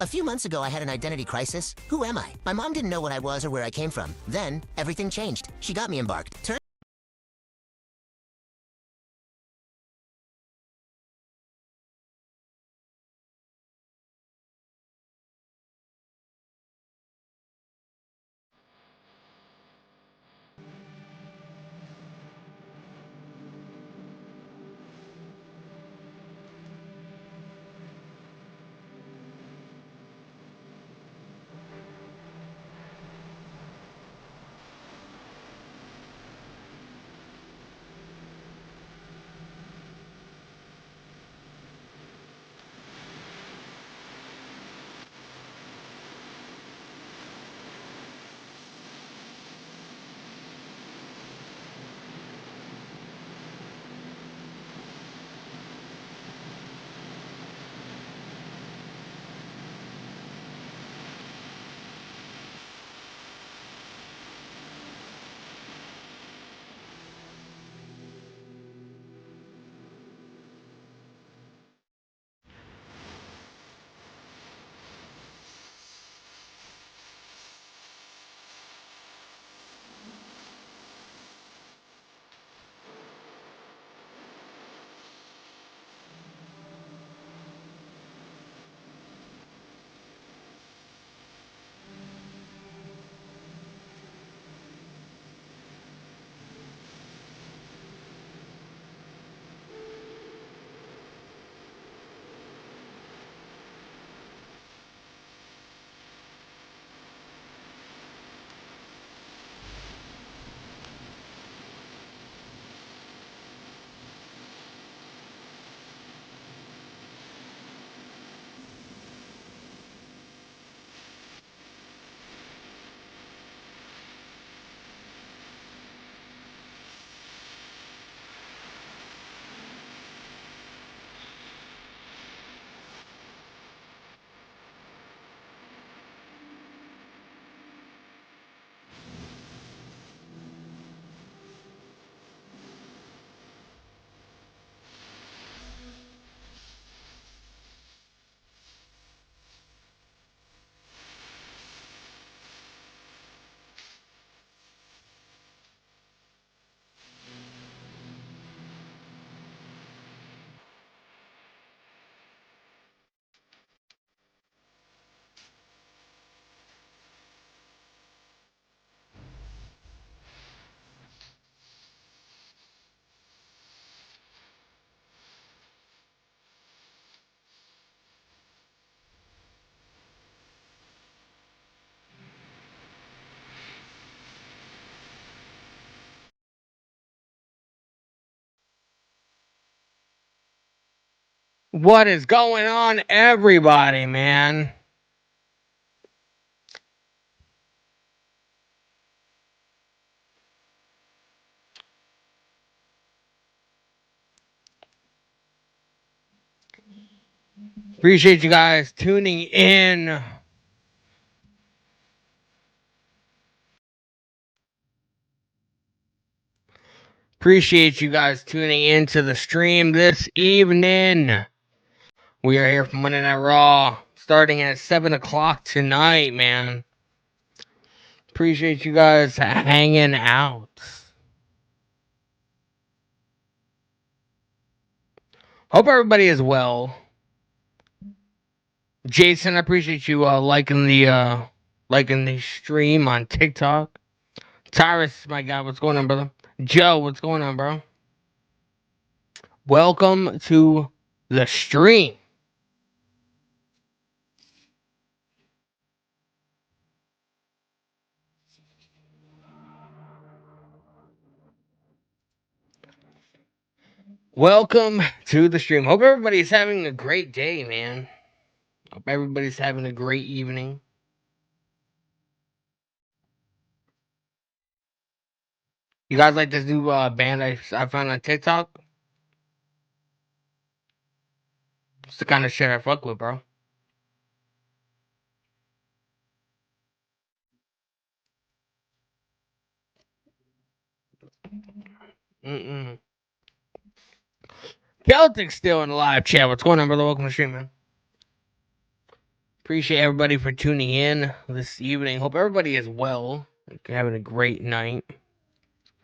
A few months ago, I had an identity crisis. Who am I? My mom didn't know what I was or where I came from. Then, everything changed. She got me embarked. What is going on, everybody, man? Appreciate you guys tuning in. Appreciate you guys tuning into the stream this evening. We are here for Monday Night Raw, starting at 7 o'clock tonight, man. Appreciate you guys hanging out. Hope everybody is well. Jason, I appreciate you liking the stream on TikTok. Tyrus, my God, what's going on, brother? Joe, what's going on, bro? Welcome to the stream. Welcome to the stream. Hope everybody's having a great day, man. Hope everybody's having a great evening. You guys like this new band I found on TikTok? It's the kind of shit I fuck with, bro. Mm-mm. Celtic's still in the live chat. What's going on, brother? Welcome to the stream, man. Appreciate everybody for tuning in this evening. Hope everybody is well. Having a great night,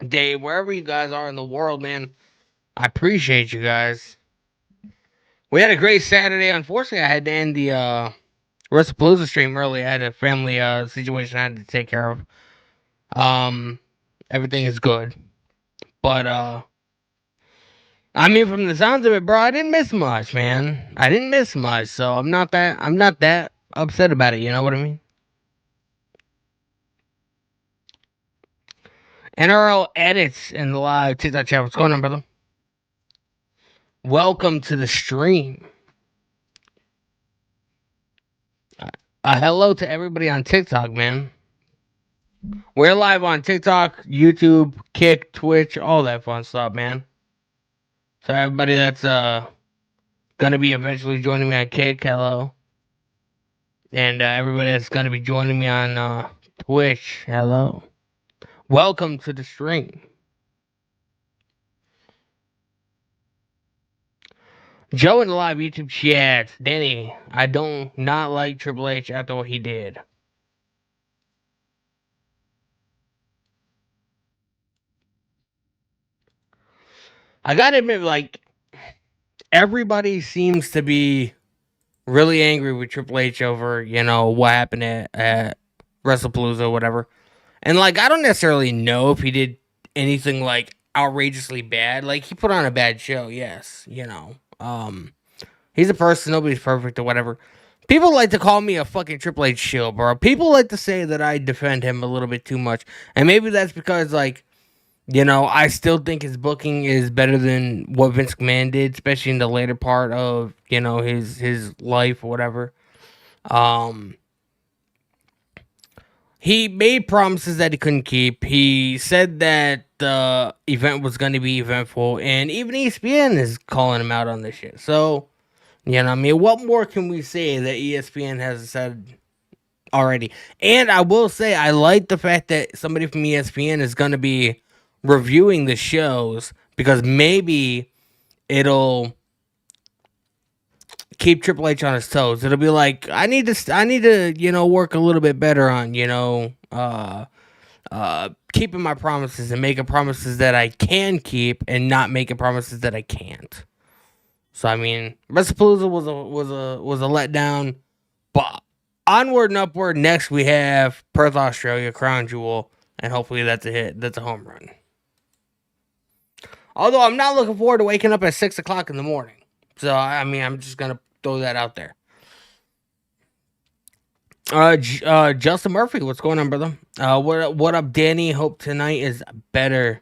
day, wherever you guys are in the world, man. I appreciate you guys. We had a great Saturday. Unfortunately, I had to end the Wrestlepalooza stream early. I had a family situation I had to take care of. Everything is good, but I mean, from the sounds of it, bro, I didn't miss much, man. I didn't miss much, so I'm not that upset about it. You know what I mean? NRL edits in the live TikTok chat. What's going on, brother? Welcome to the stream. Hello to everybody on TikTok, man. We're live on TikTok, YouTube, Kick, Twitch, all that fun stuff, man. So everybody that's gonna be eventually joining me on Kick, hello. And everybody that's gonna be joining me on Twitch, hello. Welcome to the stream. Joe in the live YouTube chat. Danny, I don't not like Triple H after what he did. I gotta admit, like, everybody seems to be really angry with Triple H over, what happened at Wrestlepalooza or whatever. And, like, I don't necessarily know if he did anything, like, outrageously bad. Like, he put on a bad show, yes, He's a person, nobody's perfect or whatever. People like to call me a fucking Triple H shield, bro. People like to say that I defend him a little bit too much. And maybe that's because, like, I still think his booking is better than what Vince McMahon did, especially in the later part of, his life or whatever. He made promises that he couldn't keep. He said that the event was going to be eventful, and even ESPN is calling him out on this shit. So, what more can we say that ESPN has said already? And I will say, I like the fact that somebody from ESPN is going to be reviewing the shows, because maybe it'll keep Triple H on his toes. It'll be like, I need to, work a little bit better on, keeping my promises and making promises that I can keep and not making promises that I can't. So I mean, Wrestlepalooza was a letdown, but onward and upward. Next we have Perth, Australia, Crown Jewel, and hopefully that's a hit. That's a home run. Although I'm not looking forward to waking up at 6 o'clock in the morning. So I mean, I'm just gonna throw that out there. Justin Murphy, what's going on, brother? What up, Danny? Hope tonight is better.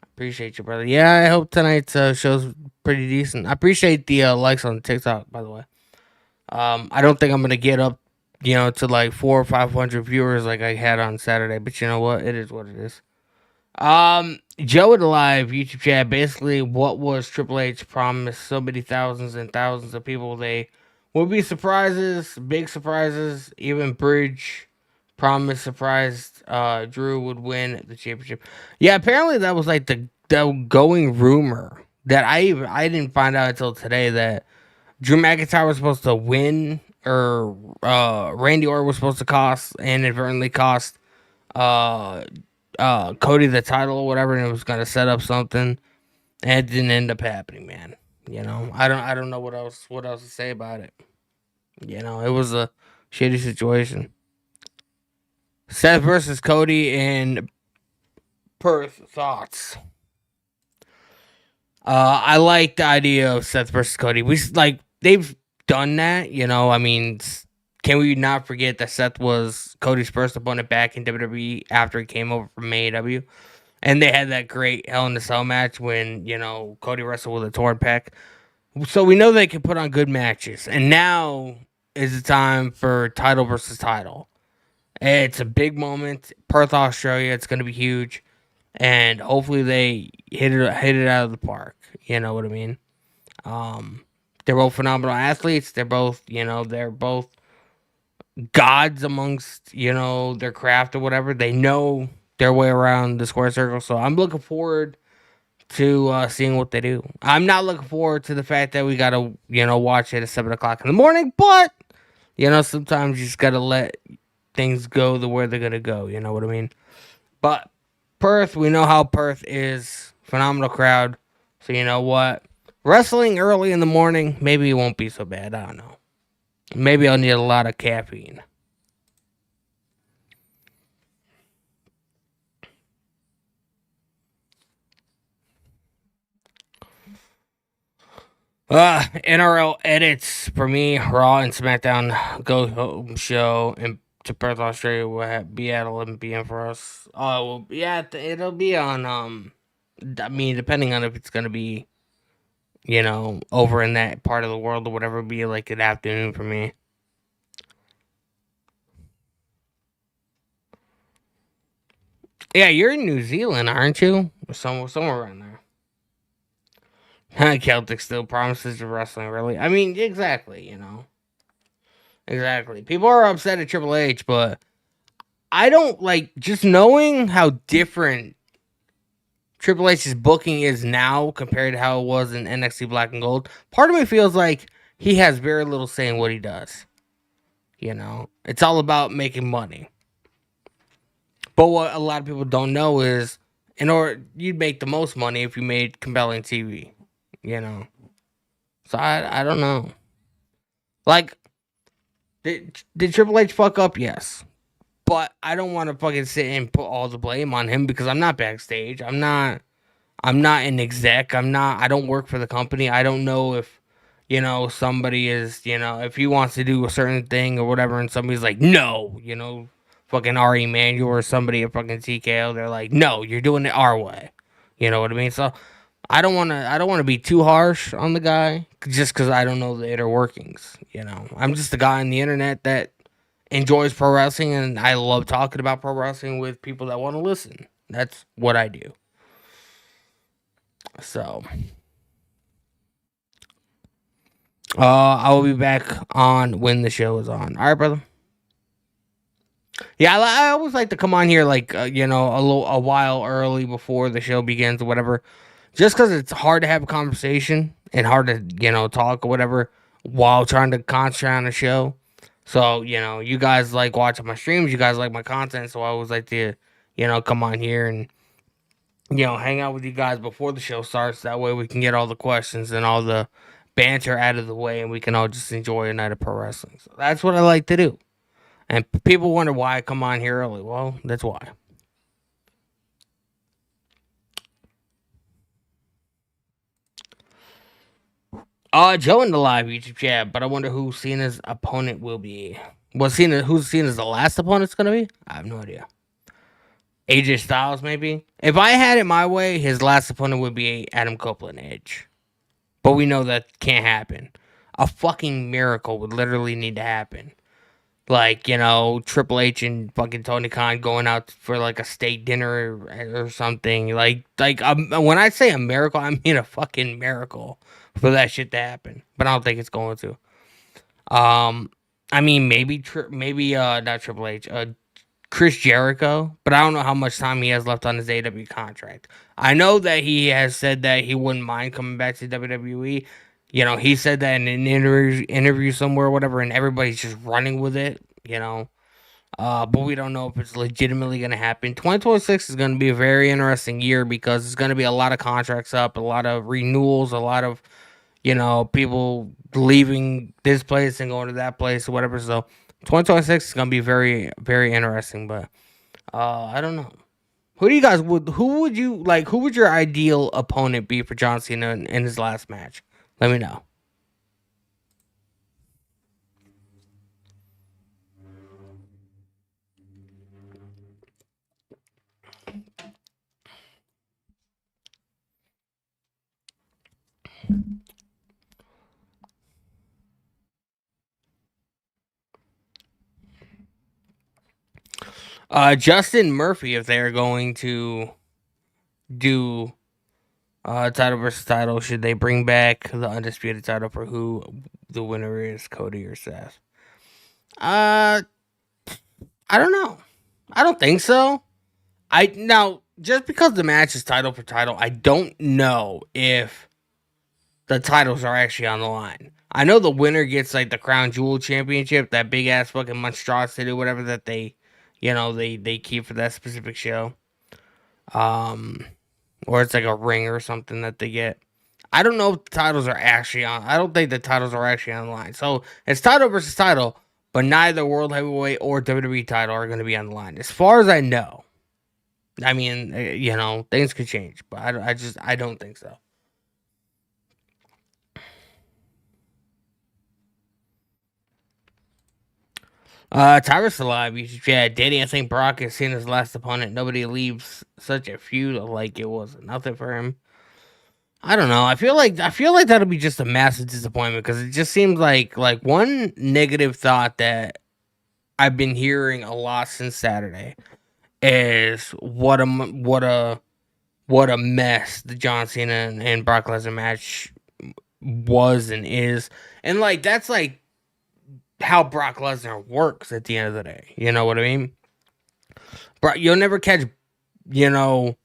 Appreciate you, brother. Yeah, I hope tonight's show's pretty decent. I appreciate the likes on TikTok, by the way. I don't think I'm gonna get up, to like 400 or 500 viewers like I had on Saturday, but you know what? It is what it is. Joe in the live YouTube chat. Basically, what was Triple H promised so many thousands and thousands of people? They would be surprises, big surprises. Even Bridge promised surprised Drew would win the championship. Yeah, apparently that was like the going rumor that I didn't find out until today, that Drew McIntyre was supposed to win, or Randy Orton was supposed to inadvertently cost Cody the title or whatever, and it was gonna set up something, and it didn't end up happening, man. I don't know what else to say about it. It was a shitty situation. Seth versus Cody and Perth thoughts. I like the idea of Seth versus Cody. They've done that, I mean, can we not forget that Seth was Cody's first opponent back in WWE after he came over from AEW? And they had that great Hell in a Cell match when, Cody wrestled with a torn pec. So we know they can put on good matches. And now is the time for title versus title. It's a big moment. Perth, Australia. It's going to be huge. And hopefully they hit it out of the park. You know what I mean? They're both phenomenal athletes. They're both gods amongst, their craft or whatever. They know their way around the square circle. So I'm looking forward to seeing what they do. I'm not looking forward to the fact that we got to, watch it at 7 o'clock in the morning. But, You know, sometimes you just gotta let things go the way they're gonna go. You know what I mean? But Perth, we know how Perth is. Phenomenal crowd. So you know what? Wrestling early in the morning, maybe it won't be so bad. I don't know. Maybe I'll need a lot of caffeine. NRL edits for me, Raw and SmackDown Go Home show and to Perth, Australia will be at 11 p.m. for us. Well, yeah, it'll be on. I mean, depending on if it's gonna be, over in that part of the world or whatever, it'll be like an afternoon for me. Yeah, you're in New Zealand, aren't you? Or somewhere around there. Celtic still promises to wrestling, really. I mean, exactly. Exactly. People are upset at Triple H, but I don't like just knowing how different Triple H's booking is now compared to how it was in NXT Black and Gold. Part of me feels like he has very little say in what he does. It's all about making money. But what a lot of people don't know is, in order you'd make the most money if you made compelling TV. You know, so I don't know. Like, did Triple H fuck up? Yes. But I don't want to fucking sit and put all the blame on him because I'm not backstage. I'm not an exec. I don't work for the company. I don't know if, somebody is, if he wants to do a certain thing or whatever and somebody's like, no, fucking Ari Emanuel or somebody at fucking TKO, they're like, no, you're doing it our way. You know what I mean? So I don't want to be too harsh on the guy just because I don't know the inner workings. I'm just a guy on the internet that enjoys pro wrestling and I love talking about pro wrestling with people that want to listen. That's what I do. So, I will be back on when the show is on. All right, brother. Yeah, I always like to come on here like a while early before the show begins or whatever, just because it's hard to have a conversation and hard to talk or whatever while trying to concentrate on the show. So you guys like watching my streams, you guys like my content, so I always like to come on here and hang out with you guys before the show starts. That way we can get all the questions and all the banter out of the way and we can all just enjoy a night of pro wrestling. So that's what I like to do. And people wonder why I come on here early. Well, that's why. Joe in the live YouTube chat, but I wonder who Cena's opponent will be. Who's Cena's the last opponent's gonna be? I have no idea. AJ Styles, maybe. If I had it my way, his last opponent would be Adam Copeland Edge. But we know that can't happen. A fucking miracle would literally need to happen. Like, Triple H and fucking Tony Khan going out for like a steak dinner or something. When I say a miracle, I mean a fucking miracle for that shit to happen. But I don't think it's going to. I mean, maybe not Triple H, Chris Jericho, but I don't know how much time he has left on his AW contract. I know that he has said that he wouldn't mind coming back to WWE. He said that in an interview somewhere or whatever, and everybody's just running with it, but we don't know if it's legitimately going to happen. 2026 is going to be a very interesting year because there's going to be a lot of contracts up, a lot of renewals, a lot of, people leaving this place and going to that place or whatever. So 2026 is going to be very, very interesting, but I don't know. Who would you like? Who would your ideal opponent be for John Cena in his last match? Let me know. Justin Murphy, if they're going to do title versus title, should they bring back the undisputed title for who the winner is, Cody or Seth? Uh, I don't know. I don't think so. I now just because the match is title for title, I don't know if the titles are actually on the line. I know the winner gets like the Crown Jewel Championship, that big ass fucking monstrosity, whatever that they keep for that specific show. Um, or it's like a ring or something that they get. I don't know if the titles are actually on. I don't think the titles are actually on the line. So it's title versus title, but neither World Heavyweight or WWE title are going to be on the line, as far as I know. I mean, things could change, but I don't think so. Tyrus alive. Yeah, Danny, I think Brock has seen his last opponent. Nobody leaves such a feud like it was nothing for him. I don't know. I feel like that'll be just a massive disappointment because it just seems like one negative thought that I've been hearing a lot since Saturday is what a mess the John Cena and Brock Lesnar match was and is, and like that's like how Brock Lesnar works at the end of the day. You know what I mean? You'll never catch, Brock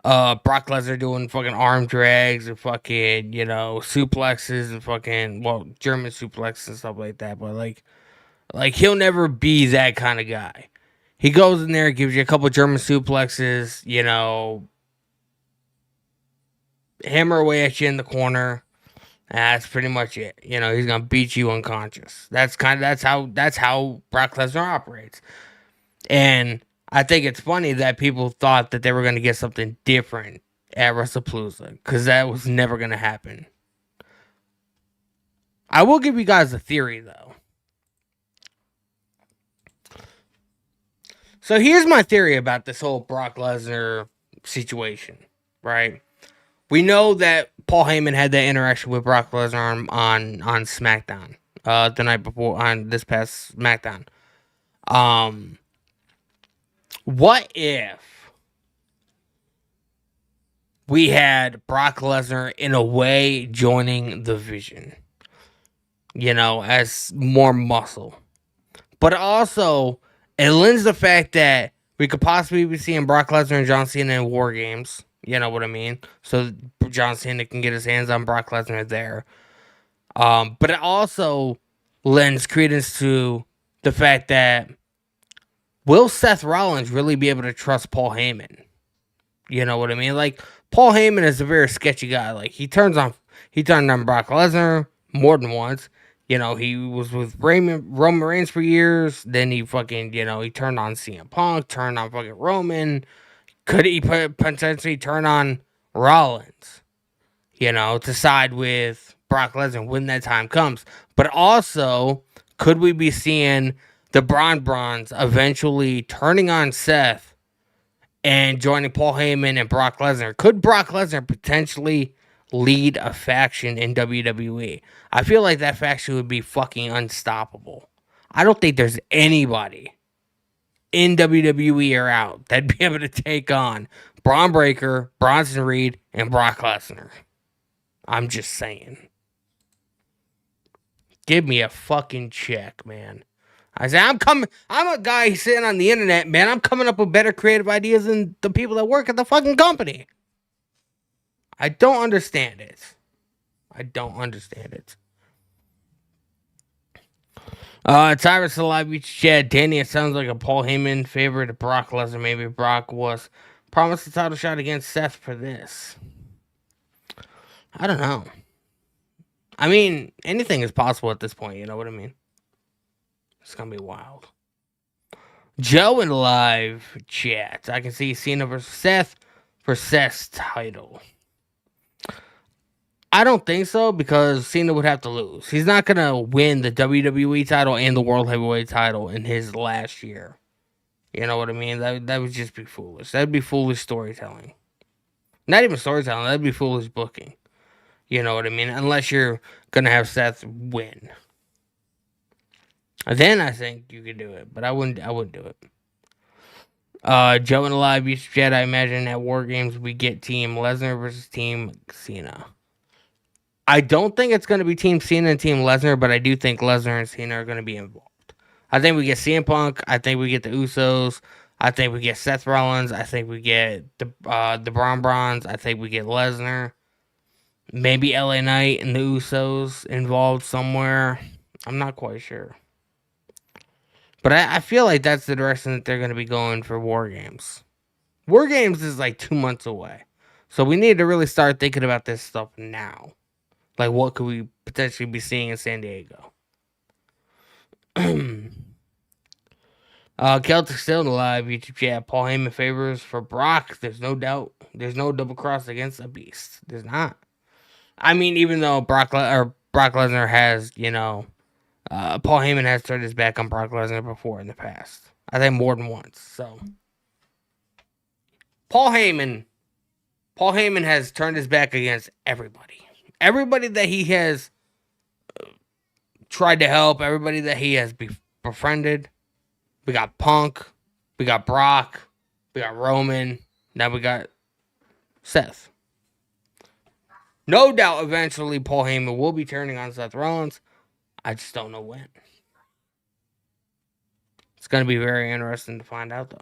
Lesnar doing fucking arm drags and fucking, suplexes and fucking, German suplexes and stuff like that. But like he'll never be that kind of guy. He goes in there, gives you a couple German suplexes, hammer away at you in the corner. That's pretty much it. He's gonna beat you unconscious. That's how Brock Lesnar operates. And I think it's funny that people thought that they were gonna get something different at Wrestlepalooza, because that was never gonna happen. I will give you guys a theory though. So here's my theory about this whole Brock Lesnar situation, right? We know that Paul Heyman had that interaction with Brock Lesnar on SmackDown the night before, on this past SmackDown. What if we had Brock Lesnar in a way joining the Vision, as more muscle, but also it lends the fact that we could possibly be seeing Brock Lesnar and John Cena in War Games. You know what I mean? So John Cena can get his hands on Brock Lesnar there. But it also lends credence to the fact that will Seth Rollins really be able to trust Paul Heyman? You know what I mean? Like, Paul Heyman is a very sketchy guy. Like, he turned on Brock Lesnar more than once. He was with Roman Reigns for years. Then he fucking, he turned on CM Punk, turned on fucking Roman. Could he potentially turn on Rollins, to side with Brock Lesnar when that time comes? But also, could we be seeing the Bronze eventually turning on Seth and joining Paul Heyman and Brock Lesnar? Could Brock Lesnar potentially lead a faction in WWE? I feel like that faction would be fucking unstoppable. I don't think there's anybody in WWE or out that'd be able to take on Braun Breaker, Bronson Reed, and Brock Lesnar. I'm just saying. Give me a fucking check, man. I say I'm a guy sitting on the internet, man. I'm coming up with better creative ideas than the people that work at the fucking company. I don't understand it. Tyrus Alive, Chad, Danny, it sounds like a Paul Heyman favorite to Brock Lesnar. Maybe Brock was promised a title shot against Seth for this. I don't know. I mean, anything is possible at this point, you know what I mean? It's gonna be wild. Joe in live chat. I can see Cena versus Seth for Seth's title. I don't think so, because Cena would have to lose. He's not going to win the WWE title and the World Heavyweight title in his last year. You know what I mean? That would just be foolish. That would be foolish storytelling. Not even storytelling. That would be foolish booking. You know what I mean? Unless you're going to have Seth win. Then I think you could do it. But I wouldn't do it. Joe and Alive, YouTube chat. I imagine at War Games we get Team Lesnar versus Team Cena. I don't think it's going to be Team Cena and Team Lesnar, but I do think Lesnar and Cena are going to be involved. I think we get CM Punk. I think we get the Usos. I think we get Seth Rollins. I think we get the Braun. I think we get Lesnar. Maybe LA Knight and the Usos involved somewhere. I'm not quite sure. But I feel like that's the direction that they're going to be going for War Games. War Games is like 2 months away. So we need to really start thinking about this stuff now. Like, what could we potentially be seeing in San Diego? Celtic still alive. YouTube chat. Paul Heyman favors for Brock. There's no doubt. There's no double cross against a beast. There's not. I mean, even though Brock Lesnar has, Paul Heyman has turned his back on Brock Lesnar before in the past. I think more than once. So Paul Heyman has turned his back against everybody. Everybody that he has tried to help, everybody that he has befriended. We got Punk, we got Brock, we got Roman, now we got Seth. No doubt eventually Paul Heyman will be turning on Seth Rollins. I just don't know when. It's going to be very interesting to find out, though.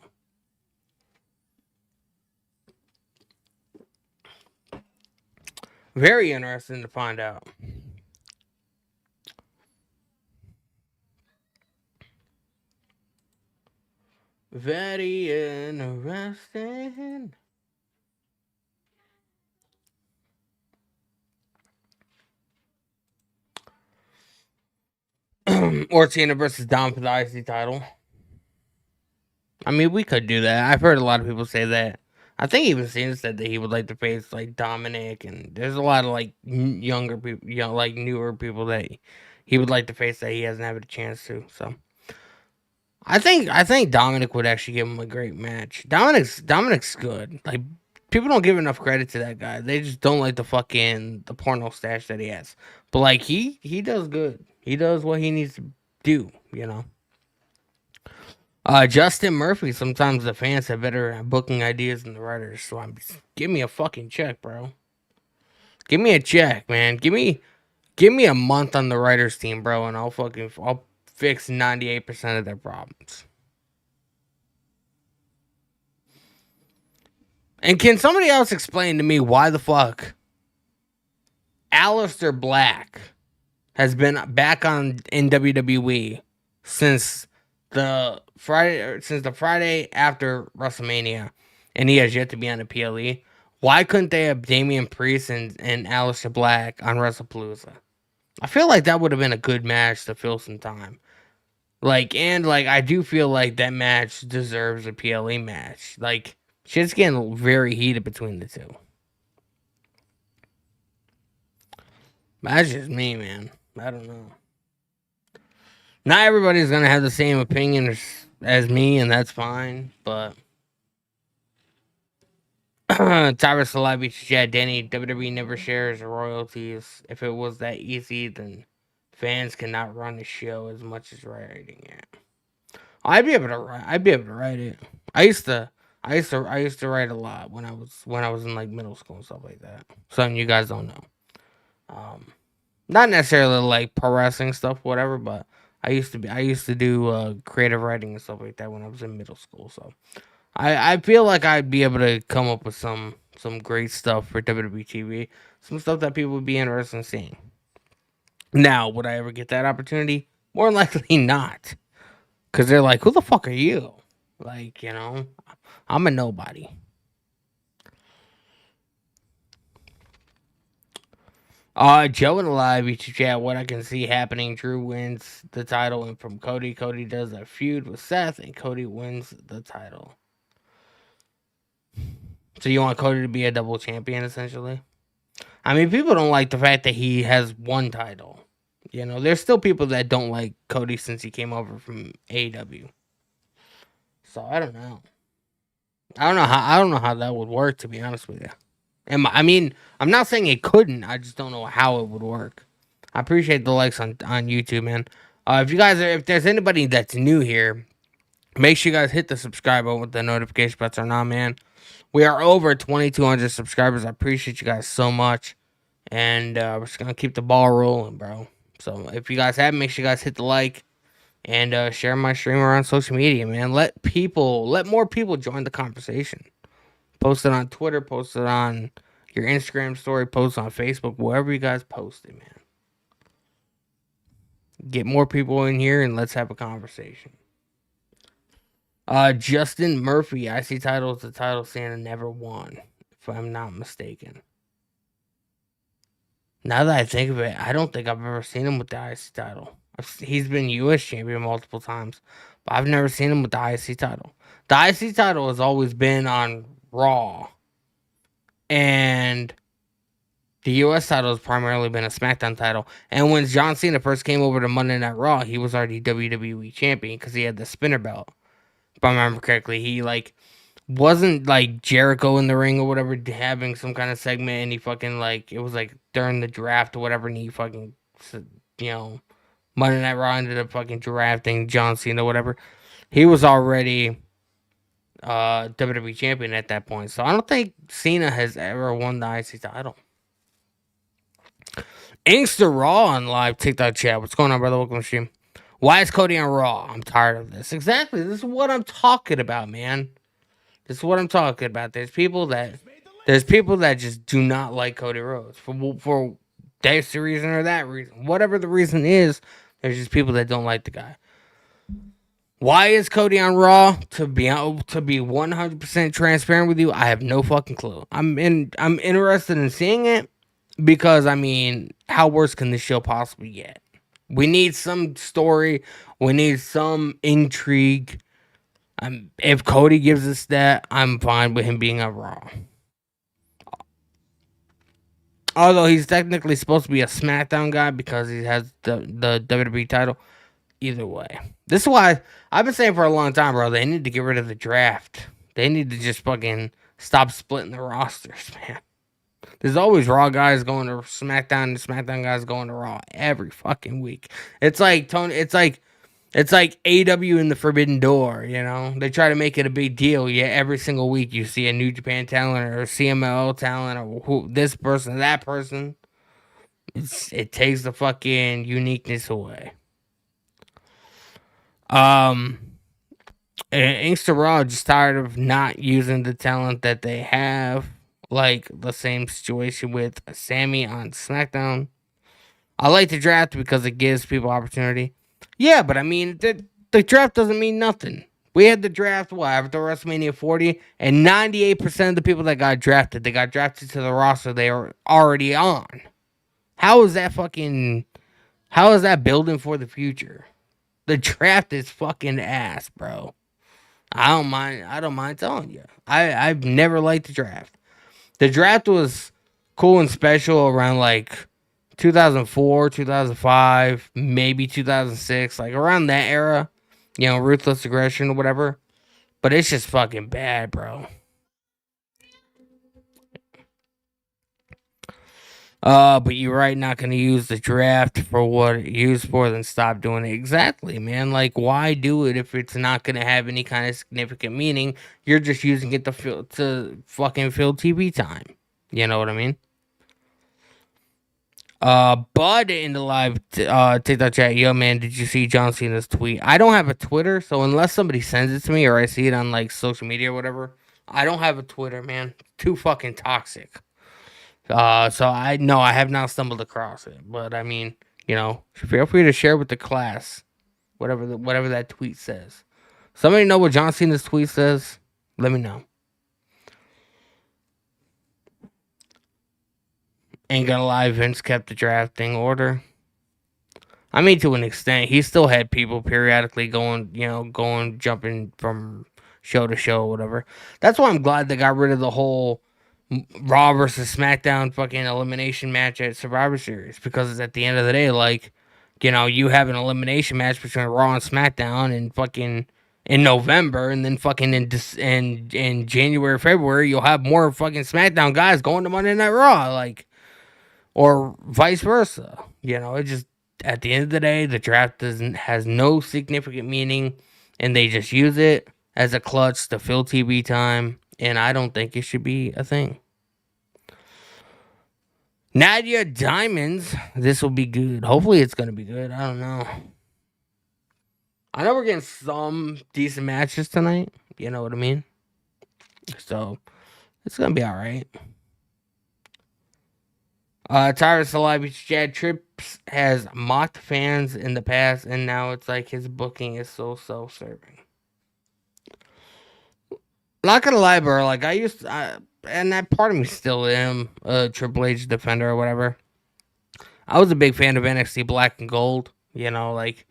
Very interesting to find out. Very interesting. Or Cena versus Dom for the IC title. I mean, we could do that. I've heard a lot of people say that. I think even Cena said that he would like to face like Dominic, and there's a lot of like younger people, like newer people that he would like to face that he hasn't had a chance to. So I think Dominic would actually give him a great match. Dominic's good. Like, people don't give enough credit to that guy. They just don't like the porno stash that he has. But like he does good. He does what he needs to do. Justin Murphy. Sometimes the fans have better booking ideas than the writers. So give me a fucking check, bro. Give me a check, man. Give me a month on the writers team, bro, and I'll fix 98% of their problems. And can somebody else explain to me why the fuck Aleister Black has been back in WWE since the Friday after WrestleMania, and he has yet to be on a PLE? Why couldn't they have Damian Priest and Aleister Black on Wrestlepalooza? I feel like that would have been a good match to fill some time. I do feel like that match deserves a PLE match. Like, shit's getting very heated between the two. That's just me, man. I don't know. Not everybody's gonna have the same opinion as me, and that's fine. But Tyrus Salabi, Chad Denny, WWE never shares royalties. If it was that easy, then fans cannot run the show as much as writing it. I'd be able to write it. I used to write a lot when I was in like middle school and stuff like that. Something you guys don't know. Not necessarily like pro wrestling stuff, whatever, but I used to do creative writing and stuff like that when I was in middle school. So I feel like I'd be able to come up with some great stuff for WWE TV, some stuff that people would be interested in seeing. Now, would I ever get that opportunity? More than likely not. Because they're like, who the fuck are you? Like, I'm a nobody. Joe and Alive, YouTube chat, what I can see happening, Drew wins the title, and from Cody. Cody does a feud with Seth, and Cody wins the title. So you want Cody to be a double champion, essentially? I mean, people don't like the fact that he has one title. There's still people that don't like Cody since he came over from AEW. So I don't know. I don't know how that would work, to be honest with you. I mean, I'm not saying it couldn't. I just don't know how it would work. I appreciate the likes on YouTube, man. If there's anybody that's new here, make sure you guys hit the subscribe button with the notification buttons on, man. We are over 2,200 subscribers. I appreciate you guys so much. And we're just going to keep the ball rolling, bro. So if you guys haven't, make sure you guys hit the like and share my stream around social media, man. Let more people join the conversation. Post it on Twitter. Post it on your Instagram story, post on Facebook, wherever you guys post it, man. Get more people in here and let's have a conversation. Justin Murphy, IC title is the title Santa never won, if I'm not mistaken. Now that I think of it, I don't think I've ever seen him with the IC title. He's been U.S. champion multiple times, but I've never seen him with the IC title. The IC title has always been on Raw, and the U.S. title has primarily been a SmackDown title. And when John Cena first came over to Monday Night Raw, he was already WWE champion because he had the spinner belt. If I remember correctly, he wasn't like Jericho in the ring or whatever, having some kind of segment, and he fucking it was like during the draft or whatever, and he fucking, Monday Night Raw ended up fucking drafting John Cena or whatever. He was already WWE champion at that point, so I don't think Cena has ever won the IC title. Inkster Raw on live TikTok chat. What's going on, brother? Welcome to stream. Why is Cody on Raw? I'm tired of this. Exactly. This is what I'm talking about, man. This is what I'm talking about. There's people that just do not like Cody Rhodes for this reason or that reason. Whatever the reason is, there's just people that don't like the guy. Why is Cody on Raw? To be 100% transparent with you, I have no fucking clue. I'm interested in seeing it because how worse can this show possibly get? We need some story. We need some intrigue. If Cody gives us that, I'm fine with him being on Raw. Although he's technically supposed to be a SmackDown guy because he has the WWE title. Either way. This is why I've been saying for a long time, bro, they need to get rid of the draft. They need to just fucking stop splitting the rosters, man. There's always Raw guys going to SmackDown and SmackDown guys going to Raw every fucking week. It's like AW in the Forbidden Door, They try to make it a big deal. Yeah, every single week you see a New Japan talent or CMLL talent or this person, that person. It takes the fucking uniqueness away. Inkster Raw just tired of not using the talent that they have. Like the same situation with Sammy on SmackDown. I like the draft because it gives people opportunity. Yeah, but the draft doesn't mean nothing. We had the draft, after WrestleMania 40, and 98% of the people that got drafted, they got drafted to the roster they were already on. How is that building for the future? The draft is fucking ass, bro. I don't mind telling you. I've never liked the draft. The draft was cool and special around 2004, 2005, maybe 2006, around that era. Ruthless Aggression or whatever. But it's just fucking bad, bro. But you're right, not going to use the draft for what it's used for, then stop doing it. Exactly, man. Why do it if it's not going to have any kind of significant meaning? You're just using it to fucking fill TV time. You know what I mean? Bud in the live TikTok chat, yo man, did you see John Cena's tweet? I don't have a Twitter, so unless somebody sends it to me or I see it on social media or whatever, I don't have a Twitter, man. Too fucking toxic. So I have not stumbled across it, but feel free to share with the class, whatever that tweet says. Somebody know what John Cena's tweet says? Let me know. Ain't gonna lie, Vince kept the drafting order. To an extent, he still had people periodically jumping from show to show or whatever. That's why I'm glad they got rid of the whole Raw versus SmackDown fucking elimination match at Survivor Series, because at the end of the day, you have an elimination match between Raw and SmackDown and fucking in November, and then fucking in January, February, you'll have more fucking SmackDown guys going to Monday Night Raw, or vice versa. It just, at the end of the day, the draft has no significant meaning, and they just use it as a clutch to fill TV time, and I don't think it should be a thing. Nadia Diamonds, this will be good. Hopefully it's going to be good. I don't know. I know we're getting some decent matches tonight. You know what I mean? So, it's going to be alright. Tyrus Celebrity Chad Trips has mocked fans in the past, and now it's like his booking is so self-serving. Not gonna lie, bro. Like and that part of me still am a Triple H defender or whatever. I was a big fan of NXT Black and Gold. You know, like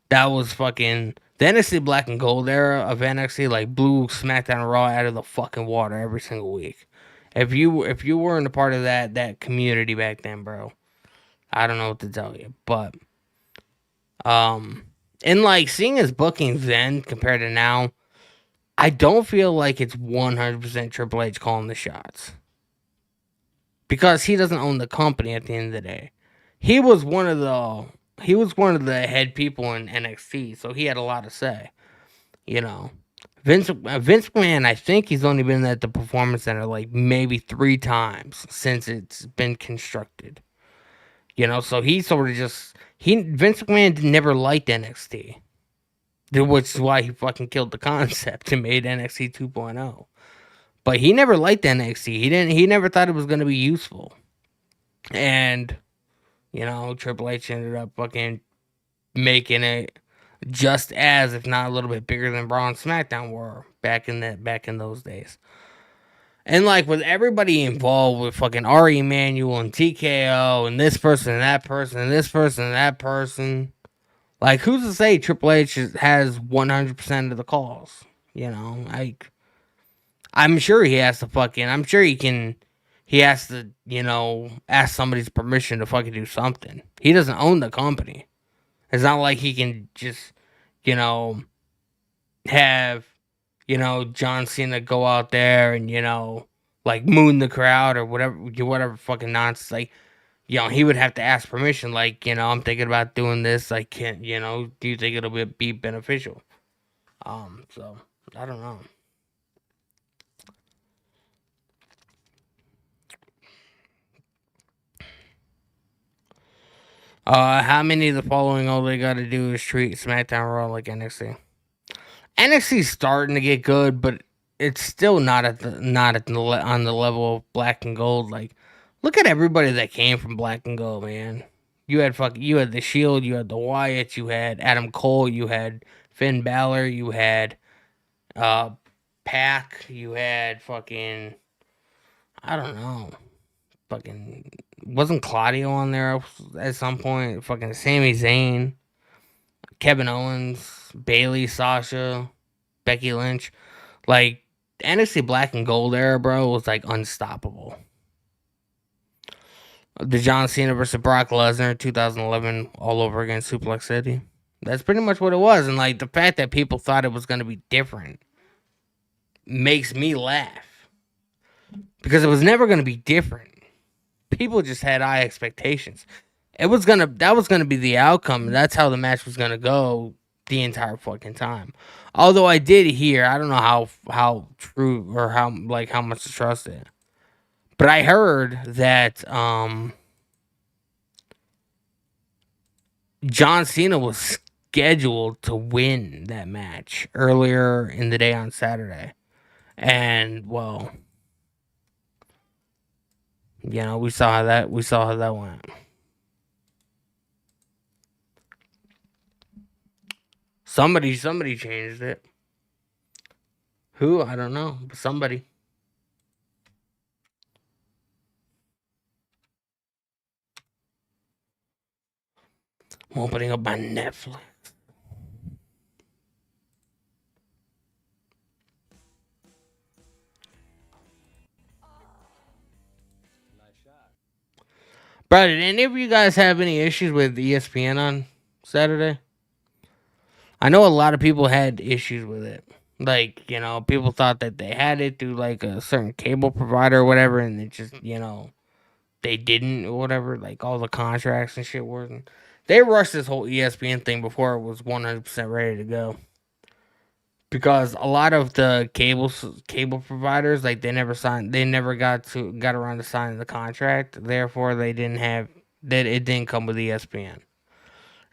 that was fucking the NXT Black and Gold era of NXT. Like blew SmackDown Raw out of the fucking water every single week. If you weren't a part of that community back then, bro, I don't know what to tell you. But and like seeing his bookings then compared to now, I don't feel like it's 100% Triple H calling the shots because he doesn't own the company at the end of the day. He was one of the head people in NXT, so he had a lot to say. You know, Vince McMahon, I think he's only been at the Performance Center like maybe 3 times since it's been constructed. You know, so he sort of just Vince McMahon never liked NXT, which is why he fucking killed the concept and made NXT 2.0. But he never liked NXT. He never thought it was gonna be useful. And Triple H ended up fucking making it just as, if not a little bit bigger than Raw and SmackDown were back in those days. And like with everybody involved with fucking Ari Emanuel and TKO and this person and that person and this person and that person, like who's to say Triple H has 100% of the calls? Like I'm sure he has to fucking. I'm sure he can. He has to, ask somebody's permission to fucking do something. He doesn't own the company. It's not like he can just, have, John Cena go out there and, like moon the crowd or whatever fucking nonsense. Like, he would have to ask permission. Like, I'm thinking about doing this. Like, do you think it'll be beneficial? So I don't know. How many of the following all they gotta do is treat SmackDown Raw like NXT? NXT's starting to get good, but it's still not on the level of Black and Gold. Like, look at everybody that came from Black and Gold, man. You had the Shield, you had the Wyatts, you had Adam Cole, you had Finn Balor, you had uh Pac, you had fucking I don't know. Fucking wasn't Claudio on there at some point? Fucking Sami Zayn, Kevin Owens, Bailey, Sasha, Becky Lynch. Like NXT Black and Gold era, bro, was like unstoppable. The John Cena versus Brock Lesnar 2011 all over again Suplex City. That's pretty much what it was, and like the fact that people thought it was gonna be different makes me laugh because it was never gonna be different. People just had high expectations. That was gonna be the outcome. That's how the match was gonna go the entire fucking time. Although I did hear, I don't know how true or how much to trust it, but I heard that John Cena was scheduled to win that match earlier in the day on Saturday, and well, we saw how that went. Somebody changed it. Who? I don't know, but somebody. I'm opening up my Netflix. Bro, did any of you guys have any issues with ESPN on Saturday? I know a lot of people had issues with it. Like, people thought that they had it through like a certain cable provider or whatever, and it just, they didn't or whatever. Like all the contracts and shit weren't. They rushed this whole ESPN thing before it was 100% ready to go. Because a lot of the cable providers, like they never got around to signing the contract. Therefore, they didn't have that. It didn't come with ESPN.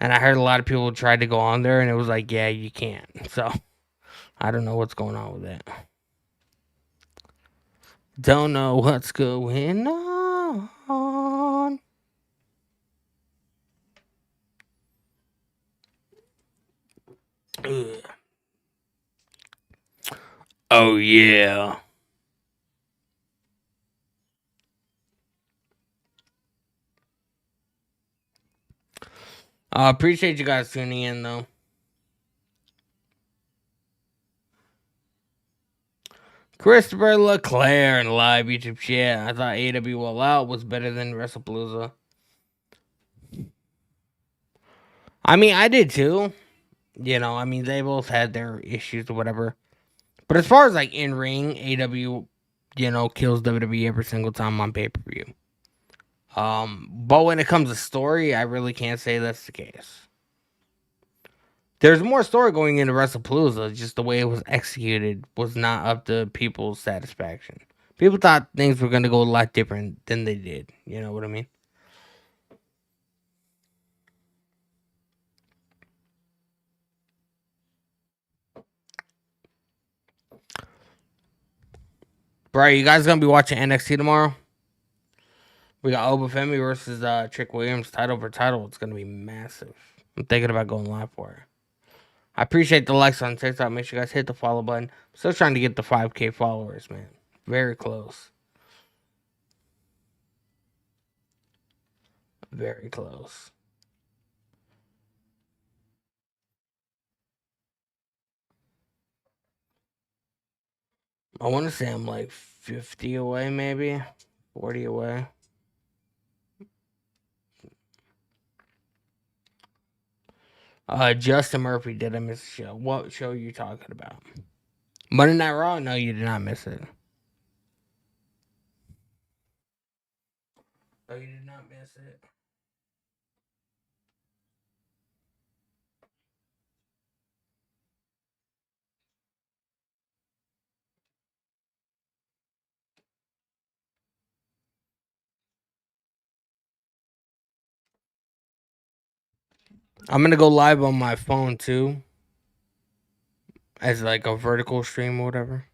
And I heard a lot of people tried to go on there, and it was like, yeah, you can't. So I don't know what's going on with that. Don't know what's going on. Ugh. Oh, yeah. Appreciate you guys tuning in, though. Christopher LeClaire in live YouTube chat. I thought AW All Out was better than Wrestlepalooza. I mean, I did too. You know, I mean, they both had their issues or whatever. But as far as like in ring, AW, you know, kills WWE every single time on pay per view. But when it comes to story, I really can't say that's the case. There's more story going into Wrestlepalooza. Just the way it was executed was not up to people's satisfaction. People thought things were gonna go a lot different than they did. You know what I mean? Bro, you guys gonna be watching NXT tomorrow? We got Obafemi versus Trick Williams title for title. It's gonna be massive. I'm thinking about going live for it. I appreciate the likes on TikTok. Make sure you guys hit the follow button. I'm still trying to get the 5K followers, man. Very close. Very close. I want to say I'm like 50 away, maybe 40 away. Justin Murphy did I miss the show? What show are you talking about? Monday Night Raw? No, you did not miss it. Oh, you did not miss it. I'm gonna go live on my phone too, as like a vertical stream or whatever.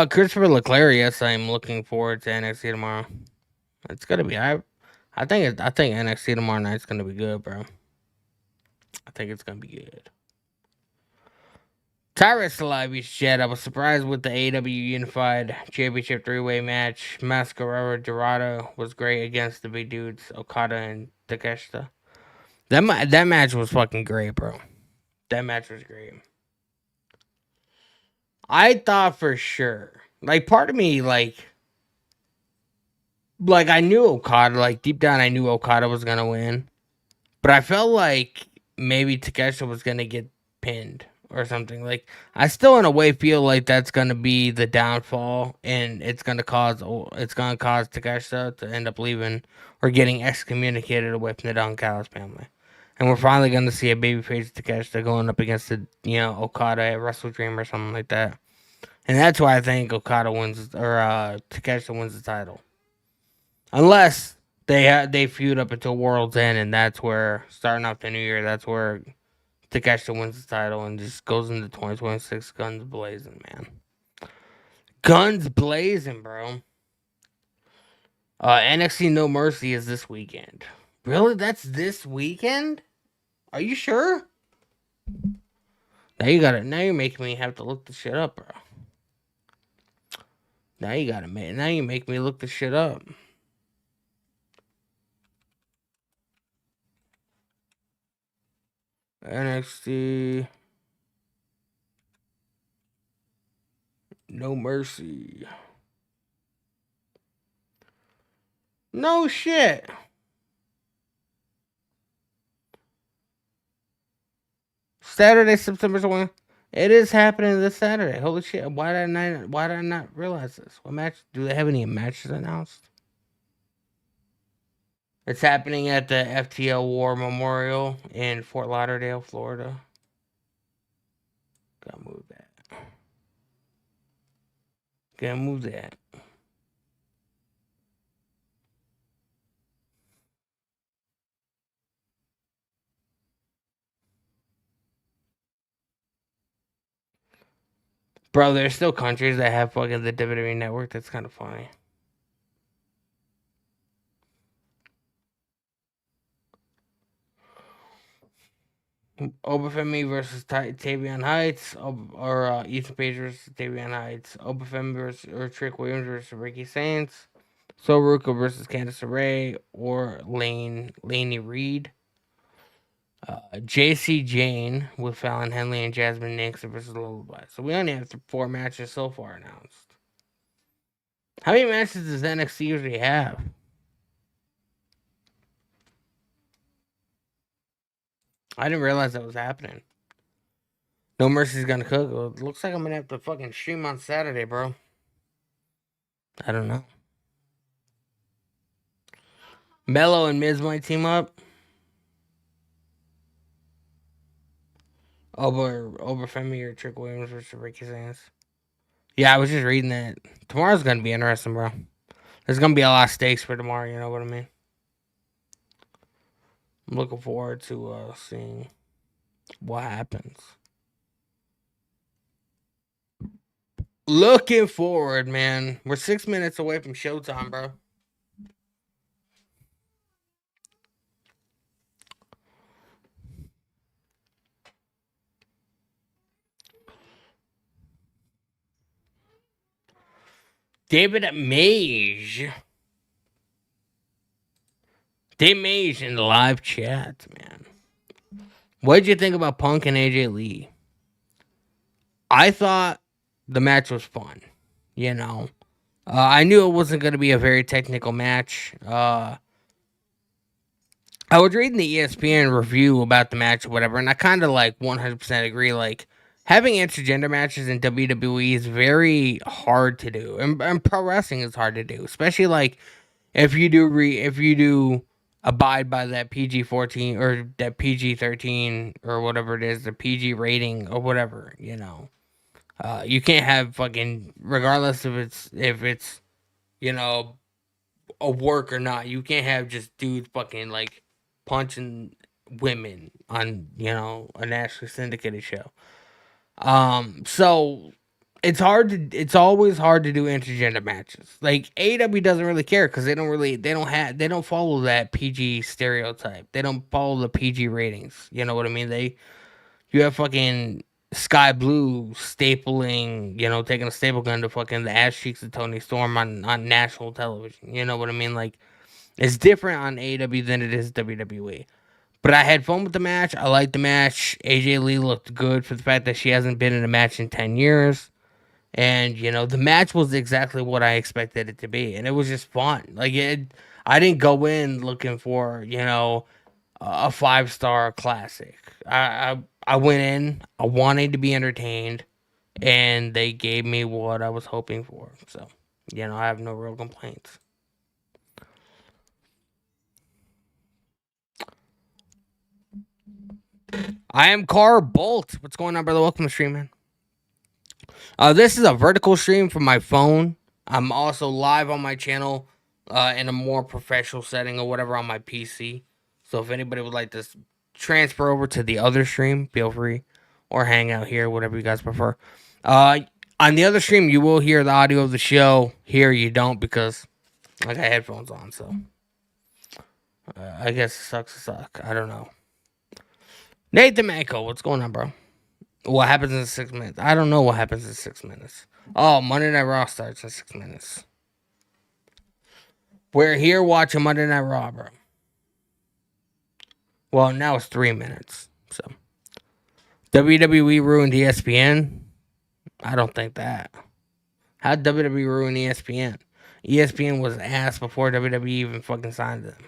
Christopher LeClaire, yes, I'm looking forward to NXT tomorrow. It's gonna be I think NXT tomorrow night's gonna be good, bro. I think it's gonna be good. Tyrus Live Shed. I was surprised with the AW Unified Championship 3-way match. Mascara Dorado was great against the big dudes, Okada and Takeshita. That match was fucking great, bro. That match was great. I thought for sure, like part of me, like I knew Okada, like deep down, I knew Okada was gonna win, but I felt like maybe Takeshita was gonna get pinned or something. Like I still, in a way, feel like that's gonna be the downfall, and it's gonna cause Takeshita to end up leaving or getting excommunicated away from the Don Callis family. And we're finally gonna see a babyface Takeshita going up against the Okada at Wrestle Dream or something like that. And that's why I think Okada wins or Takeshita wins the title. Unless they feud up until World's End, and that's where starting off the new year, that's where Takeshita wins the title and just goes into 2026 guns blazing, man. Guns blazing, bro. NXT No Mercy is this weekend. Really? That's this weekend? Are you sure? Now you're making me have to look the shit up, bro. Now you make me look the shit up. NXT No Mercy. No shit. Saturday, September 20th. It is happening this Saturday. Holy shit. Why did I not realize this? What match? Do they have any matches announced? It's happening at the FTL War Memorial in Fort Lauderdale, Florida. Gotta move that. Gotta move that. Bro, there's still countries that have fucking the WWE network. That's kind of funny. Obafemi versus Tavion Heights, or Ethan Page versus Tavion Heights. Obafemi versus or Trick Williams versus Ricky Saints. Soruka versus Candice LeRae or Laney Reed. JC Jane with Fallon Henley and Jasmine Nixon versus Lullaby. So we only have 4 matches so far announced. How many matches does NXT usually have? I didn't realize that was happening. No Mercy's gonna cook. Well, it looks like I'm gonna have to fucking stream on Saturday, bro. I don't know. Mello and Miz might team up. Over Femi or Trick Williams versus Ricky Sands. Yeah, I was just reading that. Tomorrow's gonna be interesting, bro. There's gonna be a lot of stakes for tomorrow. You know what I mean? I'm looking forward to seeing what happens. Looking forward, man. We're 6 minutes away from showtime, bro. David Mage. Dave Mage in the live chat, man. What did you think about Punk and AJ Lee? I thought the match was fun. You know, I knew it wasn't going to be a very technical match. I was reading the ESPN review about the match or whatever, and I kind of 100% agree. Like, having intergender matches in WWE is very hard to do, and pro wrestling is hard to do, especially if you do abide by that PG-14 or that PG-13 or whatever it is, the PG rating or whatever, you know. You can't have fucking, regardless if it's you know a work or not. You can't have just dudes fucking punching women on a nationally syndicated show. So it's always hard to do intergender matches. Like AEW doesn't really care because they don't follow that PG stereotype. They don't follow the PG ratings. You know what I mean? You have fucking Sky Blue stapling, taking a staple gun to fucking the ass cheeks of Tony Storm on national television. You know what I mean? Like, it's different on AEW than it is WWE. But I had fun with the match. I liked the match. AJ Lee looked good for the fact that she hasn't been in a match in 10 years. And, the match was exactly what I expected it to be. And it was just fun. I didn't go in looking for, a 5-star classic. I went in, I wanted to be entertained, and they gave me what I was hoping for. So, I have no real complaints. I am Car Bolt. What's going on, brother? Welcome to stream, man. This is a vertical stream from my phone. I'm also live on my channel in a more professional setting or whatever on my PC. So if anybody would like to transfer over to the other stream, feel free. Or hang out here, whatever you guys prefer. On the other stream, you will hear the audio of the show. Here, you don't because I got headphones on. So I guess it sucks to suck. I don't know. Nathan Manko, what's going on, bro? What happens in 6 minutes? I don't know what happens in 6 minutes. Oh, Monday Night Raw starts in 6 minutes. We're here watching Monday Night Raw, bro. Well, now it's 3 minutes. So, WWE ruined ESPN? I don't think that. How'd WWE ruin ESPN? ESPN was ass before WWE even fucking signed them.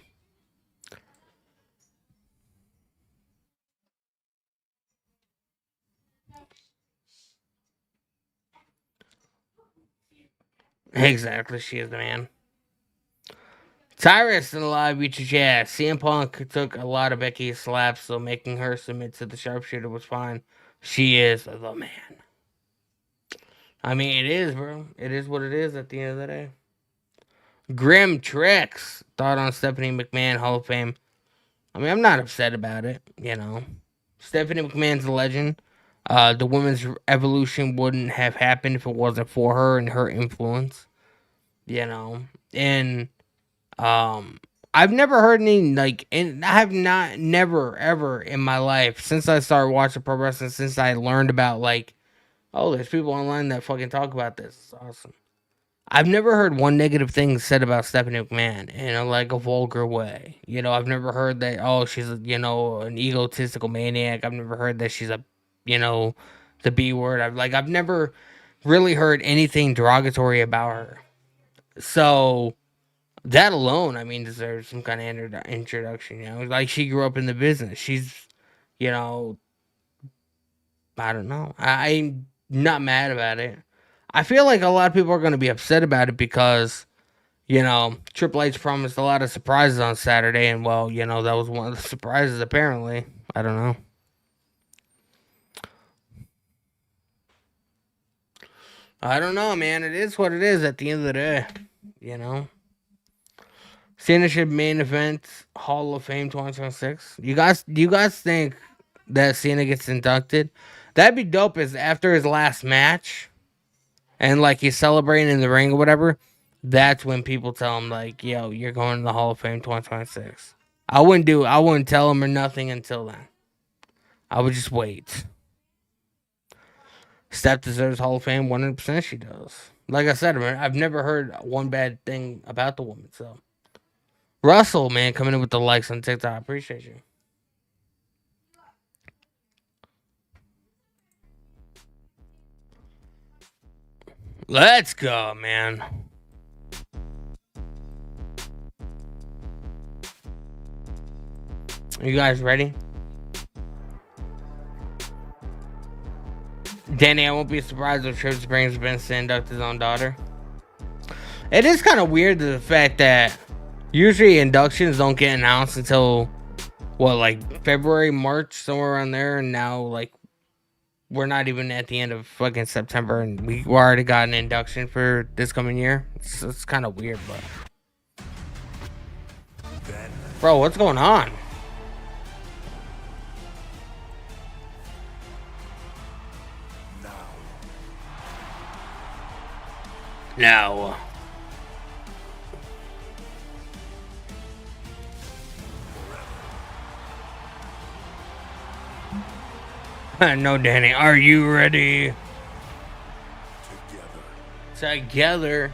Exactly, she is the man. Tyrus in the live feature chat. CM Punk took a lot of Becky's slaps, so making her submit to the sharpshooter was fine. She is the man. I mean, it is, bro. It is what it is at the end of the day. Grim Tricks thought on Stephanie McMahon Hall of Fame. I mean, I'm not upset about it, Stephanie McMahon's a legend. The women's evolution wouldn't have happened if it wasn't for her and her influence, And I've never heard any, like, and I have not, never, ever in my life, since I started watching pro wrestling, since I learned about, like, oh, there's people online that fucking talk about this. It's awesome. I've never heard one negative thing said about Stephanie McMahon in like a vulgar way. You know, I've never heard that, oh, she's, an egotistical maniac. I've never heard that she's the B word. I've never really heard anything derogatory about her. So that alone, I mean, deserves some kind of introduction. Like, she grew up in the business. She's, I don't know. I'm not mad about it. I feel like a lot of people are going to be upset about it because, Triple H promised a lot of surprises on Saturday, and, well, that was one of the surprises, apparently. I don't know. I don't know, man. It is what it is at the end of the day, Cena should main event Hall of Fame 2026. Do you guys think that Cena gets inducted? That'd be dope. Is after his last match, and like he's celebrating in the ring or whatever. That's when people tell him like, "Yo, you're going to the Hall of Fame 2026." I wouldn't tell him or nothing until then. I would just wait. Steph deserves Hall of Fame 100%. She does. Like I said, man, I've never heard one bad thing about the woman. So. Russell, man, coming in with the likes on TikTok. I appreciate you. Let's go, man. Are you guys ready? Danny, I won't be surprised if Trips brings Vince to induct his own daughter. It is kind of weird the fact that usually inductions don't get announced until, February, March, somewhere around there. And now, we're not even at the end of fucking September, and we already got an induction for this coming year. It's kind of weird, but... Bro, what's going on? Now. No, Danny. Are you ready? Together.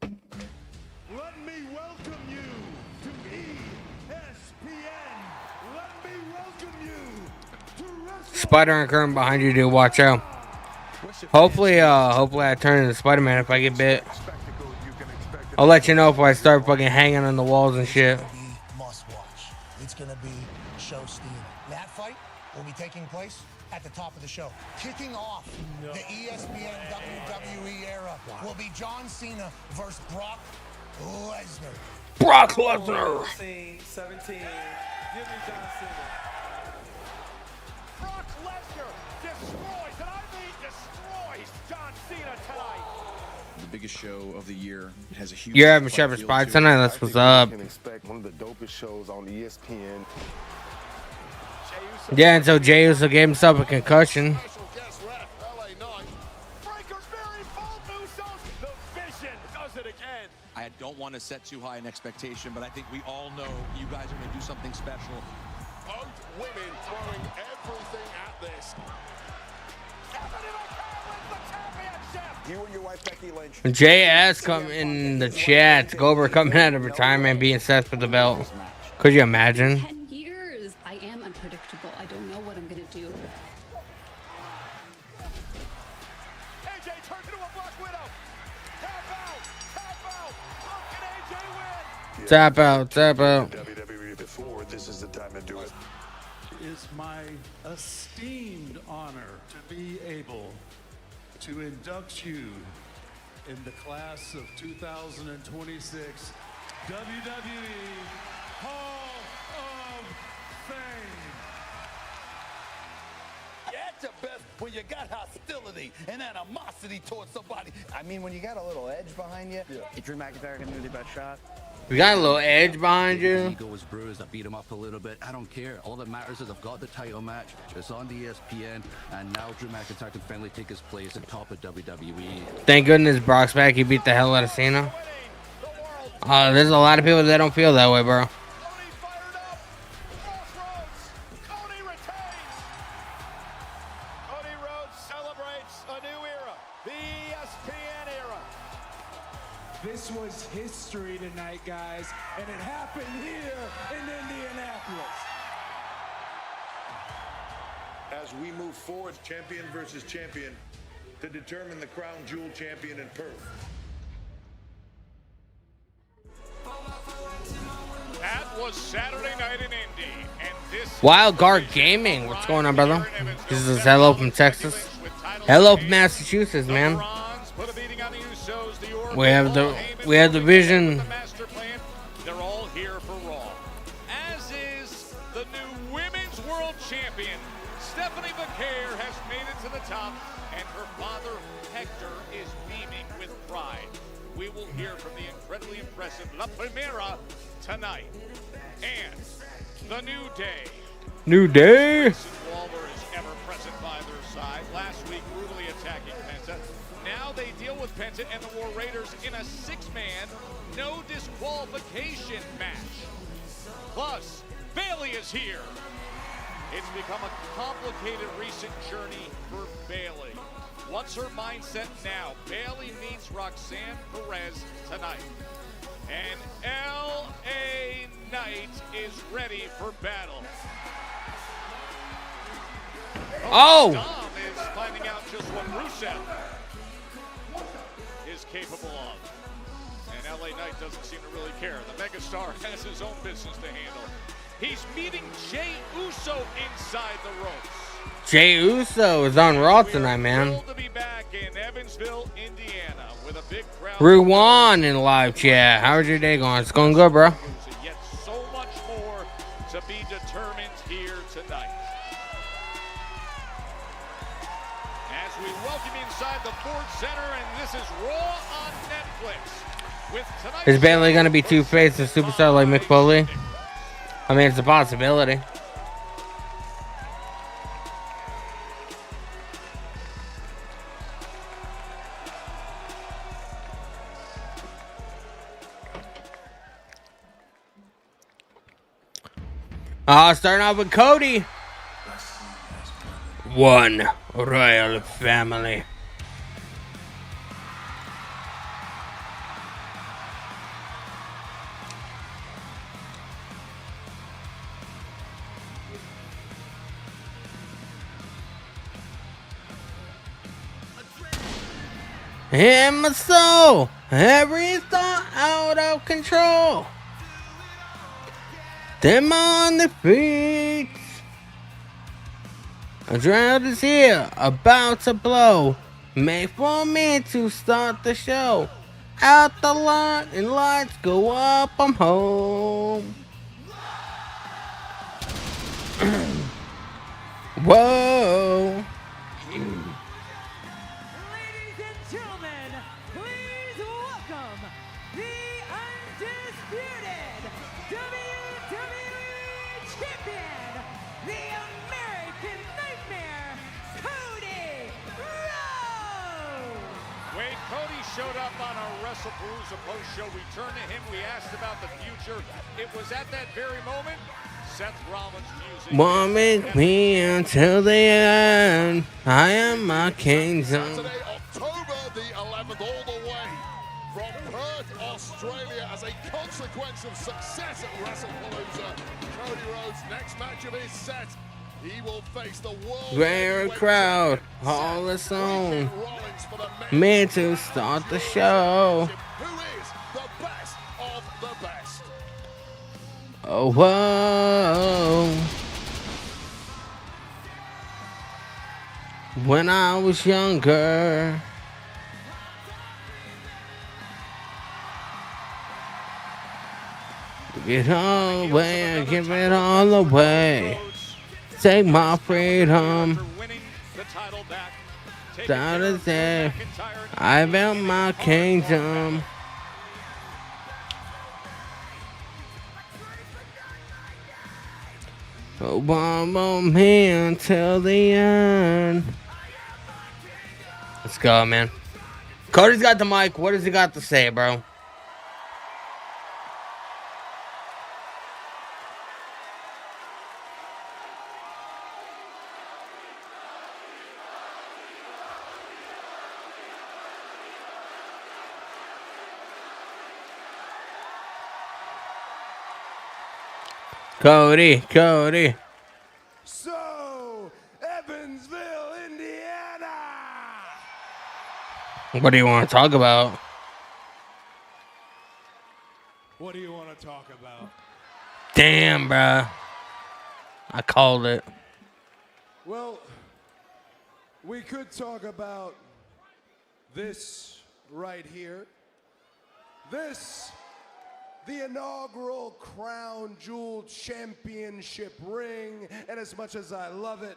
Let me welcome you to ESPN. Let me welcome you to Wrestle. Spider and Kern behind you, dude. Watch out. Hopefully I turn into Spider-Man if I get bit. I'll let you know if I start fucking hanging on the walls and shit. Must watch. It's gonna be show stealing. That fight will be taking place at the top of the show. Kicking off the ESPN WWE era will be John Cena versus Brock Lesnar. Brock Lesnar. 17. Give me John Cena. Brock Lesnar destroys, and I mean destroys, John Cena tonight. The biggest show of the year. It has a huge. You're having Shepherd's Spy tonight. That's what's up. You can expect one of the dopest shows on ESPN. Yeah, and so Jey Uso gave himself a concussion. I don't want to set too high an expectation, but I think we all know you guys are going to do something special. Both women throwing everything at this. You and your wife Becky Lynch. JS come in the chat. Goldberg coming out of retirement, being set for the belt. Could you imagine? 10 years. I am unpredictable. I don't know what I'm gonna do. AJ turns into a Black Widow. Tap out. How can AJ win? Tap out, tap out. WWE before, this is the time to do it. It is my esteemed honor to be able to induct you in the class of 2026 WWE Hall of Fame. At your best when you got hostility and animosity towards somebody. I mean, when you got a little edge behind you, Drew McIntyre can do the best shot. We got a little edge behind you. Ego was bruised. I beat him up a little bit. I don't care. All that matters is I've got the title match. It's on the ESPN, and now Drew McIntyre can finally take his place at top of WWE. Thank goodness Brock's back. He beat the hell out of Cena. There's a lot of people that don't feel that way, bro. Cody fired up. Crossroads. Cody retains. Cody Rhodes celebrates a new era. The ESPN era. This was history tonight, guys, and it happened here in Indianapolis. As we move forward, champion versus champion, to determine the crown jewel champion in Perth. That was Saturday night in Indy, and this Wild Guard Gaming. What's going on, brother? This is hello from Texas. Hello from Massachusetts, man. We have the vision. They're all here for Raw. As is the new Women's World Champion. Stephanie Vaquer has made it to the top, and her father, Hector, is beaming with pride. We will hear from the incredibly impressive La Primera tonight. And the New Day. New Day. Waller is ever present by their side. Last week, brutally attacking Penta. Now they deal with Penta and the War Raiders in a six-man, no disqualification match. Plus, Bayley is here. It's become a complicated recent journey for Bayley. What's her mindset now? Bayley meets Roxanne Perez tonight. And LA Knight is ready for battle. Oh! Dom is finding out just what Rusev is capable of. And LA Knight doesn't seem to really care. The megastar has his own business to handle. He's meeting Jey Uso inside the ropes. Jey Uso is on Raw tonight, man. To be back in Evansville, Indiana, with a big crowd. Ruwan in live chat. How's your day going? It's going good, bro. Yet so much more to be determined here tonight. As we welcome you inside the Ford Center, and this is Raw on Netflix. With tonight's Is Bayley gonna be two-faced and superstar like Mick Foley? I mean, it's a possibility. Starting off with Cody. One royal family. In my soul, every thought out of control. Them on the feet. A drought is here, about to blow. Make for me to start the show. Out the light and lights go up, I'm home. Whoa. Showed up on our Wrestlepalooza post-show. We turned to him. We asked about the future. It was at that very moment, Seth Rollins' music. Won't make me until the end. I am my kingdom. Saturday, October the 11th, all the way from Perth, Australia, as a consequence of success at Wrestlepalooza. Cody Rhodes' next match of his set. He will face the world Rare crowd, all its own. Meant to start the show. Who is the best of the best? Oh, whoa. When I was younger. Give it all away, give it all away. Take my freedom. That is it. I built my kingdom. Oh, one more me until the end. Let's go, man. Cody's got the mic. What does he got to say, bro? Cody. So, Evansville, Indiana. What do you want to talk about? What do you want to talk about? Damn, bruh. I called it. Well, we could talk about this right here. This, the inaugural Crown Jewel Championship ring. And as much as I love it,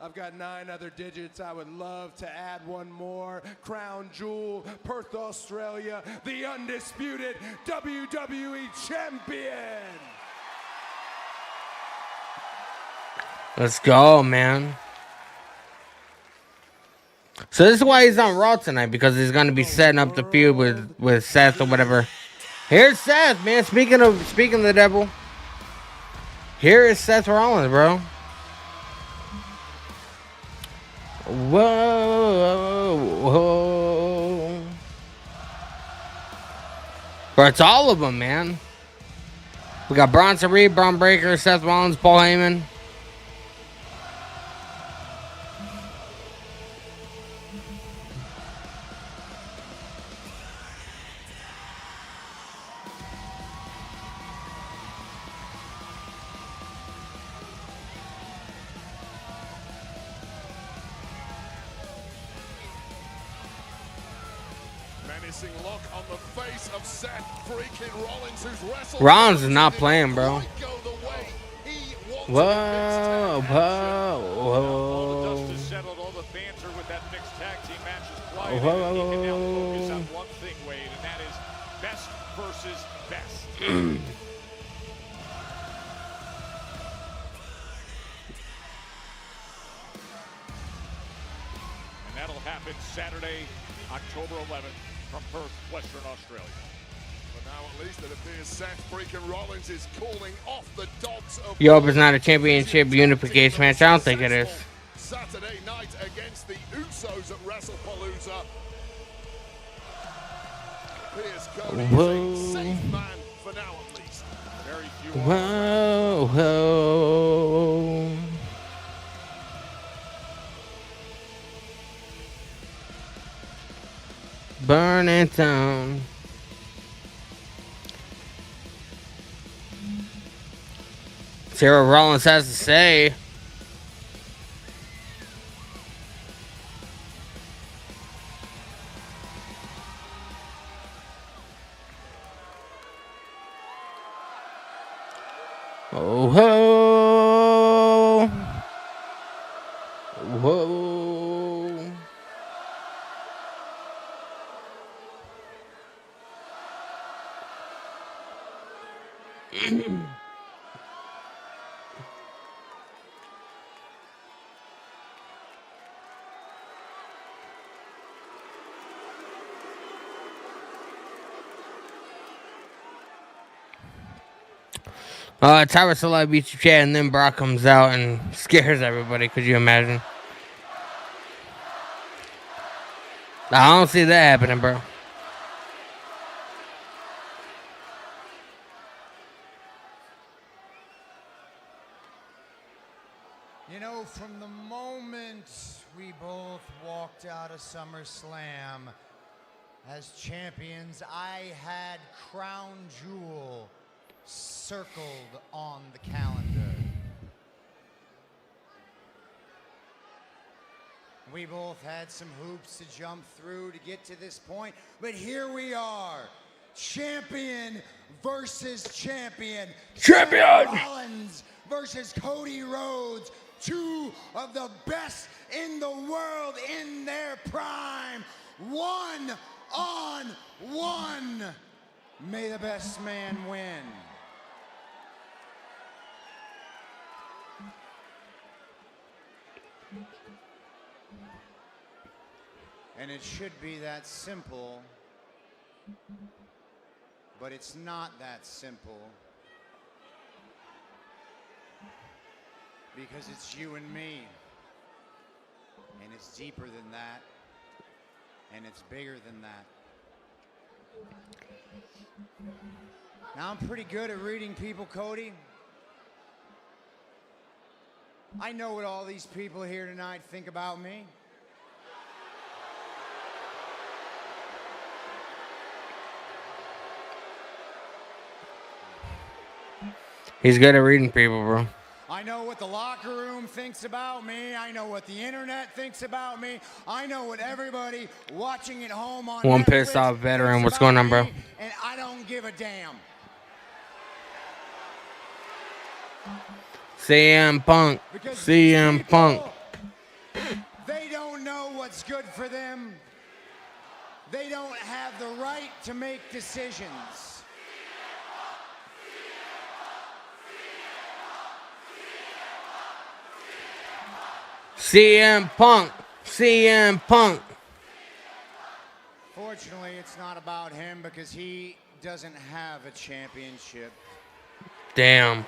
I've got 9 other digits. I would love to add one more. Crown Jewel, Perth, Australia, the undisputed WWE Champion. Let's go, man. So this is why he's on Raw tonight, because he's gonna be setting up the feud with Seth or whatever. Here's Seth, man. Speaking of the devil, here is Seth Rollins, bro. Whoa. Bro, it's all of them, man. We got Bronson Reed, Braun Breaker, Seth Rollins, Paul Heyman. Menacing look on the face of Seth freaking Rollins, who's wrestled. Rollins is not playing, bro. Whoa. All the dust is settled. All the fans are with that mixed tag team matches quiet. He can now focus on one thing, Wade, and that is best versus best. And that'll happen Saturday, October 11th from Perth, Western Australia. But now at least it appears Seth freaking Rollins is calling off the dogs of... Yo, if it's not a championship unification match, I don't think it is. Saturday night against the Usos at Wrestlepalooza. Appears Cody is a safe man for now at least. Very few. Whoa. Burn it down. Let's hear what Rollins has to say. Oh, ho. Whoa. Tyrus Alive beats Chad, and then Brock comes out and scares everybody. Could you imagine? I don't see that happening, bro. You know, from the moment we both walked out of SummerSlam as champions, I had Crown Jewel circled on the calendar. We both had some hoops to jump through to get to this point, but here we are, champion versus champion. Champion! Seth Rollins versus Cody Rhodes, 2 of the best in the world in their prime, 1-on-1. May the best man win. And it should be that simple, but it's not that simple. Because it's you and me. And it's deeper than that. And it's bigger than that. Now, I'm pretty good at reading people, Cody. I know what all these people here tonight think about me. He's good at reading people, bro. I know what the locker room thinks about me. I know what the internet thinks about me. I know what everybody watching at home on One Netflix pissed off veteran. thinks What's going about on, bro? me, and I don't give a damn. CM Punk. Because CM these Punk. people, they don't know what's good for them. They don't have the right to make decisions. CM Punk. CM Punk. Fortunately, it's not about him because he doesn't have a championship. Damn.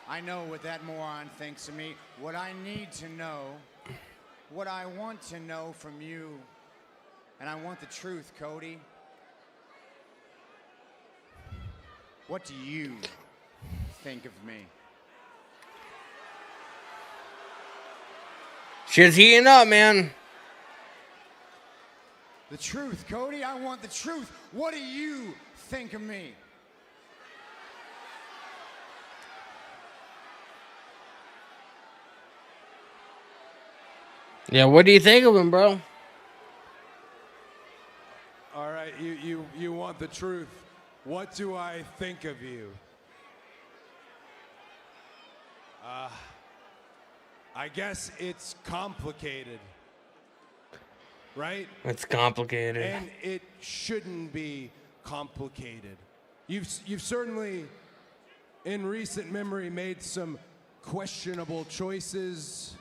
I know what that moron thinks of me. What I need to know, what I want to know from you, and I want the truth, Cody. What do you think of me? Shit's heating up, man. The truth, Cody. I want the truth. What do you think of me? Yeah, what do you think of him, bro? All right, you want the truth. What do I think of you? I guess it's complicated, right? It's complicated. And it shouldn't be complicated. You've certainly, in recent memory, made some questionable choices.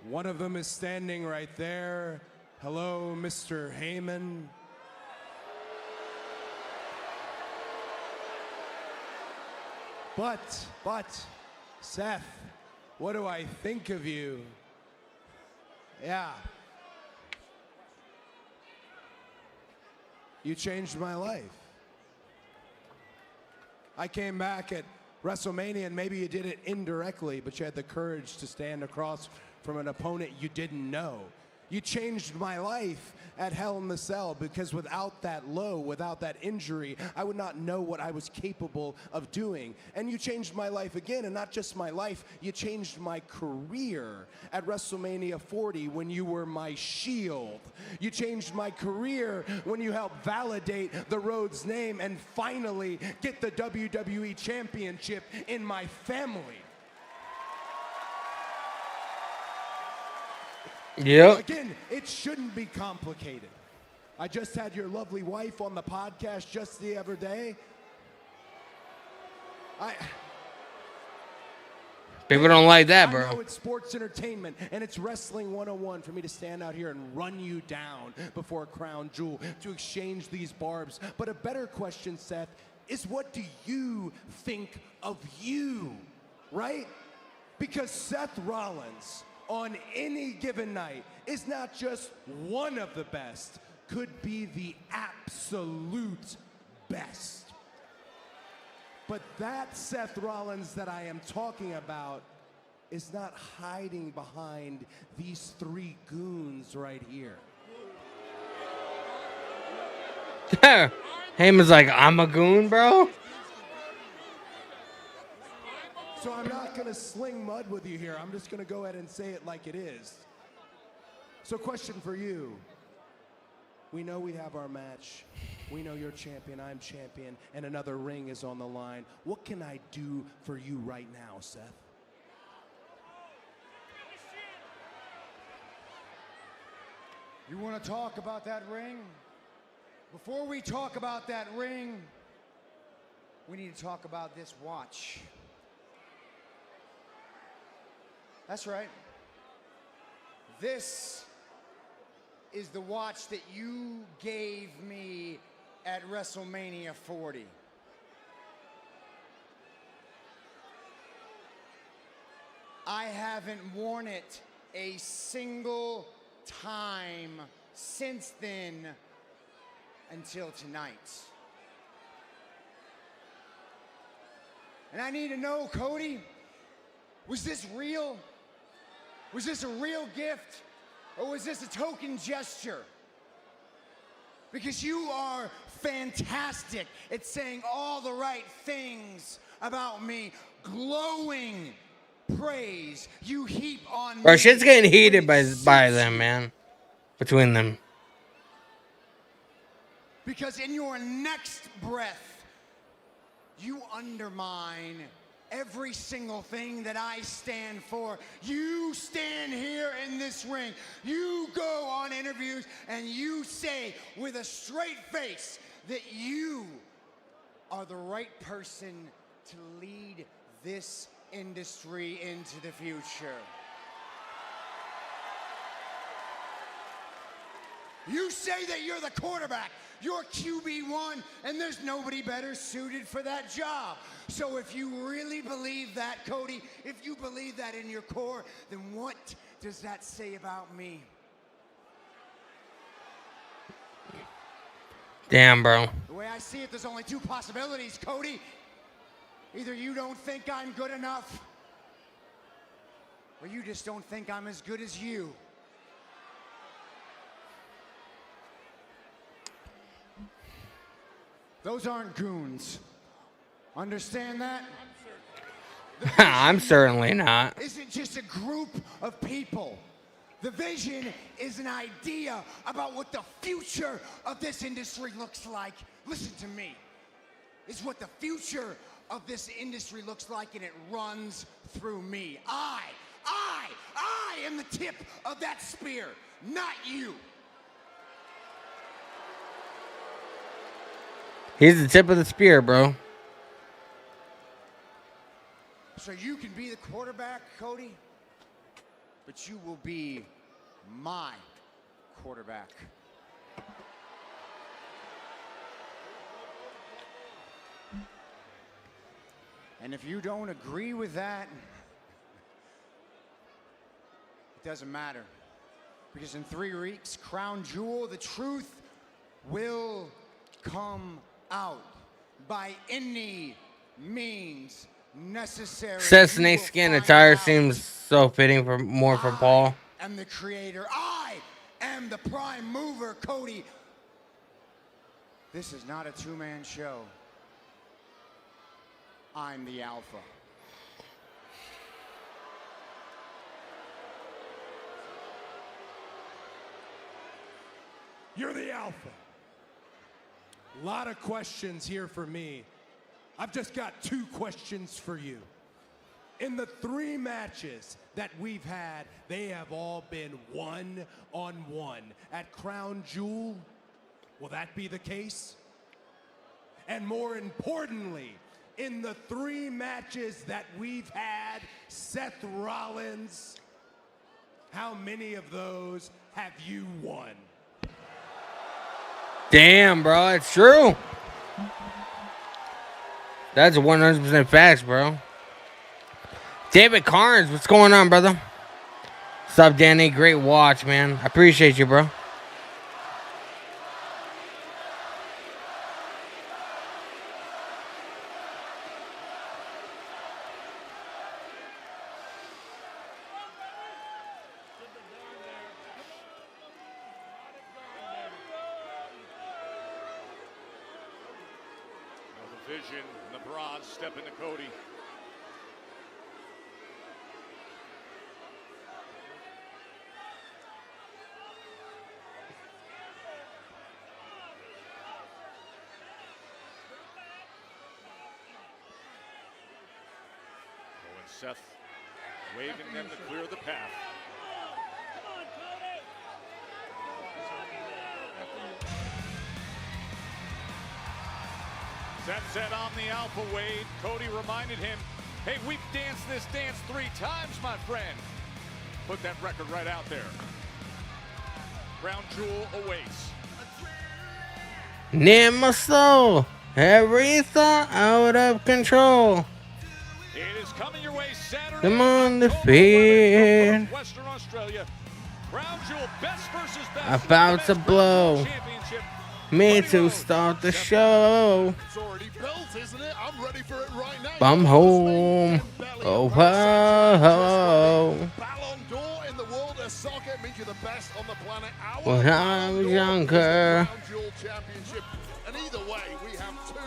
One of them is standing right there. Hello, Mr. Heyman. But, Seth, what do I think of you? Yeah. You changed my life. I came back at WrestleMania, and maybe you did it indirectly, but you had the courage to stand across from an opponent you didn't know. You changed my life at Hell in the Cell, because without that low, without that injury, I would not know what I was capable of doing. And you changed my life again, and not just my life, you changed my career at WrestleMania 40 when you were my shield. You changed my career when you helped validate the Rhodes name and finally get the WWE Championship in my family. Yep. Again, it shouldn't be complicated. I just had your lovely wife on the podcast just the other day. People don't like that, bro. I know it's sports entertainment and it's wrestling 101 for me to stand out here and run you down before a crown jewel to exchange these barbs. But a better question, Seth, is what do you think of you, right? Because Seth Rollins on any given night is not just one of the best, could be the absolute best. But that Seth Rollins that I am talking about is not hiding behind these three goons right here. Heyman's like, I'm a goon, bro? So I'm not going to sling mud with you here. I'm just going to go ahead and say it like it is. So question for you. We know we have our match. We know you're champion, I'm champion, and another ring is on the line. What can I do for you right now, Seth? You want to talk about that ring? Before we talk about that ring, we need to talk about this watch. That's right. This is the watch that you gave me at WrestleMania 40. I haven't worn it a single time since then until tonight. And I need to know, Cody, was this real? Was this a real gift? Or was this a token gesture? Because you are fantastic at saying all the right things about me. Glowing praise you heap on me. Bro, shit's getting heated by them, man. Between them. Because in your next breath, you undermine every single thing that I stand for. You stand here in this ring. You go on interviews and you say with a straight face that you are the right person to lead this industry into the future. You say that you're the quarterback, you're QB1, and there's nobody better suited for that job. So if you really believe that, Cody, if you believe that in your core, then what does that say about me? Damn, bro. The way I see it, there's only two possibilities, Cody. Either you don't think I'm good enough, or you just don't think I'm as good as you. Those aren't goons. Understand that? I'm certainly not. Isn't just a group of people. The vision is an idea about what the future of this industry looks like. Listen to me. It's what the future of this industry looks like, and it runs through me. I am the tip of that spear, not you. He's the tip of the spear, bro. So you can be the quarterback, Cody, but you will be my quarterback. And if you don't agree with that, it doesn't matter. Because in 3 weeks, Crown Jewel, the truth will come out by any means necessary. Says snakeskin attire seems so fitting for more for Paul. I am the creator. I am the prime mover, Cody. This is not a two-man show. I'm the alpha. You're the alpha. A lot of questions here for me. I've just got 2 questions for you. In the 3 matches that we've had, they have all been one-on-one. At Crown Jewel, will that be the case? And more importantly, in the 3 matches that we've had, Seth Rollins, how many of those have you won? Damn, bro, it's true. That's 100% facts, bro. David Carnes, what's going on, brother? What's up, Danny? Great watch, man. I appreciate you, bro. The vision, the bronze step into Cody. Seth waving them to clear the path. Seth said, I'm the alpha, Wade. Cody reminded him, hey, we've danced this dance 3 times, my friend. Put that record right out there. Crown Jewel awaits. Near my soul, every thought out of control. It is coming your way Saturday. Come on the field. Western Australia. Crown Jewel best versus best. About to blow. Championship me to start the show. It's already built, isn't it? I'm ready for it right now. I'm home. Oh, Ballon d'Or in the world of soccer means you're the best on the planet. Our when I was younger. Crown Jewel Championship. And either way, we have two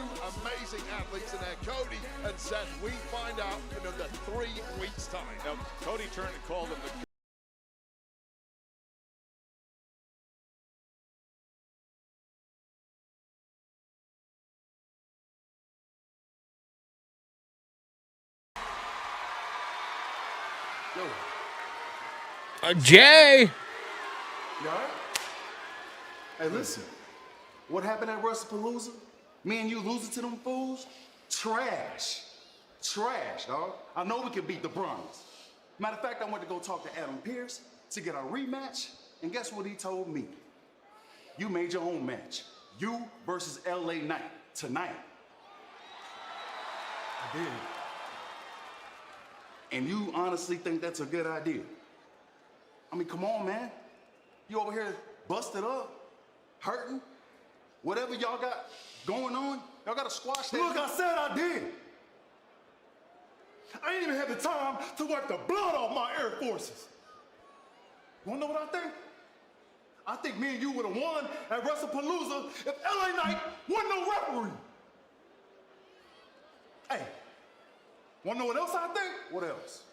amazing athletes in there, Cody and Seth. We find out in under 3 weeks' time. Now, Cody turned and called him the Jay. You all right? Hey, listen. What happened at Wrestlepalooza? Me and you losing to them fools? Trash. Trash, dog. I know we can beat the Browns. Matter of fact, I went to go talk to Adam Pearce to get a rematch, and guess what he told me? You made your own match. You versus LA Knight tonight. I did. And you honestly think that's a good idea? I mean, come on, man. You over here busted up, hurting, whatever y'all got going on, y'all got to squash that. Look, I said I did. I ain't even had the time to wipe the blood off my Air Forces. You wanna know what I think? I think me and you would have won at Wrestlepalooza if LA Knight wasn't no referee. Hey, wanna know what else I think? What else?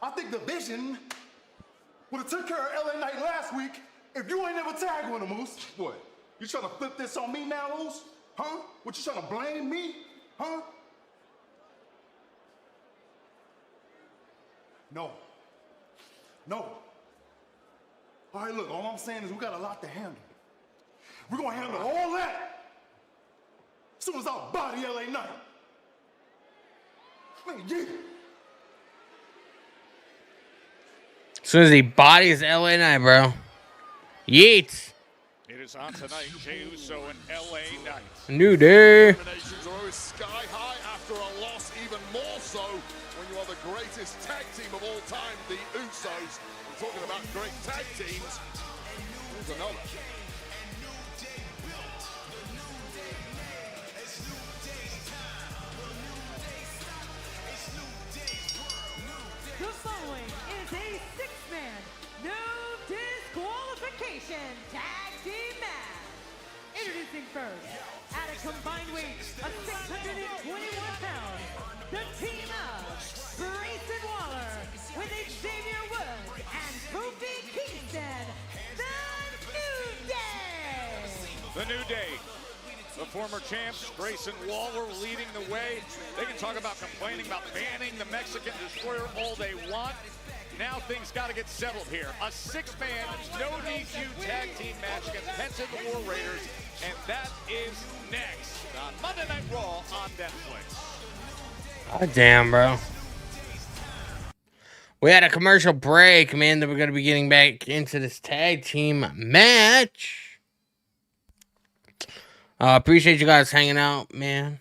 I think the Vision would have took care of LA Knight last week if you ain't never tagged with him, Moose. What? You trying to flip this on me now, Moose? Huh? What, you trying to blame me? Huh? No. No. All right, look, all I'm saying is we got a lot to handle. We're gonna handle all that as soon as I body LA Knight. Man, yeah. As soon as he bodies LA Knight, bro. Yeet. It is on tonight, Jey Uso and LA Knight. New Day. Eliminations are always sky high after a loss, even more so when you are the greatest tag team of all time, the Usos. We're talking about great tag teams. Here's another. The following is a 6-man, no disqualification tag team match. Introducing first, at a combined weight of 621 pounds, the team of Grayson Waller with Xavier Woods and Kofi Kingston, the New Day. The New Day. The former champs, Grayson Waller, leading the way. They can talk about complaining about banning the Mexican Destroyer all they want. Now things got to get settled here. A 6-man, no DQ tag team match against Penta and the War Raiders. And that is next on Monday Night Raw on Netflix. God damn, bro. We had a commercial break, man. Then we're going to be getting back into this tag team match. Appreciate you guys hanging out, man.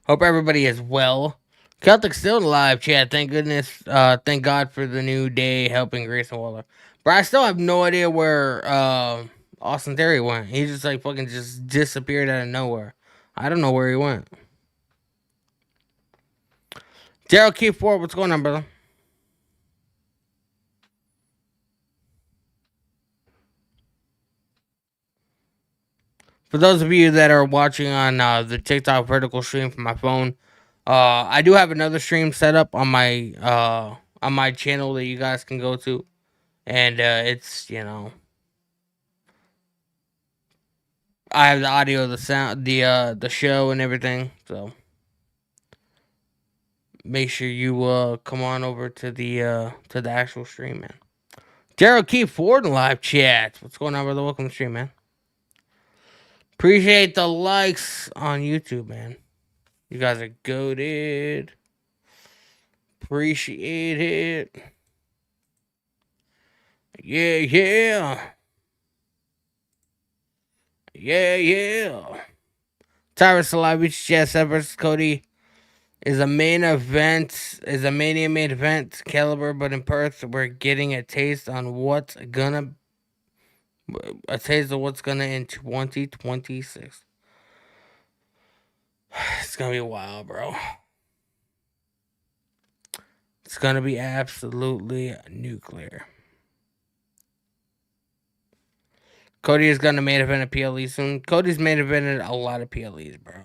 Hope everybody is well. Celtic's still in the live chat. Thank goodness. Thank God for the New Day helping Grayson Waller. But I still have no idea where Austin Theory went. He just like fucking just disappeared out of nowhere. I don't know where he went. Daryl Keith Ford, what's going on, brother? For those of you that are watching on the TikTok vertical stream from my phone, I do have another stream set up on my channel that you guys can go to, and it's, you know, I have the audio, the sound, the show, and everything. So make sure you come on over to the actual stream, man. Daryl Keith Ford in live chat. What's going on, brother? Welcome to the stream, man. Appreciate the likes on YouTube, man. You guys are goated. Appreciate it. Yeah, yeah. Yeah. Tyrus Salabic, Jesse versus Cody is a main event, is a Mania main event caliber, but in Perth, we're getting a taste of what's gonna in 2026. It's gonna be wild, bro. It's gonna be absolutely nuclear. Cody is gonna main event a PLE soon. Cody's main evented a lot of PLEs, bro.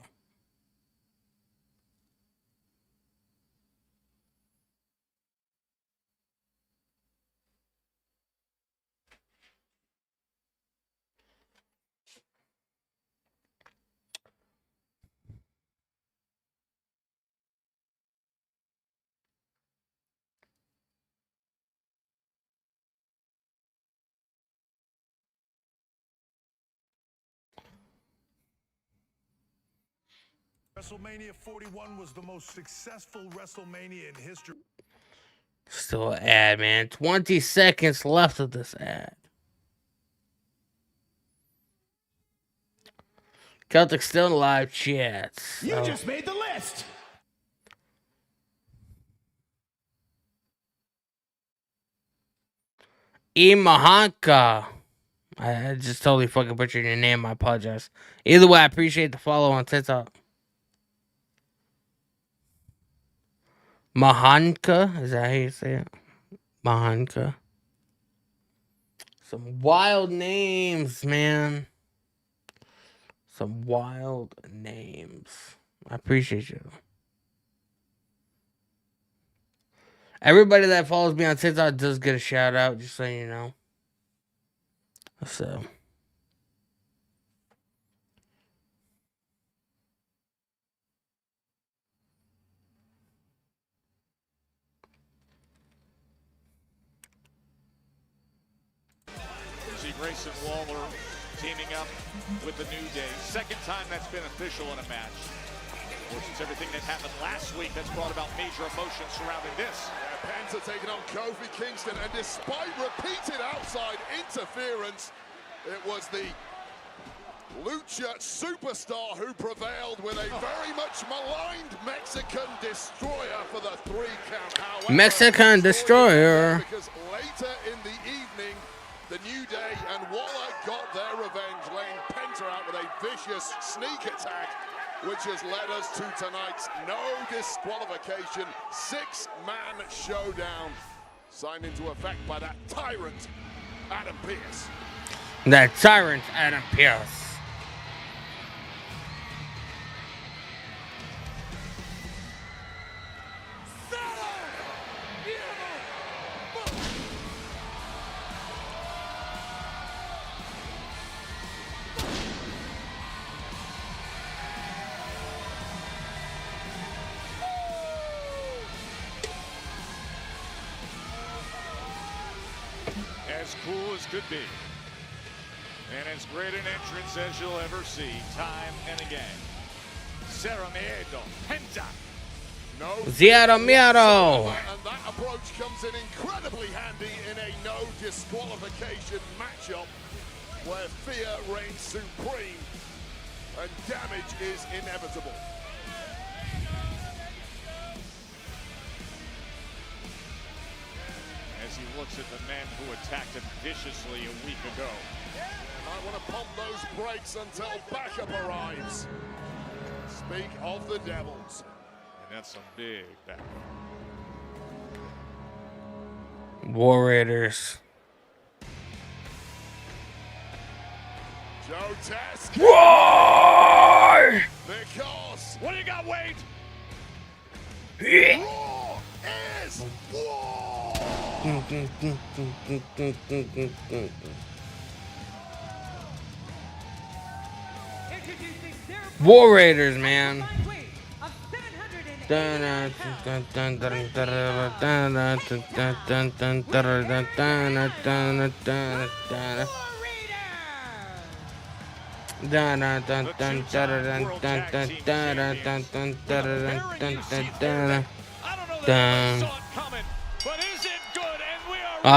WrestleMania 41 was the most successful WrestleMania in history. Still an ad, man. 20 seconds left of this ad. Celtic still in live chats. You just made the list. Imahanka. I just totally fucking butchered your name. I apologize. Either way, I appreciate the follow on TikTok. Mahanka? Is that how you say it? Mahanka. Some wild names, man. Some wild names. I appreciate you. Everybody that follows me on TikTok does get a shout out, just so you know. So. You see Grayson Waller teaming up with the New Day. Second time that's been official in a match. Of course, it's everything that happened last week that's brought about major emotion surrounding this. Penta taking on Kofi Kingston, and despite repeated outside interference, it was the Lucha superstar who prevailed with a very much maligned Mexican destroyer for the 3 count. However, Mexican destroyer. Because later in the evening, the New Day and Waller got their revenge, laying Penta out with a vicious sneak attack, which has led us to tonight's no disqualification 6-man showdown, signed into effect by that tyrant, Adam Pearce. That tyrant, Adam Pearce. As cool as could be. And as great an entrance as you'll ever see, time and again. Cero Miedo, Penta. No. Zero Miedo. And that approach comes in incredibly handy in a no disqualification matchup where fear reigns supreme and damage is inevitable. As he looks at the men who attacked him viciously a week ago. Might want to pump those brakes until backup arrives. Speak of the Devils. And that's some big backup. War Raiders. Joe Test. War! Because. What do you got, Wade? Raw is war! War Raiders, man. Oh,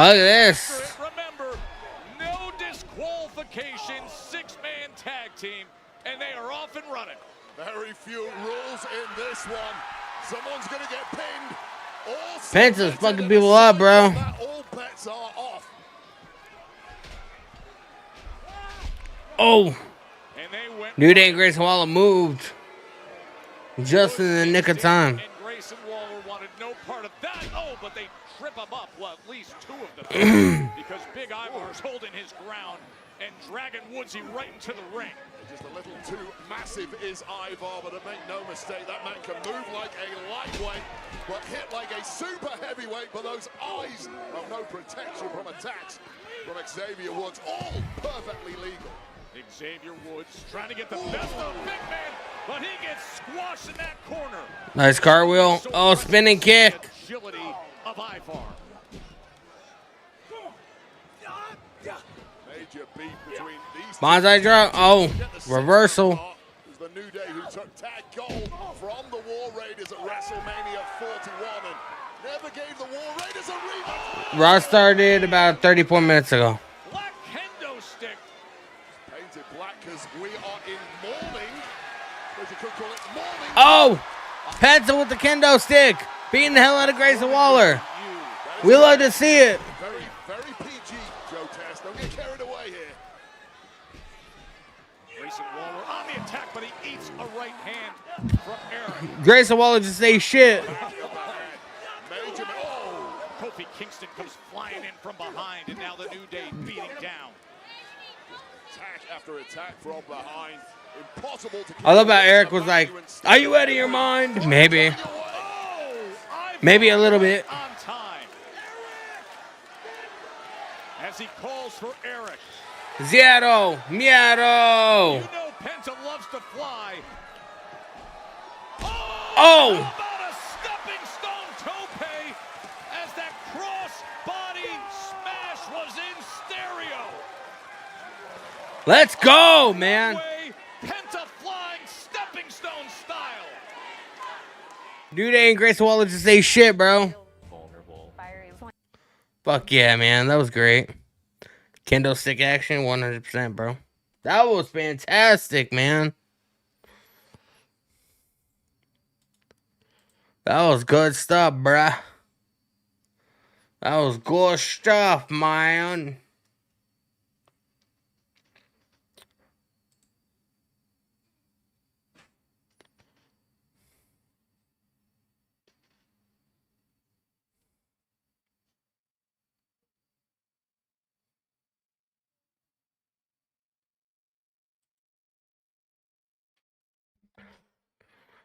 look at this. Remember, no disqualification. disqualification six-man tag team, and they are off and running. Very few rules in this one. Someone's going to get pinned. All Penta's fucking people up, bro. that, all bets are off. Oh. New Day and Grayson Waller moved just in the nick of time. And Grayson Waller wanted no part of that. Oh, but they trip him up. Well, at least two of them. Because Big Ivar's holding his ground and dragging Woodsy right into the ring. Just a little too massive is Ivar, but make no mistake, that man can move like a lightweight, but hit like a super heavyweight, but those eyes have no protection from attacks from Xavier Woods, all perfectly legal. Xavier Woods trying to get the best of Big Man, but he gets squashed in that corner. Nice cartwheel. Oh, spinning kick. Agility of Ivar. Major beef between these Bonsai drop. Oh, reversal. is the New Day who took tag gold from the War Raiders at WrestleMania 41 and never gave the War Raiders a rematch. Raw started about 34 minutes ago. Black kendo stick. Painted black because we are in mourning. As you could call it, mourning. Oh, Penta with the kendo stick. Beating the hell out of Grayson Waller. We love to see it. Very, very PG, Joe Test. Don't get carried away here. Grayson Waller on the attack, but he eats a right hand from Eric. Grayson Waller just say shit. Major, oh. Kofi Kingston comes flying in from behind, and now the New Day beating down. Attack after attack from behind. Impossible to. I love how Eric was like, "Are you out of your mind?" Maybe. Maybe a little bit. On time. As he calls for Eric. Zero. Miero. You know Penta loves to fly. Oh. How about a stepping stone tope as that cross body smash was in stereo. Let's go, man. Penta flying stepping stone style. New Day and Grayson Waller just say shit, bro. Fuck yeah, man. That was great. Kendo stick action, 100%, bro. That was fantastic, man. That was good stuff, bruh. That was good stuff, man.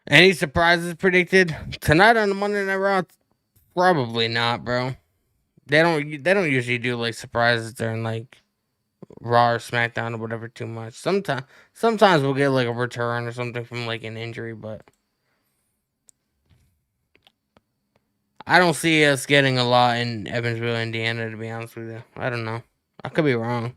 Any surprises predicted tonight on the Monday Night Raw? Probably not, bro. They don't usually do like surprises during like Raw or SmackDown or whatever too much. Sometimes we'll get like a return or something from like an injury, but I don't see us getting a lot in Evansville, Indiana, to be honest with you. I don't know. I could be wrong.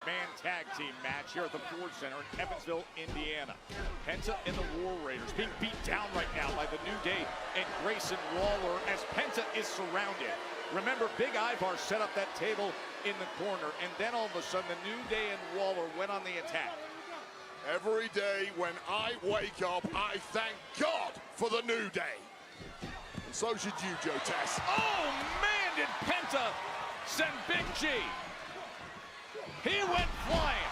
Man tag team match here at the Ford Center in Evansville, Indiana. Penta and the War Raiders being beat down right now by the New Day and Grayson Waller as Penta is surrounded. Remember, Big Ivar set up that table in the corner, and then all of a sudden the New Day and Waller went on the attack. Every day when I wake up, I thank God for the New Day. And so should you, Joe Tess. Oh man, did Penta send Big G. He went flying.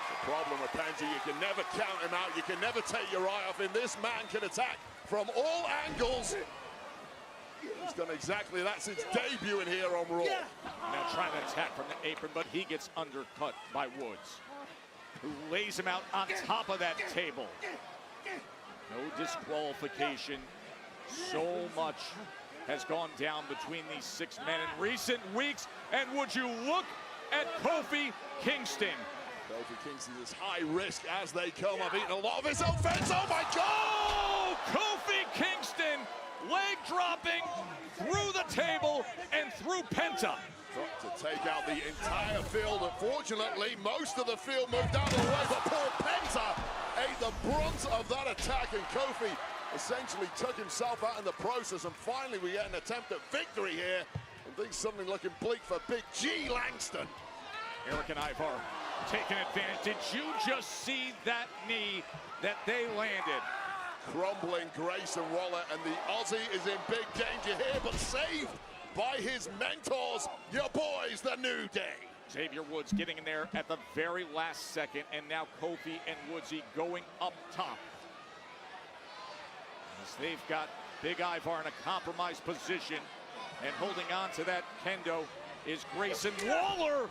The problem with Penta, you can never count him out. You can never take your eye off him. This man can attack from all angles. He's done exactly that since debuting here on Raw. Now trying to attack from the apron, but he gets undercut by Woods, who lays him out on top of that table. No disqualification. So much has gone down between these 6 men in recent weeks. And would you look at Kofi Kingston? Kofi Kingston is high risk as they come. I've eaten a lot of his offense. Oh my God! Oh, Kofi Kingston leg dropping through the table and through Penta. To take out the entire field. Unfortunately, most of the field moved out of the way, but poor Penta ate the brunt of that attack, and Kofi essentially took himself out in the process. And finally, we get an attempt at victory here. And things suddenly looking bleak for Big G Langston. Eric and Ivar taking advantage. Did you just see that knee that they landed? Crumbling Grayson Waller, and the Aussie is in big danger here, but saved by his mentors, your boys, the New Day. Xavier Woods getting in there at the very last second, and now Kofi and Woodsy going up top. As they've got Big Ivar in a compromised position, and holding on to that kendo is Grayson Waller.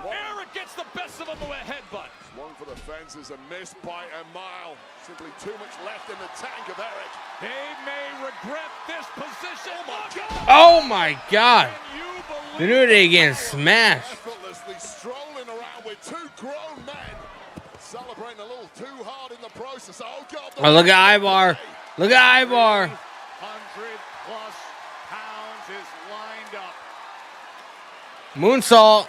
Eric gets the best of him with a headbutt. Swung for the fences and missed by a mile. Simply too much left in the tank of Eric. They may regret this position. Oh my God. The New Day getting smashed. Effortlessly strolling around with 2 grown men. Celebrating a little too hard in the process. Oh God. Oh, look at Ivar. Look at Ivar. 100+ pounds is lined up. Moonsault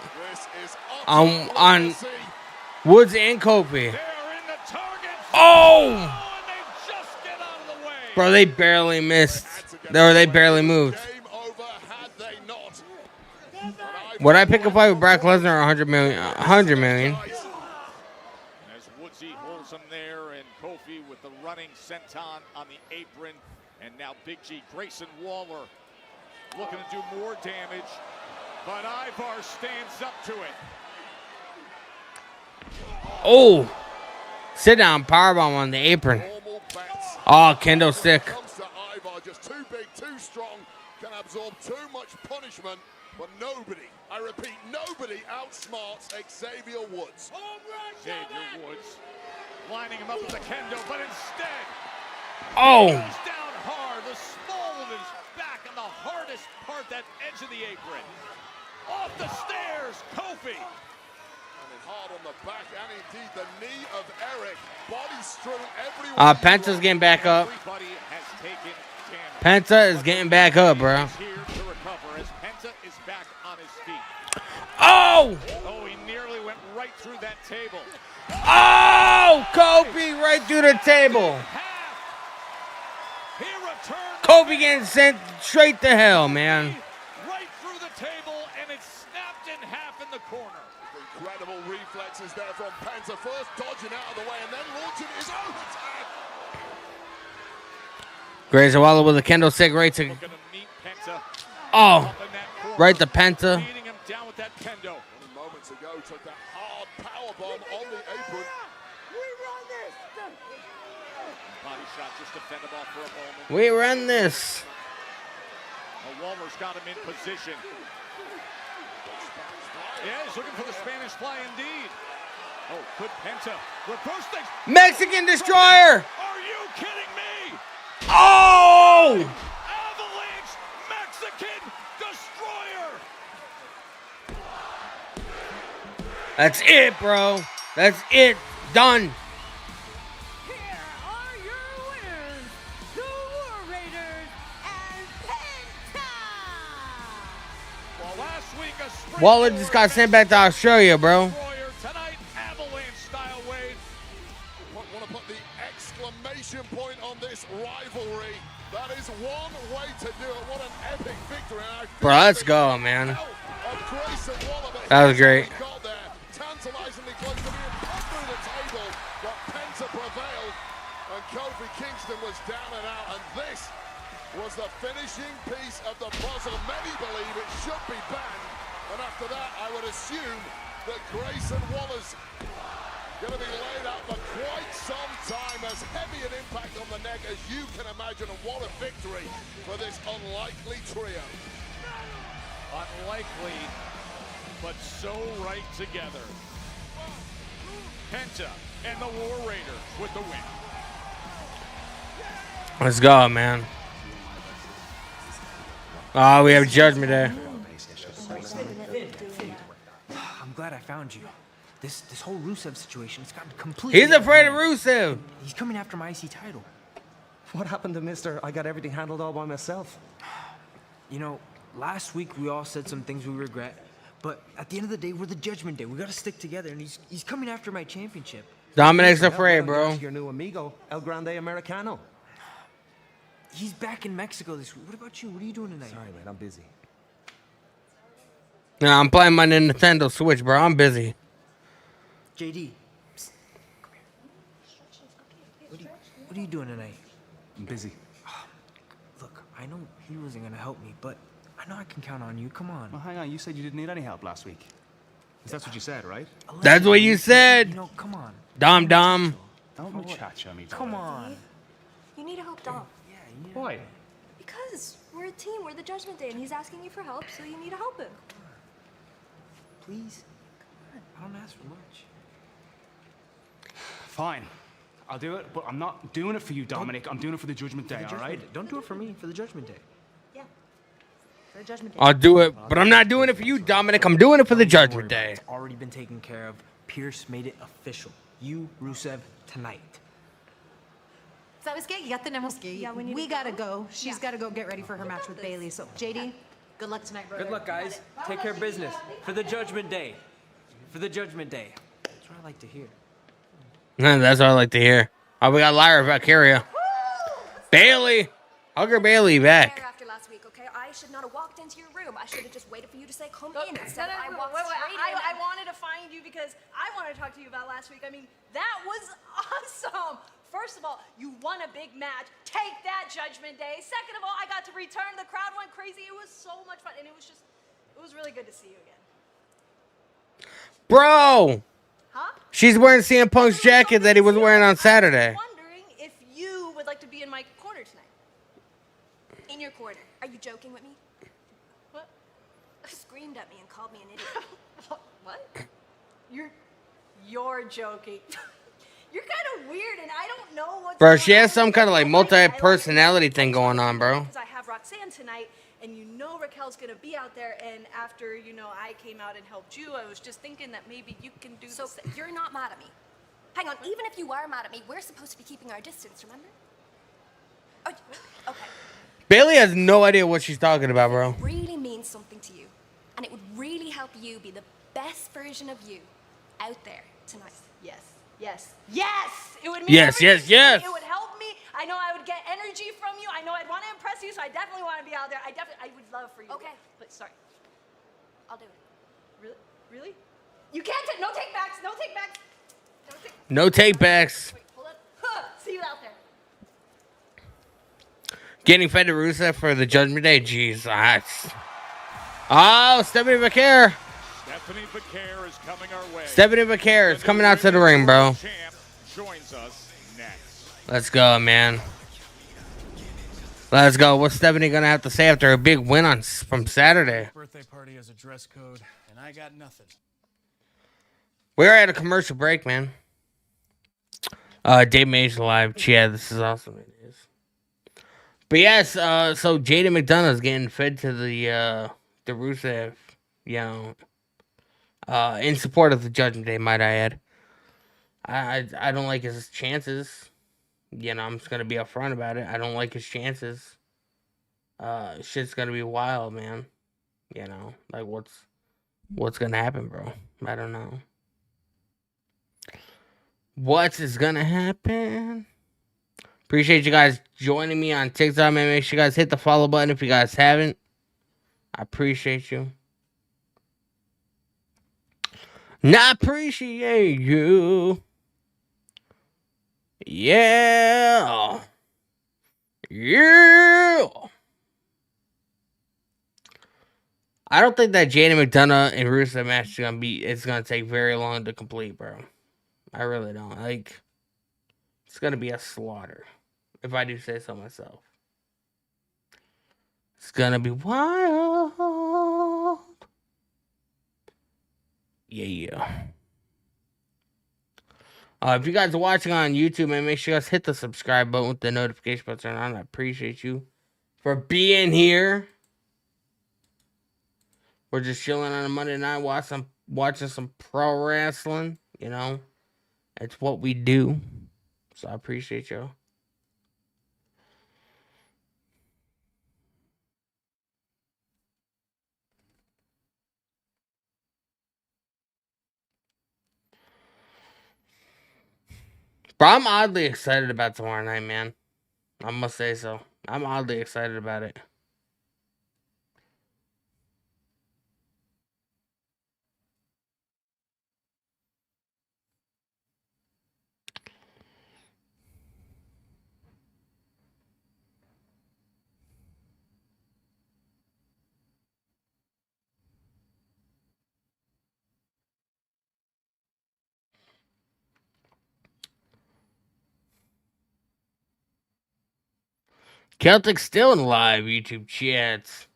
on Woods and Kofi. Oh! Bro, they barely missed. Or they barely moved. Would I pick a fight with Brock Lesnar or 100 million? 100 million. As Woodsy holds him there, and Kofi with the running senton on the apron. And now Big G, Grayson Waller, looking to do more damage. But Ivar stands up to it. Oh! Sit down, powerbomb on the apron. Oh, kendo stick. Comes to Ivar, just too big, too strong, can absorb too much punishment, but nobody, I repeat, nobody outsmarts Xavier Woods. Xavier Woods lining him up with the kendo, but instead, oh, he goes down hard, the small of his back on the hardest part, that edge of the apron. Off the stairs, Kofi. Hard on the back, and indeed the knee of Eric. Body strewn everywhere. Penta's getting back up. Everybody has taken damage. Penta is getting back up, bro. He's here to recover as Penta is back on his feet. Oh! Oh, he nearly went right through that table. Oh! Kofi right through the table. He returned. Kofi getting sent straight to hell, man. Right through the table, and it's snapped in half in the corner. Incredible reflexes there from Penta. First dodging out of the way and then launching his own attack. Grayson Waller with a kendo stick right to. Oh! Right to Penta. Beating him down with that kendo. Moments ago, took that hard powerbomb on the apron. Body shot just to fend him off for a moment. We run this. Waller's got him in position. Yeah, he's looking for the Spanish fly indeed. Oh, good Penta. Reverse things. Mexican Destroyer. Are you kidding me? Oh! Avalanche Mexican Destroyer. That's it, bro. That's it. Done. Here are your winners, the War Raiders and Penta. Well, last week a Waller just got sent back to Australia, bro. Tonight, avalanche style Wade. Want to put the exclamation point on this rivalry. That is one way to do it. What an epic victory. Bro, let's go, man. That was great. Got there. Tantalizingly close to being put through the table, but Penta prevailed, and Kofi Kingston was down and out, and this was the finishing piece of the puzzle. Many believe it should be banned, and after that, I would assume that Grayson Waller's going to be laid out for quite some time, as heavy an impact on the neck as you can imagine, and what a victory for this unlikely trio. Unlikely, but so right together. Penta and the War Raiders with the win. Let's go, man. Oh, we have Judgment Day. I'm glad I found you. This whole Rusev situation, it's gotten completely... He's afraid of Rusev. He's coming after my IC title. What happened to Mister? I got everything handled all by myself. You know, last week we all said some things we regret, but at the end of the day, we're the Judgment Day. We gotta stick together, and he's coming after my championship. Dominic's afraid, bro. Your new amigo, El Grande Americano. He's back in Mexico this week. What about you? What are you doing tonight? Sorry, man, I'm busy. Nah, I'm playing my Nintendo Switch, bro. I'm busy. JD. Psst. Come here. What are you doing tonight? I'm busy. Look, I know he wasn't gonna help me, but I know I can count on you. Come on. Well, hang on. You said you didn't need any help last week. That's what you said, right? That's what you said. You know, come on. Dom. Don't muchacha me. Come on. You need to help Dom. Why? Because we're a team, we're the Judgment Day, and he's asking you for help, so you need to help him. Please. I don't ask for much. Fine. I'll do it, but I'm not doing it for you, Dominic. I'm doing it for the Judgment Day, all right? Don't do it for me, for the Judgment Day. Yeah. For the Judgment Day. I'll do it, but I'm not doing it for you, Dominic. I'm doing it for the Judgment Day. It's already been taken care of. Pierce made it official. You, Rusev, tonight. ¿Sabes qué? Ya tenemos que ir. Yeah, we gotta go. She's gotta go get ready for her match with Bailey. So, JD, good luck tonight, brother. Good luck, guys. Take care of business. For the Judgment Day. For the Judgment Day. That's what I like to hear. That's what I like to hear. Oh, we got Lyra Valkyria. Bailey. Hugger Bailey back. After last week, okay? I should not have walked into your room. I should have just waited for you to say come in Okay. instead of I walked Wait, straight in. I wanted to find you because I wanted to talk to you about last week. I mean, that was awesome. First of all, you won a big match. Take that, Judgment Day. Second of all, I got to return. The crowd went crazy. It was so much fun, and it was really good to see you again. Bro. Huh? She's wearing CM Punk's jacket that he was wearing on Saturday. Wondering if you would like to be in my corner tonight. In your corner. Are you joking with me? What? Screamed at me and called me an idiot. What? You're joking. You're kind of weird, and I don't know what's Bro, she has some kind of like multi-personality thing going on, bro. Because I have Roxanne tonight, and you know Raquel's gonna be out there, and after, you know, I came out and helped you, I was just thinking that maybe you can do So the same. you're not mad at me. Hang on, even if you are mad at me, we're supposed to be keeping our distance, remember? Oh, okay. Bailey has no idea what she's talking about, bro. It really means something to you, and it would really help you be the best version of you out there tonight. Yes. Yes. Yes! It would mean Yes, everything to yes. me. It would help me. I know I would get energy from you. I know I'd want to impress you, so I definitely want to be out there. I would love for you. Okay. But sorry. I'll do it. Really? Really? You can't take, no take backs, no take backs. No take backs. Wait, hold on. Huh, see you out there. Getting fed to Rusev for the Judgment Day. Jesus. Oh, Stephanie Vaquer. Stephanie Vaquer is coming our way. Stephanie Vaquer is coming out to the ring, bro. Champ joins us next. Let's go, man. Let's go. What's Stephanie gonna have to say after a big win from Saturday? Birthday party has a dress code, and I got nothing. We're at a commercial break, man. Dave Mage live. Yeah, this is awesome. It is. But yes, so Jaden McDonough's getting fed to the Rusev, you know, in support of the Judgment Day, might I add. I don't like his chances. You know, I'm just gonna be upfront about it. I don't like his chances. Shit's gonna be wild, man. You know, like what's gonna happen, bro. I don't know. What is gonna happen? Appreciate you guys joining me on TikTok, man. Make sure you guys hit the follow button if you guys haven't. I appreciate you. I appreciate you. Yeah. Yeah. I don't think that Jaden McDonough and Rusev match is gonna be. It's gonna take very long to complete, bro. I really don't. Like, it's gonna be a slaughter, if I do say so myself. It's gonna be wild. Yeah. If you guys are watching on YouTube, man, make sure you guys hit the subscribe button with the notification bell turned on. I appreciate you for being here. We're just chilling on a Monday night, watching some pro wrestling. You know, it's what we do. So I appreciate y'all. But I'm oddly excited about tomorrow night, man. I must say so. I'm oddly excited about it. Celtic's still in live YouTube chats.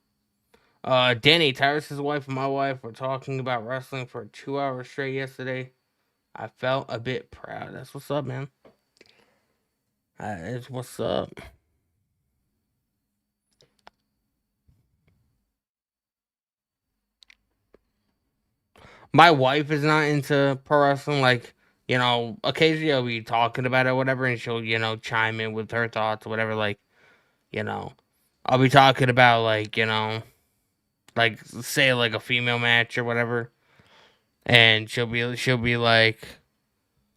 Danny, Tyrus' wife and my wife were talking about wrestling for 2 hours straight yesterday. I felt a bit proud. That's what's up, man. That's what's up. My wife is not into pro wrestling. Like, you know, occasionally I'll be talking about it or whatever, and she'll, you know, chime in with her thoughts or whatever. Like, you know, I'll be talking about, like, you know, like, say, like, a female match or whatever. And she'll be like,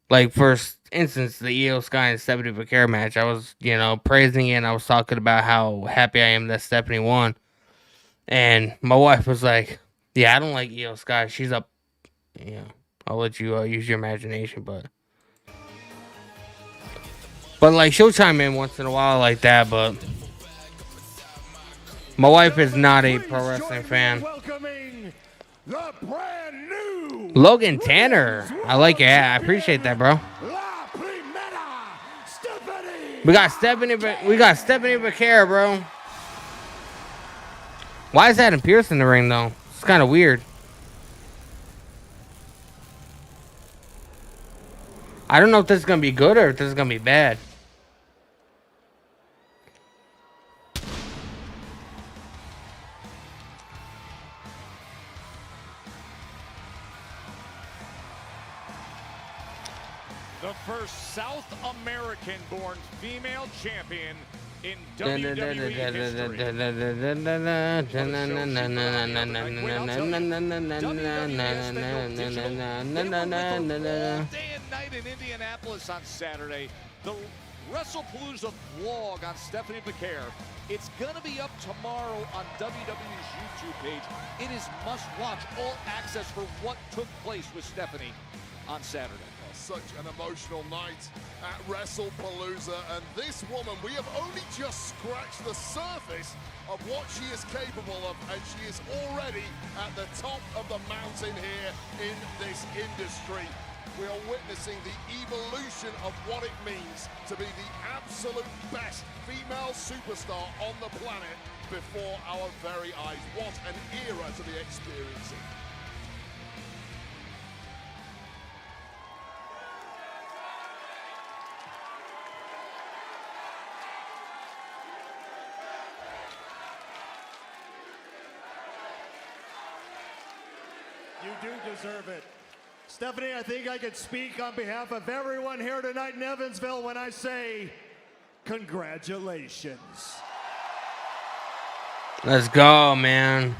for instance, the Io Sky and Stephanie Vaquera match, I was, you know, praising it, and I was talking about how happy I am that Stephanie won. And my wife was like, yeah, I don't like Io Sky. She's up. Yeah, I'll let you use your imagination, but like, she'll chime in once in a while like that. But my wife is not a pro wrestling fan. Welcoming the brand new Logan Tanner, I like it. Yeah, I appreciate that, bro. We got Stephanie Vaquera, bro. Why is Adam Pearce in the ring though? It's kind of weird. I don't know if this is gonna be good or if this is gonna be bad. The first South American-born female champion in WWE history. Day and night in Indianapolis on Saturday. The Wrestlepalooza vlog on Stephanie Vaquera. It's gonna be up tomorrow on WWE's YouTube page. It is must-watch, all access for what took place with Stephanie on Saturday. Such an emotional night at Wrestlepalooza, and this woman, we have only just scratched the surface of what she is capable of, and she is already at the top of the mountain here in this industry. We are witnessing the evolution of what it means to be the absolute best female superstar on the planet before our very eyes. What an era to be experiencing. You do deserve it. Stephanie, I think I could speak on behalf of everyone here tonight in Evansville when I say congratulations. Let's go, man.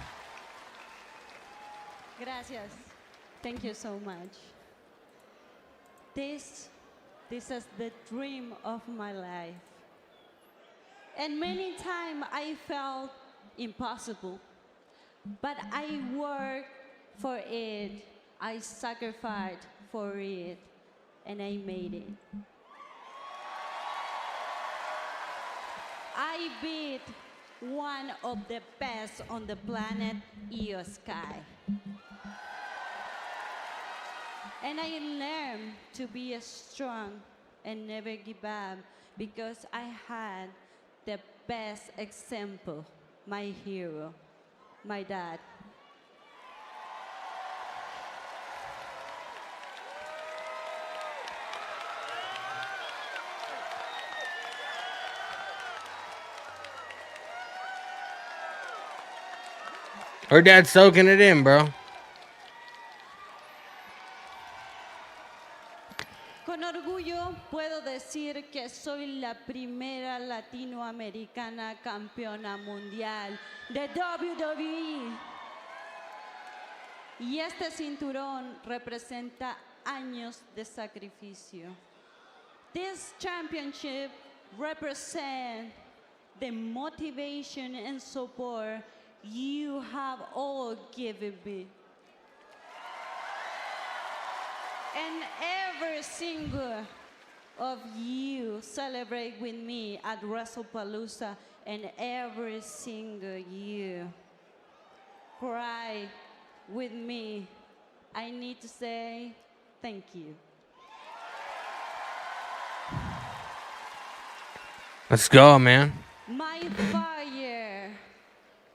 Gracias. Thank you so much. This is the dream of my life. And many times I felt impossible. But I worked for it. I sacrificed for it. And I made it. I beat one of the best on the planet, Io Sky. And I learned to be strong and never give up because I had the best example, my hero, my dad. Her dad's soaking it in, bro. Con orgullo puedo decir que soy la primera latinoamericana campeona mundial de WWE. Y este cinturón representa años de sacrificio. This championship represents the motivation and support you have all given me. And every single of you celebrate with me at Wrestlepalooza, and every single you cry with me. I need to say thank you. Let's go, man. My fire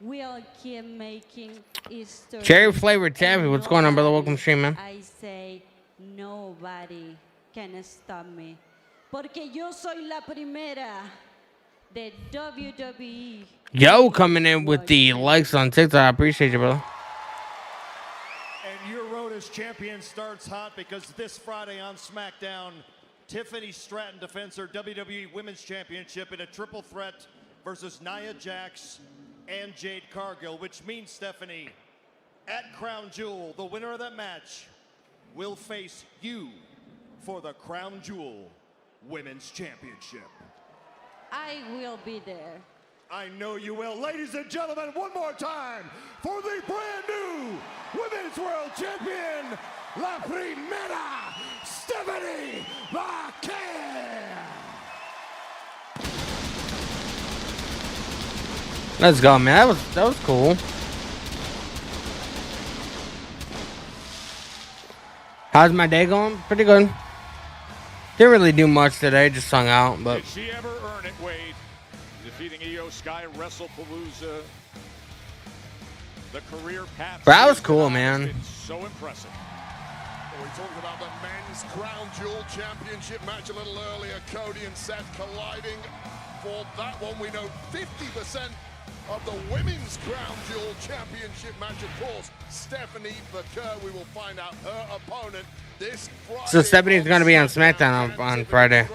will keep making history. Cherry flavored taffy. What's going on, brother? Welcome to stream, man. I say nobody can stop me. Porque yo soy la primera de WWE. Yo, coming in with the likes on TikTok. I appreciate you, brother. And your road as champion starts hot because this Friday on SmackDown, Tiffany Stratton defends her WWE Women's Championship in a triple threat versus Nia Jax and Jade Cargill, which means, Stephanie, at Crown Jewel, the winner of that match will face you for the Crown Jewel Women's Championship. I will be there. I know you will. Ladies and gentlemen, one more time for the brand new Women's World Champion, La Primera, Stephanie McMahon. Let's go, man. That was cool. How's my day going? Pretty good. Didn't really do much today. Just hung out, but. Did she ever earn it, Wade? Defeating Io Sky, Wrestlepalooza. The career path. That was cool, man. Been so impressive. We talked about the men's Crown Jewel Championship match a little earlier. Cody and Seth colliding for that one. We know 50% of the women's Crown Jewel Championship match. Of course, Stephanie McMahon. We will find out her opponent this Friday. So Stephanie's going to be on SmackDown on Friday.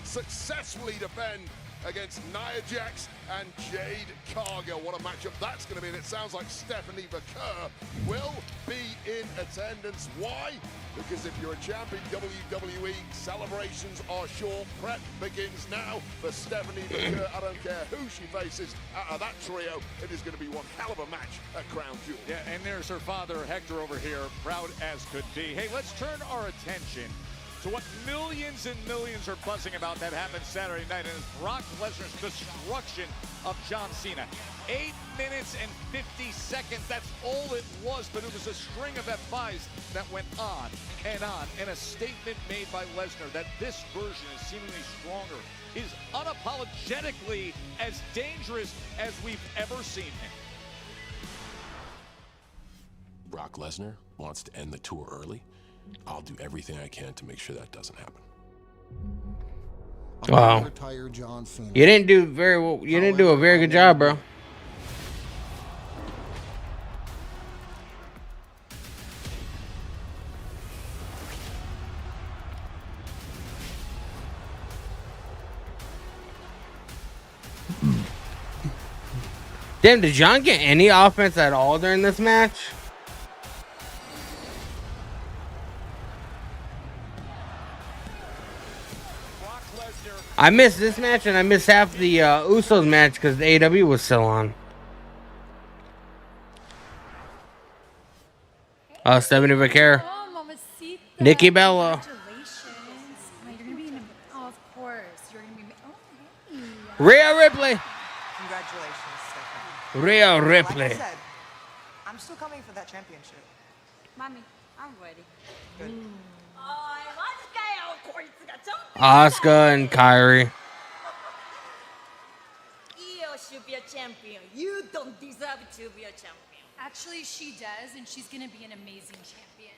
Successfully defend against Nia Jax and Jade Cargill. What a matchup that's going to be. And it sounds like Stephanie McMahon will be in attendance. Why? Because if you're a champion WWE, celebrations are short. Prep begins now for Stephanie McMahon. I don't care who she faces out of that trio. It is going to be one hell of a match at Crown Jewel. Yeah, and there's her father, Hector, over here, proud as could be. Hey, let's turn our attention to what millions and millions are buzzing about that happened Saturday night, and it's Brock Lesnar's destruction of John Cena. 8 minutes and 50 seconds, that's all it was, but it was a string of F5s that went on, and a statement made by Lesnar that this version is seemingly stronger, is unapologetically as dangerous as we've ever seen him. Brock Lesnar wants to end the tour early. I'll do everything I can to make sure that doesn't happen. Wow. You didn't do very well. You didn't do a very good job, bro. Damn, did John get any offense at all during this match? I missed this match and I missed half the Usos match because the AEW was still on. Stephanie Vaquer. Nikki Bella. Rhea Ripley. Congratulations, Stephanie. Rhea Ripley. Like I said, I'm still coming for that championship. Mommy, I'm ready. Good. Asuka and Kyrie. Io should be a champion. You don't deserve to be a champion. Actually, she does, and she's gonna be an amazing champion.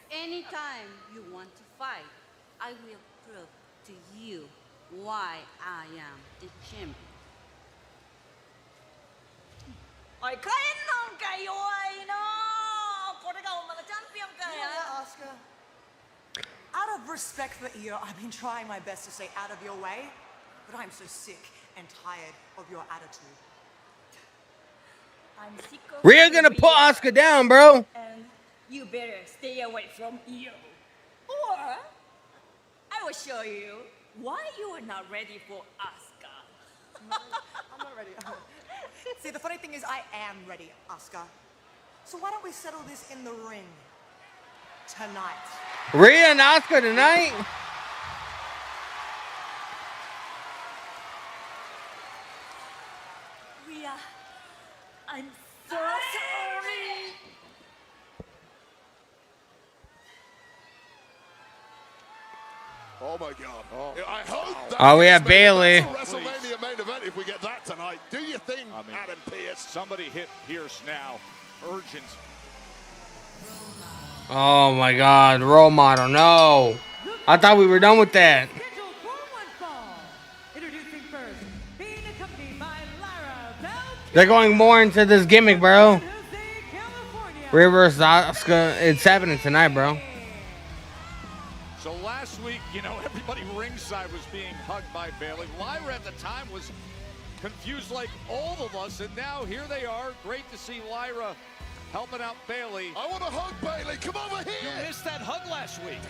Anytime you want to fight, I will prove to you why I am the champion. Ay, kain lang kayo ay no! Pwede ka mga champion You know kaya. what, Asuka? Out of respect for Io, I've been trying my best to stay out of your way, but I'm so sick and tired of your attitude. I'm sick of Rhea gonna put Asuka down, bro. And you better stay away from Io. Or I will show you why you are not ready for Asuka. I'm not ready. See, the funny thing is I am ready, Asuka. So why don't we settle this in the ring tonight? Rhea and Asuka tonight. Rhea, I'm so sorry. Oh my God! I hope that Oh, we have is Bayley. that's a WrestleMania main event if we get that tonight. Do you think, Adam Pearce? Somebody hit Pierce now. Urgent. Oh my God, role model. No, I thought we were done with that. Introducing first, being accompanied by Lara They're going more into this gimmick, bro. Rhea versus Asuka. It's happening tonight, bro. So last week, you know, everybody ringside was being hugged by Bayley. Lyra at the time was confused like all of us, and now here they are. Great to see Lyra helping out Bayley. I want to hug Bayley. Come over here. You missed that hug last week.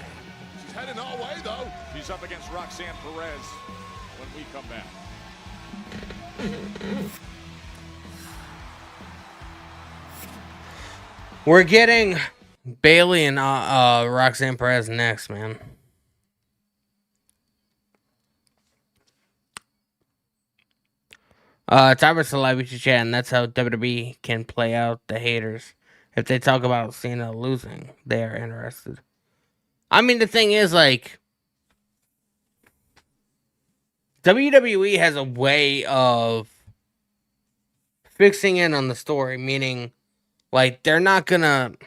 She's heading our way, though. She's up against Roxanne Perez when we come back. We're getting Bayley and Roxanne Perez next, man. Tyler Celebrity chat, and that's how WWE can play out the haters. If they talk about Cena losing, they are interested. I mean, the thing is, like, WWE has a way of fixing in on the story, meaning, like, they're not just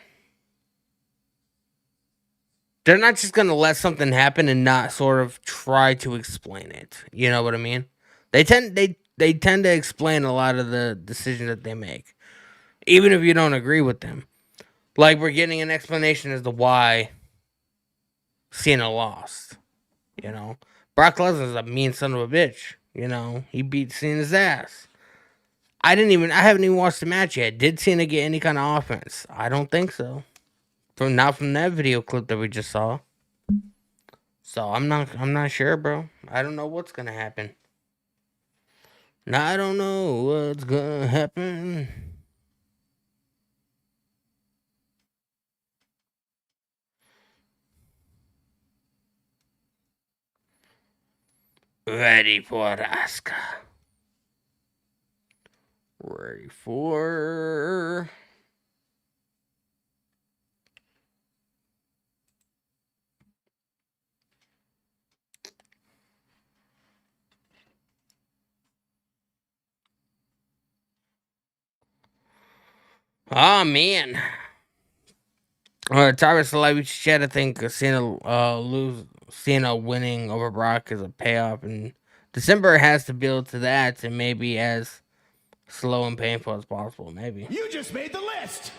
gonna let something happen and not sort of try to explain it. You know what I mean? They tend to explain a lot of the decisions that they make, even if you don't agree with them. Like, we're getting an explanation as to why Cena lost. You know, Brock Lesnar's a mean son of a bitch. You know, he beat Cena's ass. I haven't even watched the match yet. Did Cena get any kind of offense? I don't think so. Not from that video clip that we just saw. So I'm not sure, bro. I don't know what's gonna happen. I don't know what's gonna happen. Ready for Asuka. Ready for... Oh, man. Tyler Celebrity chat, I think Cena winning over Brock is a payoff, and December has to build to that to maybe as slow and painful as possible, maybe. You just made the list.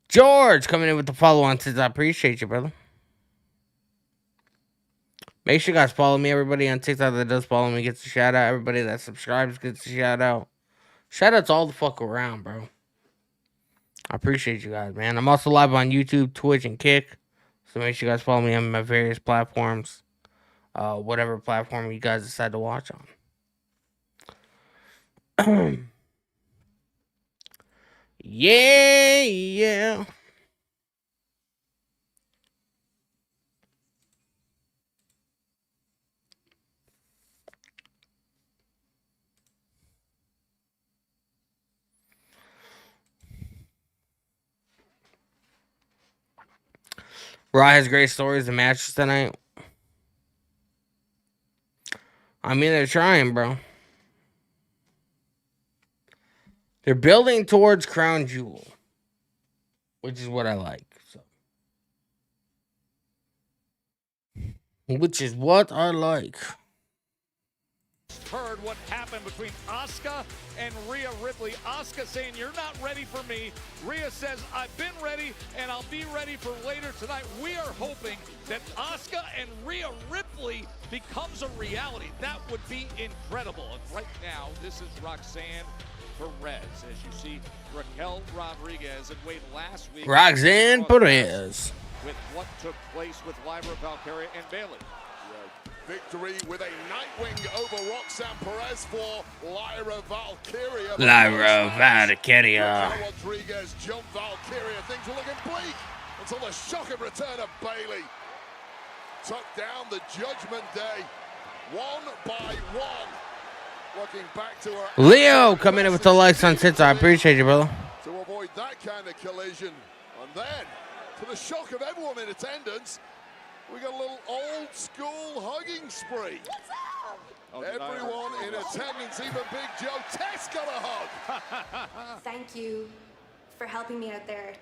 George coming in with the follow on, says I appreciate you, brother. Make sure you guys follow me. Everybody on TikTok that does follow me gets a shout out. Everybody that subscribes gets a shout out. Shout outs all the fuck around, bro. I appreciate you guys, man. I'm also live on YouTube, Twitch, and Kick. So make sure you guys follow me on my various platforms. whatever platform you guys decide to watch on. Yeah. Raw has great stories and matches tonight. I mean, they're trying, bro. They're building towards Crown Jewel, which is what I like. So. Which is what I like. Heard what happened between Asuka and Rhea Ripley. Asuka saying, "You're not ready for me." Rhea says, "I've been ready and I'll be ready for later tonight." We are hoping that Asuka and Rhea Ripley becomes a reality. That would be incredible. And right now, this is Roxanne Perez. As you see, Raquel Rodriguez and Wade last week. Roxanne Perez. With what took place with Lyra Valkyria and Bayley. Victory with a Nightwing over Roxanne Perez for Lyra Valkyria. Lyra Valkyria. Raquel Rodriguez jumped Valkyria. Things were looking bleak until the shocking return of Bayley took down the Judgment Day one by one. Looking back to her. Leo coming in with the likes on tits. I appreciate you, brother. To avoid that kind of collision. And then, to the shock of everyone in attendance, we got a little old school hugging spree. Everyone in attendance, even Big Joe Tess got a hug. Thank you for helping me out there.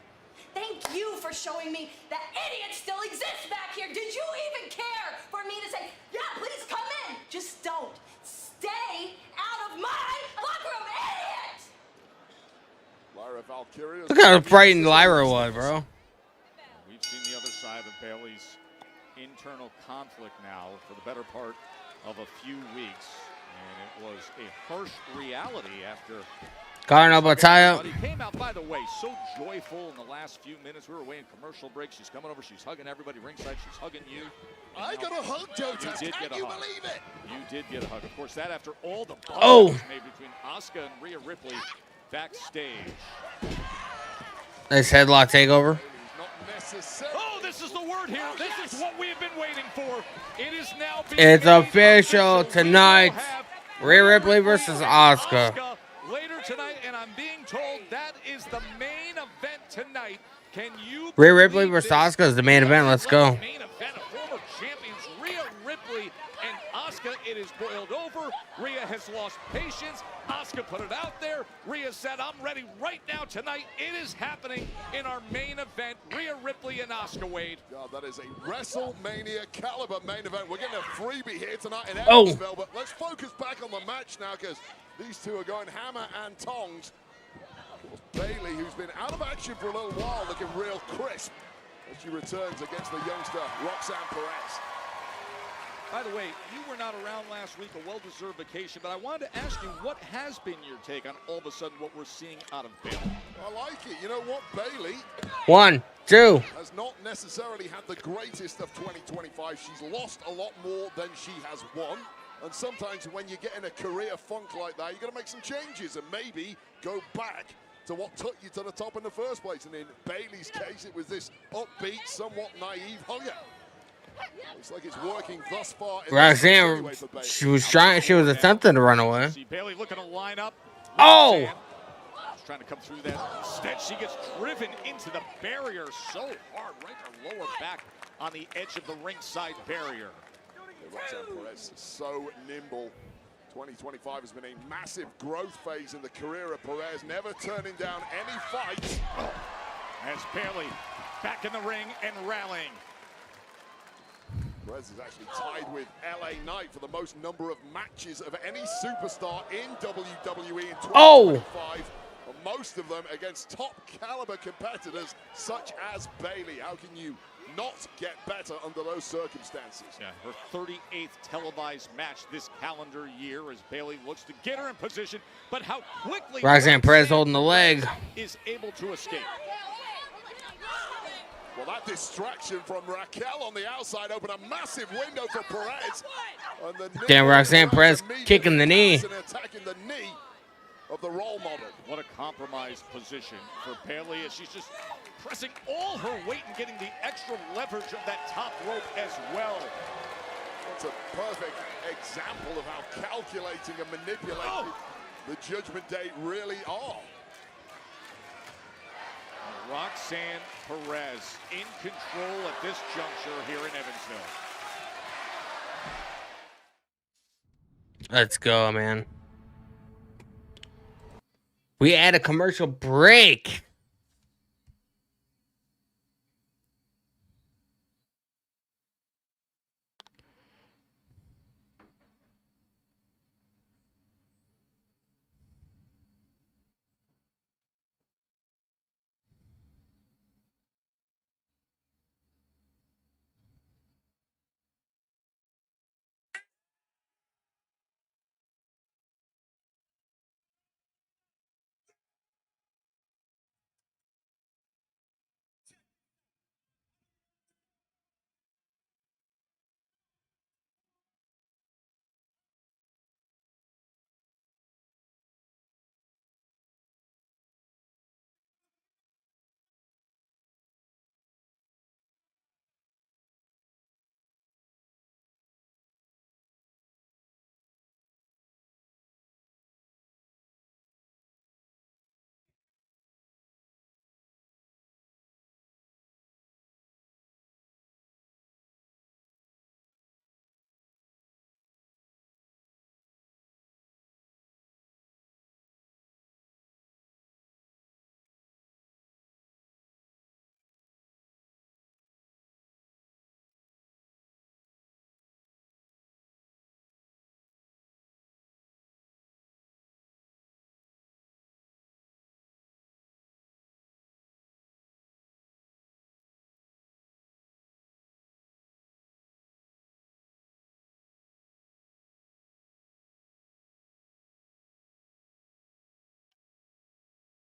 Thank you for showing me that idiots still exist back here. Did you even care for me to say, yeah, please come in? Just don't. Stay out of my locker room, idiot! Lyra Valkyria. Look how frightened Lyra was, bro. We've seen the other side of Bayley's internal conflict now for the better part of a few weeks, and it was a harsh reality after Carno Bataya. He came out, by the way, so joyful in the last few minutes. We were away in commercial break. She's coming over. She's hugging everybody ringside. She's hugging you. I got a hug, Joe. You did get a hug. Believe it? You did get a hug. Of course, that after all the Oh. buzz made between Asuka and Rhea Ripley backstage. Nice headlock takeover. Oh, this is the word here. This is what we have been waiting for. It is now being It's official tonight. Rhea Ripley versus Asuka. Later tonight, and I'm being told that is the main event tonight. Can you Rhea Ripley versus Asuka is the main event. Let's go. main event of former champions Rhea Ripley and Asuka? It is boiled over. Rhea has lost patience. Asuka put it out there. Rhea said, "I'm ready right now tonight." It is happening in our main event. Rhea Ripley and Asuka, Wade. God, that is a WrestleMania caliber main event. We're getting a freebie here tonight in Oh. Evansville, but let's focus back on the match now because these two are going hammer and tongs. Bayley, who's been out of action for a little while, looking real crisp as she returns against the youngster Roxanne Perez. By the way, you were not around last week, a well-deserved vacation, but I wanted to ask you, what has been your take on all of a sudden what we're seeing out of Bayley? I like it. You know what, Bayley 1, 2. has not necessarily had the greatest of 2025. She's lost a lot more than she has won. And sometimes when you get in a career funk like that, you've got to make some changes and maybe go back to what took you to the top in the first place. And in Bayley's case, it was this upbeat, somewhat naive hugger. Looks like it's working thus far. Roxanne, she was attempting to run away. See Bayley looking to line up. Oh! She's trying to come through that. Instead, she gets driven into the barrier so hard, right to her lower back on the edge of the ringside barrier. Roxanne Perez, so nimble. 2025 has been a massive growth phase in the career of Perez, never turning down any fights. As Bayley back in the ring and rallying. Perez is actually tied with LA Knight for the most number of matches of any superstar in WWE in 2025. And most of them against top caliber competitors such as Bayley. How can you not get better under those circumstances? Yeah, her 38th televised match this calendar year as Bayley looks to get her in position, but how quickly Roxanne Perez holding the leg. is able to escape. Well, that distraction from Raquel on the outside opened a massive window for Perez. And the knee Damn, Roxanne of Perez immediately kicking the knee. and attacking the knee of the role model. What a compromised position for Bayley as she's just pressing all her weight and getting the extra leverage of that top rope as well. That's a perfect example of how calculating and manipulating the Judgment Day really are. Roxanne Perez in control at this juncture here in Evansville. Let's go, man. We had a commercial break.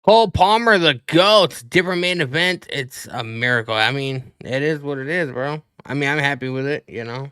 Cole Palmer, the GOAT. Different main event. It's a miracle. I mean, it is what it is, bro. I mean, I'm happy with it, you know.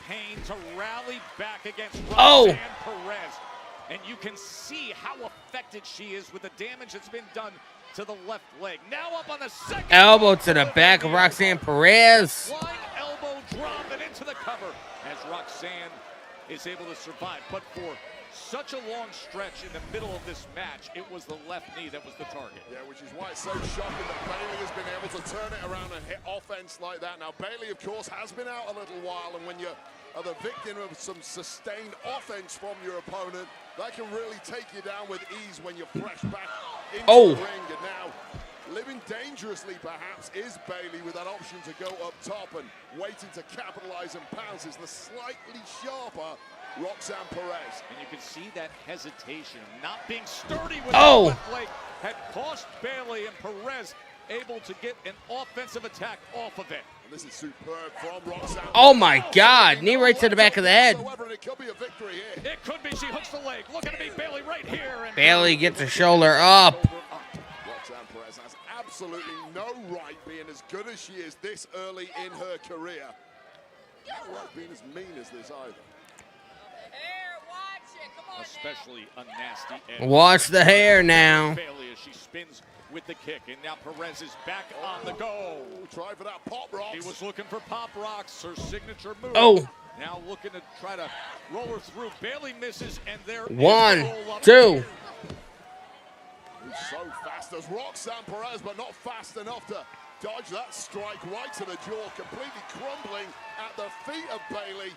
Pain to rally back against Oh! Roxanne Perez. And you can see how affected she is with the damage that's been done to the left leg. Now up on the second. Elbow to the back of Roxanne Perez. Flying elbow drop and into the cover as Roxanne is able to survive. But for such a long stretch in the middle of this match, it was the left knee that was the target. Yeah, which is why it's so shocking that Bayley has been able to turn it around and hit offense like that. Now, Bayley, of course, has been out a little while, and when you are the victim of some sustained offense from your opponent, that can really take you down with ease when you're fresh back into the ring. And now, living dangerously, perhaps, is Bayley with that option to go up top, and waiting to capitalize and pounce is the slightly sharper Roxanne Perez. And you can see that hesitation, not being sturdy with the left leg, had cost Bayley, and Perez able to get an offensive attack off of it. And this is superb from Roxanne. Oh my God! Knee right to the back of the head. It could be a victory here. It could be. She hooks the leg. Look at me, Bayley right here. And Bayley gets a shoulder up. Roxanne Perez has absolutely no right being as good as she is this early in her career. Not right being as mean as this either. A especially a nasty edge. Watch the hair now. Bailey as she spins with the kick, and now Perez is back on the go. Try for that pop rocks. He was looking for pop rocks, her signature move. Oh. Now looking to try to roll her through. Bailey misses, and there is 1, the roll up. 2. He's so fast as Roxanne Perez, but not fast enough to dodge that strike right to the jaw, completely crumbling at the feet of Bailey.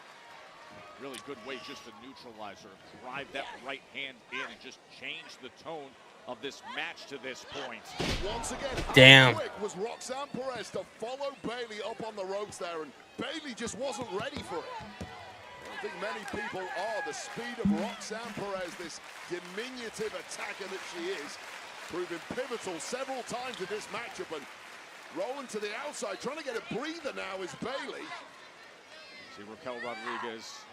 Really good way just to neutralize her. Drive that right hand in and just change the tone of this match to this point. Once again, damn. How quick was Roxanne Perez to follow Bailey up on the ropes there, and Bailey just wasn't ready for it. I don't think many people are. The speed of Roxanne Perez, this diminutive attacker that she is, proving pivotal several times in this matchup, and rolling to the outside, trying to get a breather now is Bailey. See Raquel Rodriguez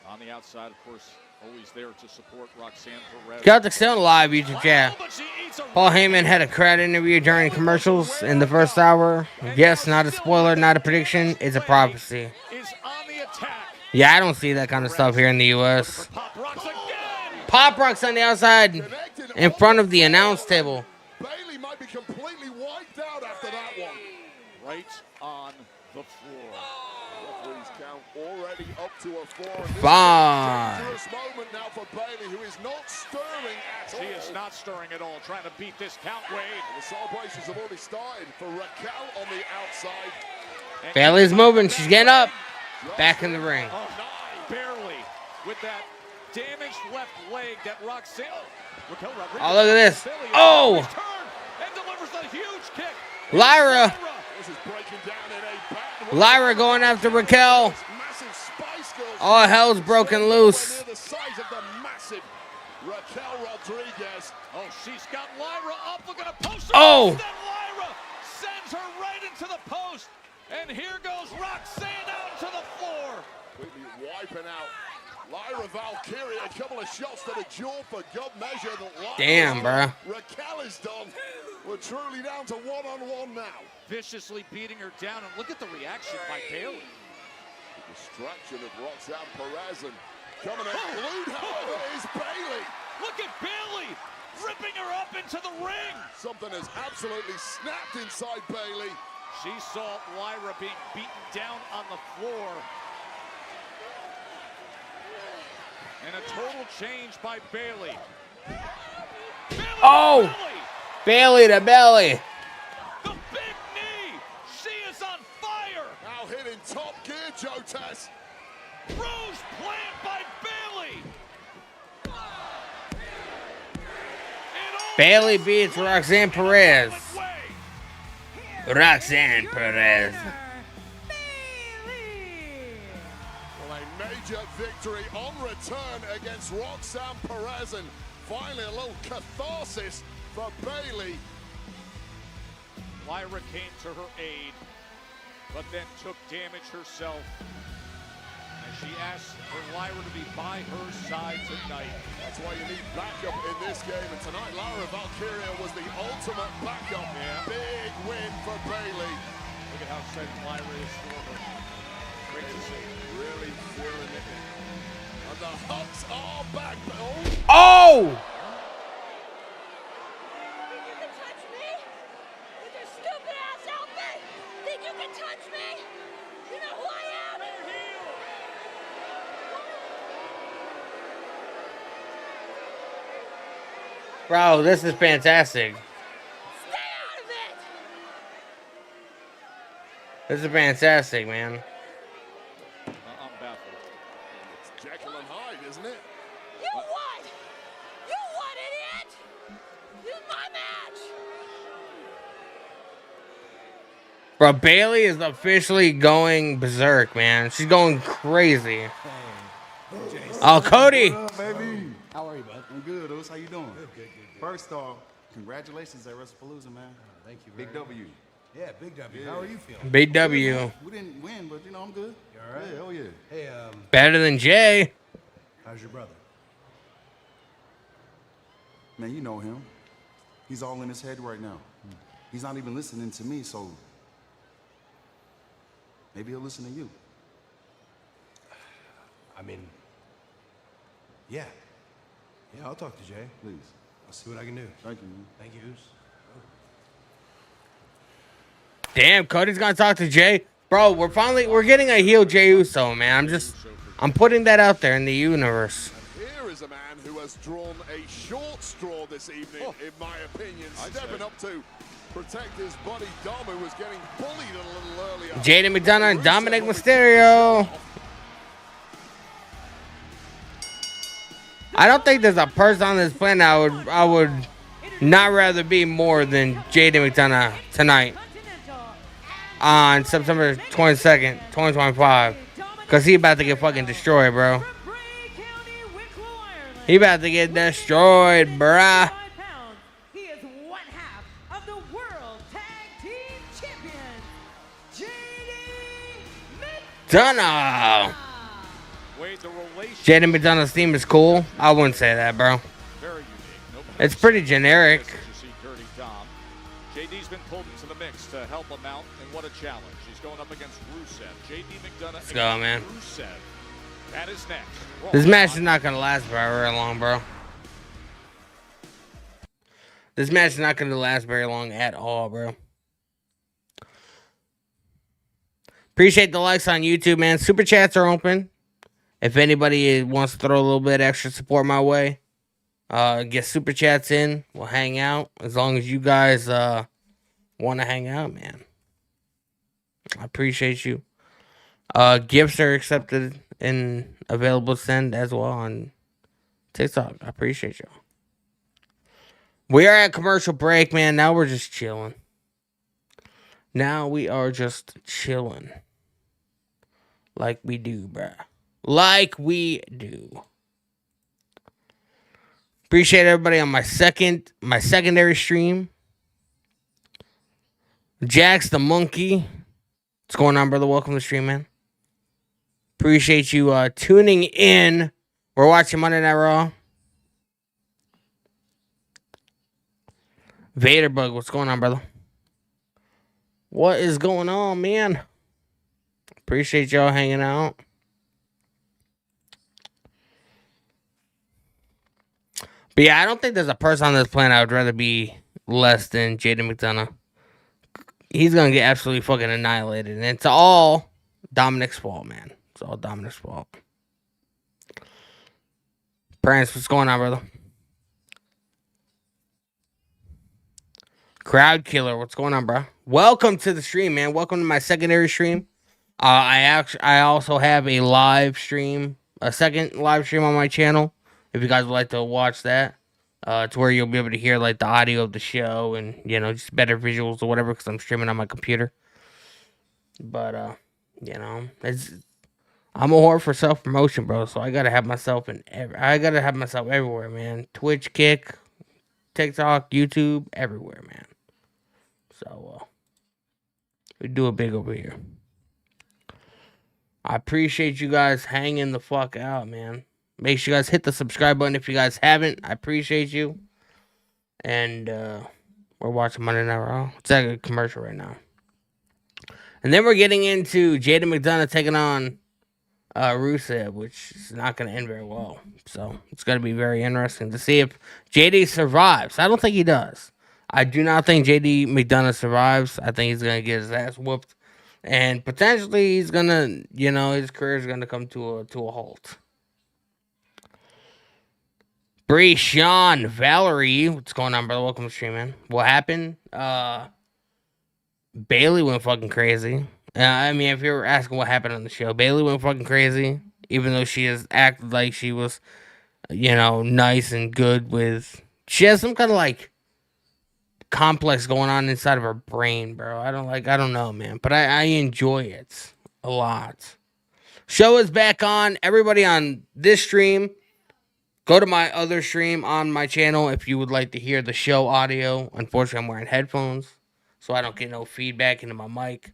on the outside, of course, always there to support Roxanne Perez. Got the still live YouTube chat. Paul Heyman had a crowd interview during commercials in the first hour. Yes, not a spoiler, not a prediction. It's a prophecy. Yeah, I don't see that kind of stuff here in the U.S. Pop rocks on the outside in front of the announce table. Bailey might be completely wiped out after that one. Right on the floor. Referee's count already up to a 4. And this 5. is a dangerous moment now for Bailey, who is not stirring at all. She is not stirring at all, trying to beat this count, Wade. The celebrations have already started for Raquel on the outside. Bailey's moving. She's getting up. Back in the ring. Oh, barely with that damaged left leg that Roxanne. Raquel Rodriguez. Oh, look at this. Oh! And delivers a huge kick. Lyra. This is breaking down in a bad way. Lyra going after Raquel. Massive Spice Girls. All hell's broken loose. Near the size of the massive Raquel Rodriguez. Oh, she's got Lyra up. Look at a post. Oh! Then Lyra sends her right into the post. And here goes Roxanne out to the floor. Completely wiping out Lyra Valkyria. A couple of shots to the jaw for good measure. Damn, bro. Raquel is done. We're truly down to one-on-one now. Viciously beating her down. And look at the reaction by Bailey. The distraction of Roxanne Perez, and coming in blue, however, is Bailey. Look at Bailey ripping her up into the ring. Something has absolutely snapped inside Bailey. She saw Lyra being beaten down on the floor. And a total change by Bailey. Oh! Bailey to belly. The big knee. She is on fire. Now hitting top gear, Joe Tess. Rose plant by Bailey. Bailey beats Roxanne Perez. Roxanne Perez. Well, a major victory on return against Roxanne Perez, and finally a little catharsis for Bailey. Lyra came to her aid, but then took damage herself. As she asked for Lyra to be by her side tonight. That's why you need backup in this game, and tonight Lyra Valkyria was the ultimate backup. Yeah. Big win for Bailey. Look at how excited Lyra is for her. Great to see. Really feeling it. And the Hucks are back. Oh! Think you can touch me? With your stupid ass outfit? Think you can touch me? You know who I am? Bro, this is fantastic. Stay out of it! This is fantastic, man. I'm baffled. It's Jekyll and Hyde, isn't it? You what? You what, idiot? This is my match! Bro, Bailey is officially going berserk, man. She's going crazy. Oh, Cody. What up, baby? How are you, bud? I'm good, Oos. How you doing? Good. First off, congratulations at Wrestlepalooza, man. Thank you. Big W. Yeah, big W. How are you feeling? Big W. We didn't win, but, you know, I'm good. You all right? Yeah, oh, yeah. Hey, Better than Jay. how's your brother? Man, you know him. He's all in his head right now. He's not even listening to me, so maybe he'll listen to you. I mean, yeah. Yeah, I'll talk to Jay. Please. I'll see what I can do. Thank you, man. Thank you. Damn, Cody's gonna talk to Jay. Bro, we're getting a heel Jey Uso, man. I'm putting that out there in the universe. Here is a man who has drawn a short straw this evening, in my opinion, stepping up to protect his buddy Dom, who was getting bullied a little earlier. Jaden McDonough and Dominic Mysterio. I don't think there's a person on this planet I would not rather be more than Jaden McDonough tonight on September 22nd, 2025. Because he about to get fucking destroyed, bro. He about to get destroyed, bruh. He is one half of the World Tag Team Champions, McDonough. Jaden McDonough's theme is cool. I wouldn't say that, bro. It's pretty generic. JD's been pulled into the mix to help him out, and what a challenge. He's going up against Rusev. JD McDonough. Let's go, man. Rusev. That is next. This match is not gonna last very long, bro. This match is not gonna last very long at all, bro. Appreciate the likes on YouTube, man. Super chats are open. If anybody wants to throw a little bit extra support my way, get super chats in. We'll hang out as long as you guys want to hang out, man. I appreciate you. Gifts are accepted and available to send as well on TikTok. I appreciate y'all. We are at commercial break, man. Now we're just chilling. Now we are just chilling. Like we do, bruh. Like we do. Appreciate everybody on my secondary stream. Jax the Monkey. What's going on, brother? Welcome to the stream, man. Appreciate you tuning in. We're watching Monday Night Raw. Vaderbug, what's going on, brother? What is going on, man? Appreciate y'all hanging out. But yeah, I don't think there's a person on this planet I would rather be less than Jaden McDonough. He's going to get absolutely fucking annihilated. And it's all Dominic's fault, man. It's all Dominic's fault. Prince, what's going on, brother? Crowd Killer, what's going on, bro? Welcome to the stream, man. Welcome to my secondary stream. I also have a live stream, a second live stream on my channel. If you guys would like to watch that, it's where you'll be able to hear like the audio of the show and just better visuals or whatever because I'm streaming on my computer. But I'm a whore for self promotion, bro. So I gotta have myself everywhere, man. Twitch, Kick, TikTok, YouTube, everywhere, man. So we do it big over here. I appreciate you guys hanging the fuck out, man. Make sure you guys hit the subscribe button if you guys haven't. I appreciate you. And we're watching Monday Night Raw. It's like a commercial right now. And then we're getting into Jaden McDonough taking on Rusev, which is not going to end very well. So it's going to be very interesting to see if JD survives. I don't think he does. I do not think JD McDonough survives. I think he's going to get his ass whooped. And potentially he's going to, his career is going to come to a halt. Bree, Sean, Valerie, what's going on, brother? Welcome to the stream, man. What happened? Bailey went fucking crazy. If you're asking what happened on the show, Bailey went fucking crazy. Even though she has acted like she was, nice and good with... She has some kind of, complex going on inside of her brain, bro. I don't know, man. But I enjoy it a lot. Show is back on. Everybody on this stream, go to my other stream on my channel if you would like to hear the show audio. Unfortunately, I'm wearing headphones, so I don't get no feedback into my mic.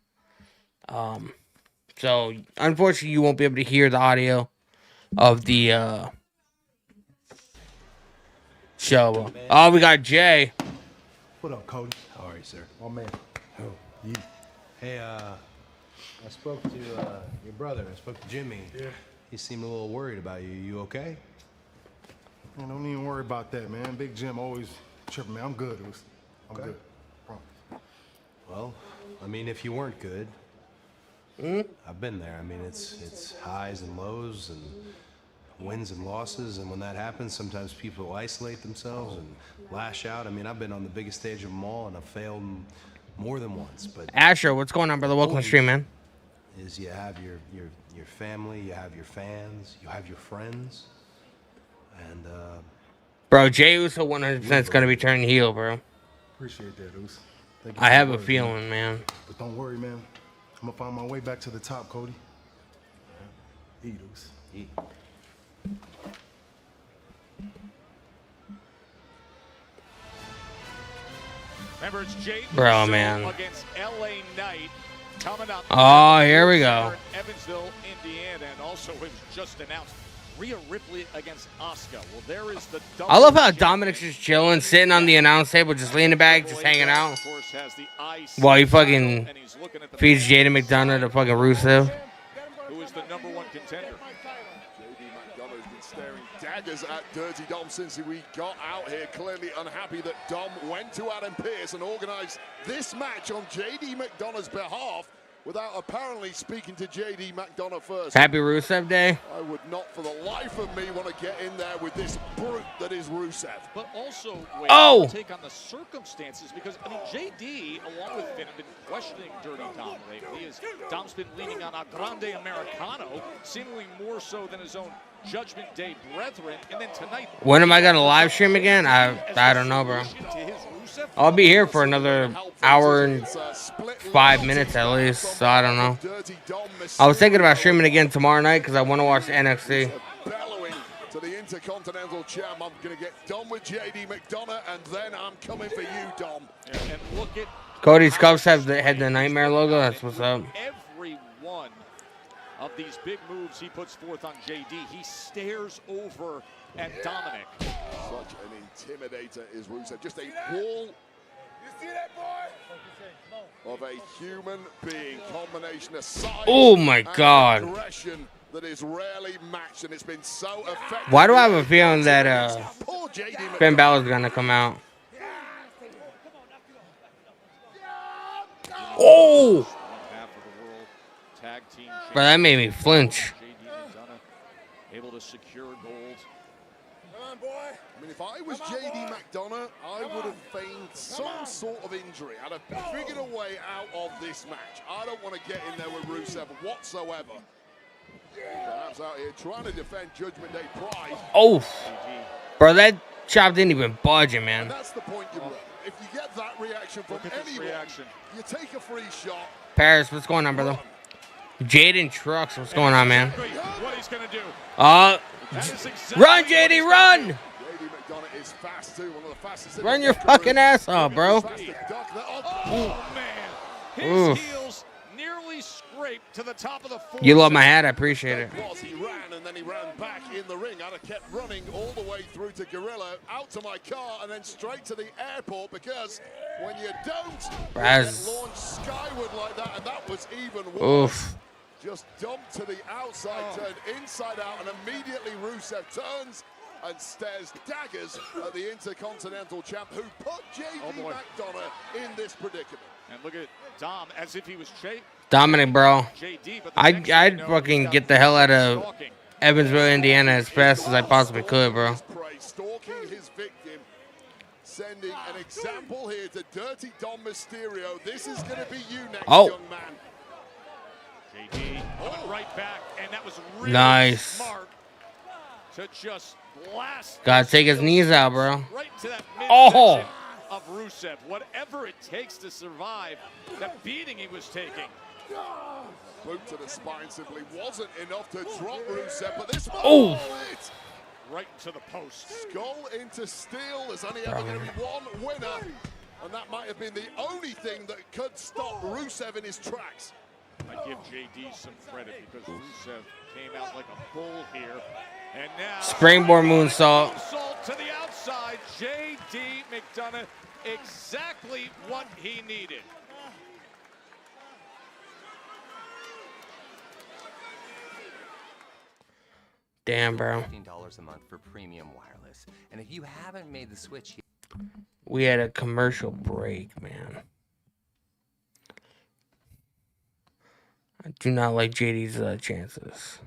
So, unfortunately, you won't be able to hear the audio of the show. Oh, we got Jay. What up, Cody? How are you, sir? Oh, man. Oh, you. Hey, I spoke to your brother. I spoke to Jimmy. Yeah. He seemed a little worried about you. You okay? Man, don't even worry about that, man. Big Jim always tripping, man. I'm good, Oos. I'm good. Promise. Well, I mean, if you weren't good, I've been there. I mean, it's highs and lows and wins and losses, and when that happens, sometimes people isolate themselves and lash out. I mean, I've been on the biggest stage of them all, and I've failed more than once. But Asher, what's going on, brother? Welcome to the stream, man. is you have your family, you have your fans, you have your friends, and Bro, Jey Uso 100% is going to be turning heel, bro. Appreciate that, Oos. Thank you I for have the a words, feeling, man. But don't worry, man. I'm gonna find my way back to the top, Cody. Eat, Oos. Eat. Remember, it's Jey Bro, Uso man. against LA Knight coming up. Oh, here we go. In Evansville, Indiana, and also it was just announced Rhea Ripley against Asuka. Well, there is the double. I love how Dominic's just chilling, sitting on the announce table, just leaning back, just hanging out. Of course, has the IC While he fucking title, and he's looking at the feeds Jada McDonough to fucking Rusev. who is the #1 contender. JD McDonough's been staring daggers at Dirty Dom since we got out here. Clearly unhappy that Dom went to Adam Pearce and organized this match on JD McDonough's behalf without apparently speaking to JD McDonough first. Happy Rusev Day. I would not for the life of me want to get in there with this brute that is Rusev. But also, Oh! take on the circumstances, because, I mean, JD, along with Finn, have been questioning Dirty Dom lately, as Dom's been leaning on a Grande Americano, seemingly more so than his own Judgment Day brethren. And then tonight, When am I going to live stream again? I don't know, bro. I'll be here for another hour and 5 minutes at least, so I don't know. I was thinking about streaming again tomorrow night because I want to watch NXT. Bellowing to the Intercontinental Champ. I'm going to get done with JD McDonough, and then I'm coming for you, Dom. and look at Cody's Cups had the Nightmare logo. That's what's up. every one of these big moves he puts forth on JD. He stares over at Dominic. Such an intimidator is Rusev. Just a wall of a human being. Combination of size Oh my and God. aggression that is rarely matched, and it's been so effective. Why do I have a feeling that Poor JD Finn Balor's going to come out? Oh! Half of the world tag team Bro, that made me flinch. JD McDonough able to secure gold. I mean, if I was JD McDonough, I would have feigned some sort of injury. I'd have figured a way out of this match. I don't want to get in there with Rusev whatsoever. Perhaps out here trying to defend Judgment Day pride. Oh! Bro, that chop didn't even budge him, man. And that's the point you run. If you get that reaction from anyone, you take a free shot. Paris, what's going on, brother? Jaden Trucks, what's going on, man? What he's going to do. Run, JD, run! JD McDonough is fast too, one of the fastest. Run your fucking ass off, bro. Oh, man. His Oof. heels nearly scraped to the top of the floor. You love my hat, I appreciate it. He ran and then he ran back in the ring. I'd have kept running all the way through to Gorilla, out to my car, and then straight to the airport, because when you don't, you Raz. get launched skyward like that, and that was even worse. Oof. Just dumped to the outside, turned inside out, and immediately Rusev turns and stares daggers at the Intercontinental Champ, who put JD McDonough in this predicament. And look at Dom as if he was Dominic, bro. JD, but I'd fucking get the hell out of Evansville, Indiana as fast as I possibly could, bro. Stalking his victim, sending an example here to Dirty Dom Mysterio. This is going to be you next, young man. JD coming right back, and that was really Nice. smart to just blast. Gotta take his knees out, bro. Right to that Oh! midsection of Rusev. Whatever it takes to survive that beating he was taking. Boot to the spine simply wasn't enough to drop Rusev, but this one, Oh. it. Right to the post. Skull into steel. There's only ever going to be one winner, and that might have been the only thing that could stop Rusev in his tracks. I give JD some credit because Rusev came out like a bull here. And now Springboard moonsault. Moonsault to the outside. JD McDonough, exactly what he needed. Damn, bro. $15 a month for premium wireless. And if you haven't made the switch yet, We had a commercial break, man. I do not like JD's chances.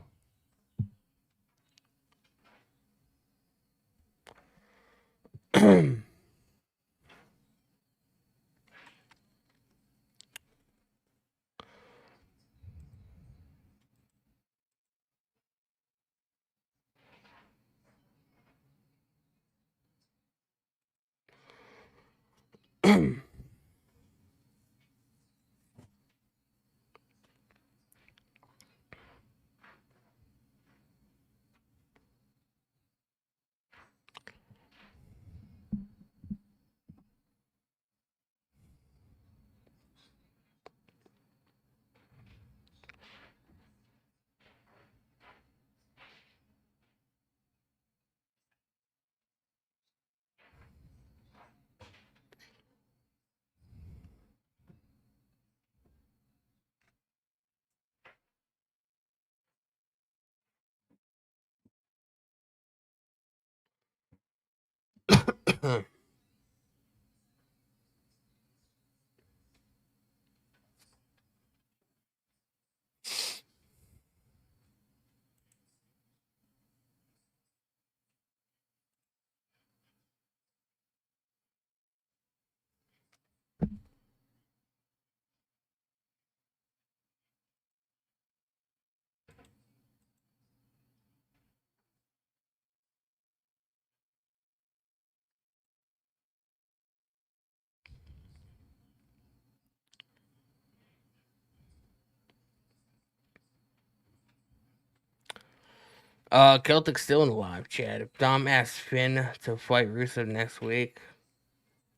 Celtic's still in the live chat. If Dom asks Finn to fight Rusev next week,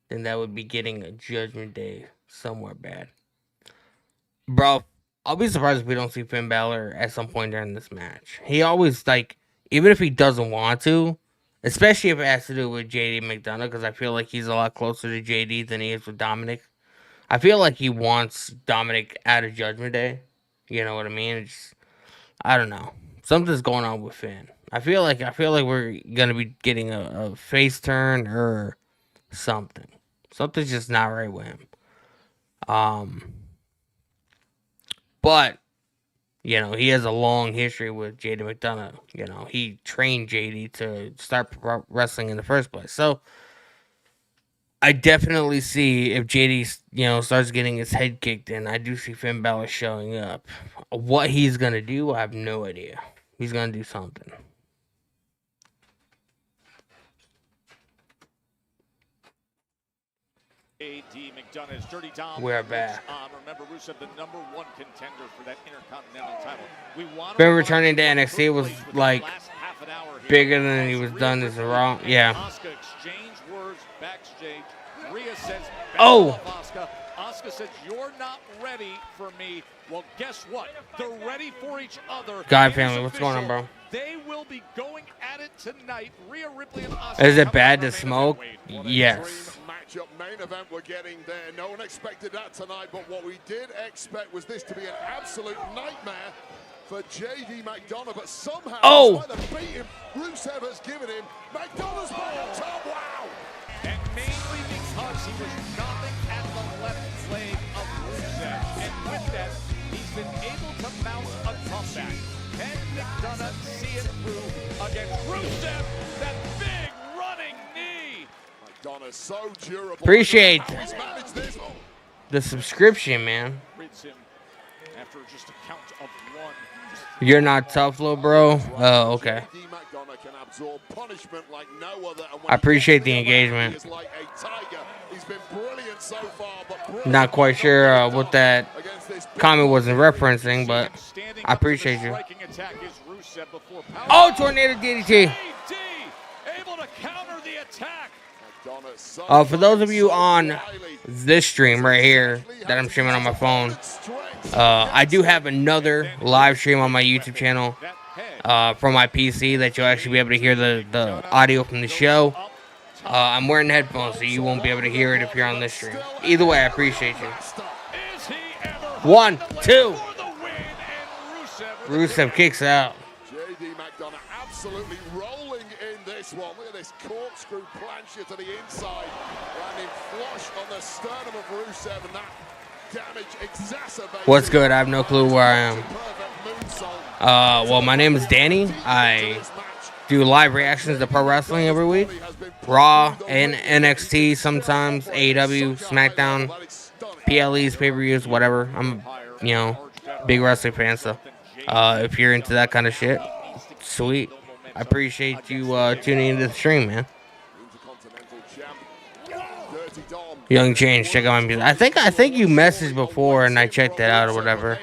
then that would be getting a Judgment Day somewhere bad. Bro, I'll be surprised if we don't see Finn Balor at some point during this match. He always, like, even if he doesn't want to, especially if it has to do with JD McDonough, because I feel like he's a lot closer to JD than he is with Dominic. I feel like he wants Dominic out of Judgment Day. You know what I mean? It's, I don't know. Something's going on with Finn. I feel like we're gonna be getting a face turn or something. Something's just not right with him. But you know, he has a long history with JD McDonough. You know, he trained JD to start wrestling in the first place. So I definitely see if JD, you know, starts getting his head kicked in, I do see Finn Balor showing up. What he's gonna do, I have no idea. He's gonna do something. A.D. McDonough's Dirty Dom. We're back. Remember, Rusev, the #1 contender for that Intercontinental title. We want Finn returning to NXT was like bigger than he was done as a Raw. Yeah. Asuka exchanged words backstage. Rhea says, "Oh." Asuka says, "You're not ready for me." Well, guess what? They're ready for each other. Guy family, what's going on, bro? They will be going at it tonight. Rhea Ripley and Asuka. Is it bad to smoke? Yes. Matchup main event we're getting there. No one expected that tonight, but what we did expect was this to be an absolute nightmare for JD McDonough, but somehow by the beating Rusev has given him, McDonough's back on top. Wow! And mainly because he was nothing at the left leg of Rusev. And with that, he's been able to mount a comeback. Can McDonough see it through against Rusev? That big running knee. McDonough's so durable. Appreciate the subscription, man. Rids him after just a count of one. You're not tough, little bro. Oh, okay. I appreciate the engagement. Not quite sure what that comment wasn't referencing, but I appreciate you. Oh, tornado DDT. Able to counter the attack. For those of you on this stream right here that I'm streaming on my phone, I do have another live stream on my YouTube channel from my PC that you'll actually be able to hear the audio from the show. I'm wearing headphones, so you won't be able to hear it if you're on this stream. Either way, I appreciate you. 1, 2. Rusev kicks out. JD McDonough this one. Look at this corkscrew plancher to the inside. Landing flush on the sternum of Rusev, and that damage exacerbated. What's good? I have no clue where I am. Well, my name is Danny. I do live reactions to pro wrestling every week. Raw and NXT, sometimes AEW, SmackDown, PLEs, pay-per-views, whatever. I'm, big wrestling fan, so if you're into that kind of shit, sweet. I appreciate you tuning into the stream, man. Young Change, check out my music. I think you messaged before and I checked it out or whatever.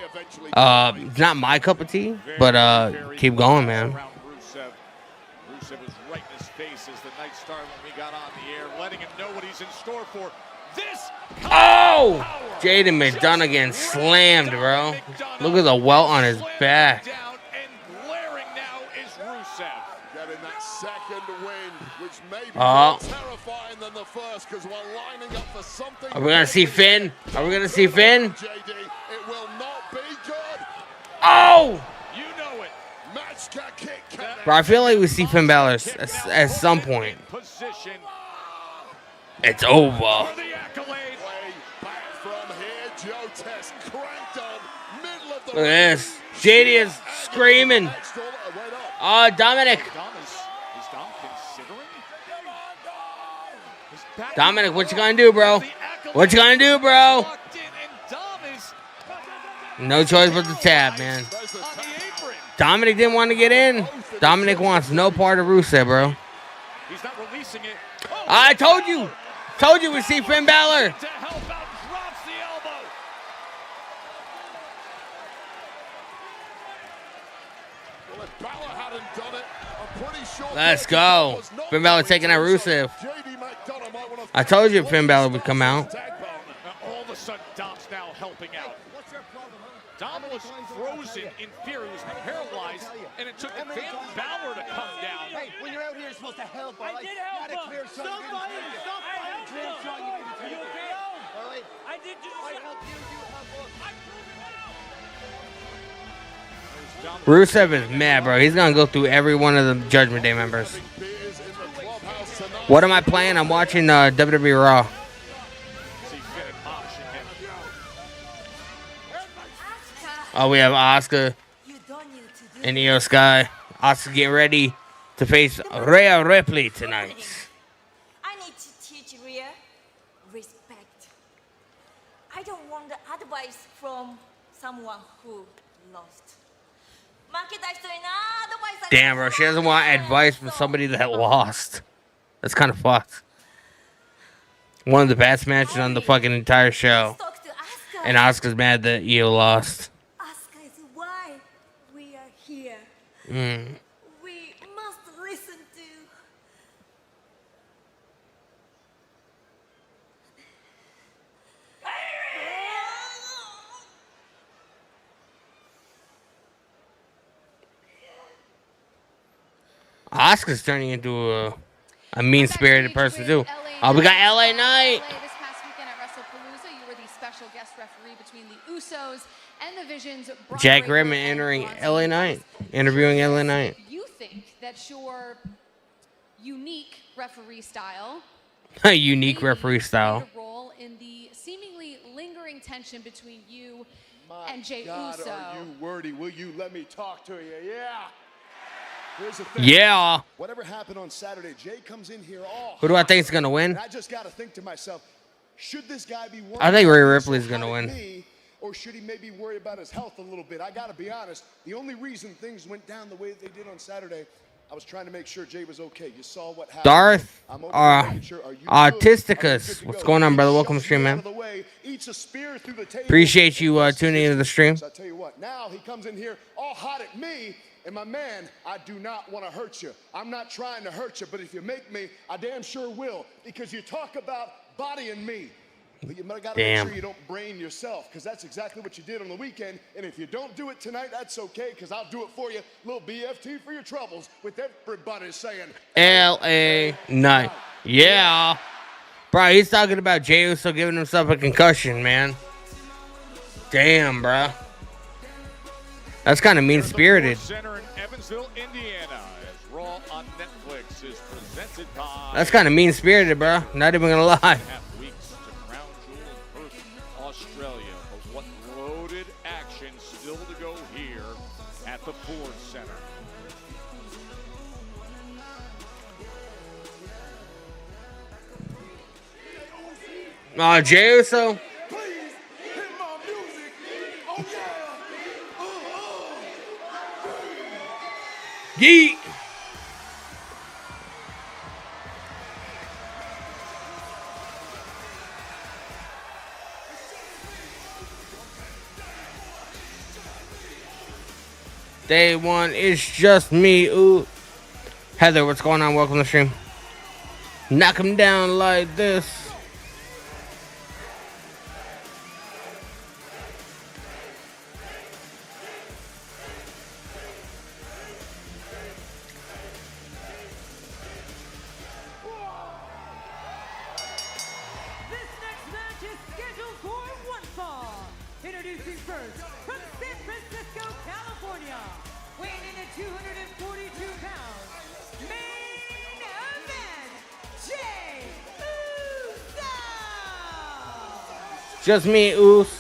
It's not my cup of tea, but keep going, man. Rusev was right in his face as the night started when we got on the air, letting him know what he's in store for. This Oh! Jaden McDonough getting slammed, bro. Look at the welt on his back. glaring now is Rusev. Getting that second wind, which may be Oh. more terrifying than the first, because we're lining up for something. Are we gonna see Finn? Are we gonna see Finn? JD, it will not be good. Oh! You know it. Match got kicked. Bro, I feel like we see Finn Balor at some point. Position. It's over. Way back from here, Joe Test cranked on middle of the Look at this. JD is screaming. Oh, Dominic. Is Dom considering? Dominic, what you gonna do, bro? What you gonna do, bro? No choice but to tap, man. Dominic didn't want to get in. Dominic wants no part of Rusev, bro. He's not releasing it. I told you. Told you we see Finn Balor. To help out, drops the elbow. Well, if Balor hadn't done it, I'm pretty sure. Let's go. Finn Balor taking out Rusev. I told you Finn Balor would come out. All of a sudden, Dom's now helping out. Dom was frozen in fear. He was paralyzed, and it took Finn Balor to come down. Hey, when you're out here, you're supposed to help. I did help him. Stop fighting. Stop fighting. Are you okay? All right. I did just. I helped you. You help us. Rusev is mad, bro. He's gonna go through every one of the Judgment Day members. What am I playing? I'm watching WWE Raw. Oh, we have Asuka and Io Sky. Asuka getting ready to face Rhea Ripley tonight. I need to teach Rhea respect. I don't want the advice from someone who lost. Damn, bro. She doesn't want advice from somebody that lost. That's kind of fucked. One of the best matches on the fucking entire show. And Asuka's mad that Io lost. Asuka is why we are here. Mm. We must listen to. Asuka's turning into a mean-spirited person, too. Oh, we got LA Knight. This past weekend at Wrestlepalooza, you were the special guest referee between the Usos and the Vision's Jack Redman entering LA Knight. Interviewing LA Knight. You think that your unique referee style Unique referee style. played a role in the seemingly lingering tension between you and Jey God, Uso? are you wordy? Will you let me talk to you? Yeah. Here's the thing. Yeah. Whatever happened on Saturday, Jay comes in here all Who do I think is going to win? and I just got to think to myself, should this guy be worried I think about Rhea being so Ripley's going to hot at win. me, or should he maybe worry about his health a little bit? I got to be honest. The only reason things went down the way they did on Saturday, I was trying to make sure Jay was okay. You saw what happened. Darth I'm over here making sure, are you good? Autisticus. What's going on, brother? Welcome to the stream, man. Eats a spear through the table. Appreciate you tuning into the stream. So I tell you what, now he comes in here all hot at me, and my man, I do not want to hurt you. I'm not trying to hurt you, but if you make me, I damn sure will, because you talk about bodying me. But you gotta make Damn. sure you don't brain yourself, because that's exactly what you did on the weekend. And if you don't do it tonight, that's okay, because I'll do it for you. Little BFT for your troubles, with everybody saying LA Knight. Yeah. Bro, he's talking about Jey Uso giving himself a concussion, man. Damn, bro. That's kind of mean-spirited. Center in Evansville, Indiana, as Raw on Netflix. is presented by That's kind of mean-spirited, bro. Not even gonna lie. half weeks to Crown Jewel in Perth, Australia. But what loaded action still to go here at the Ford Center. Oh, Jey Uso. Yeet. Day one, it's just me. Ooh. Heather, what's going on? Welcome to the stream. Knock him down like this. This next match is scheduled for one fall. Introducing first, from San Francisco, California, weighing in at 242 pounds, main event, Jey Uso! Just me, Oos.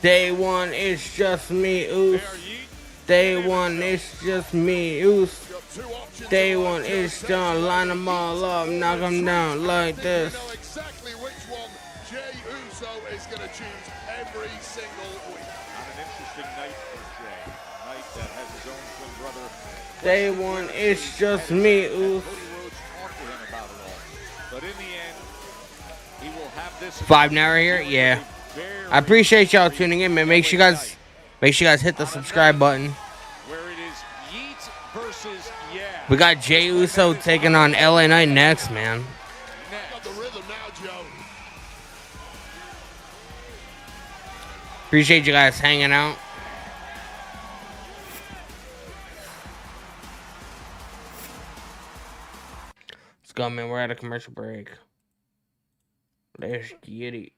Day one, it's just me, Oos. Day one, it's just me, Oos. Day one, it's done. Line them all up, knock them down like this. We know exactly which one Jey Uso is going to choose every single week. On an interesting night for Jey. A night that has his own twin brother. Day one, it's just me, Oos. Cody Rhodes talked to him about it all. But in the end, he will have this 5 now right here? Yeah. I appreciate y'all tuning in, man. Make sure you guys hit the subscribe button. where it is Yeet versus Yeah. We got Jey Uso taking on LA Knight next, man. Got the rhythm now, Joe. Appreciate you guys hanging out. Let's go, man. We're at a commercial break. Let's get it.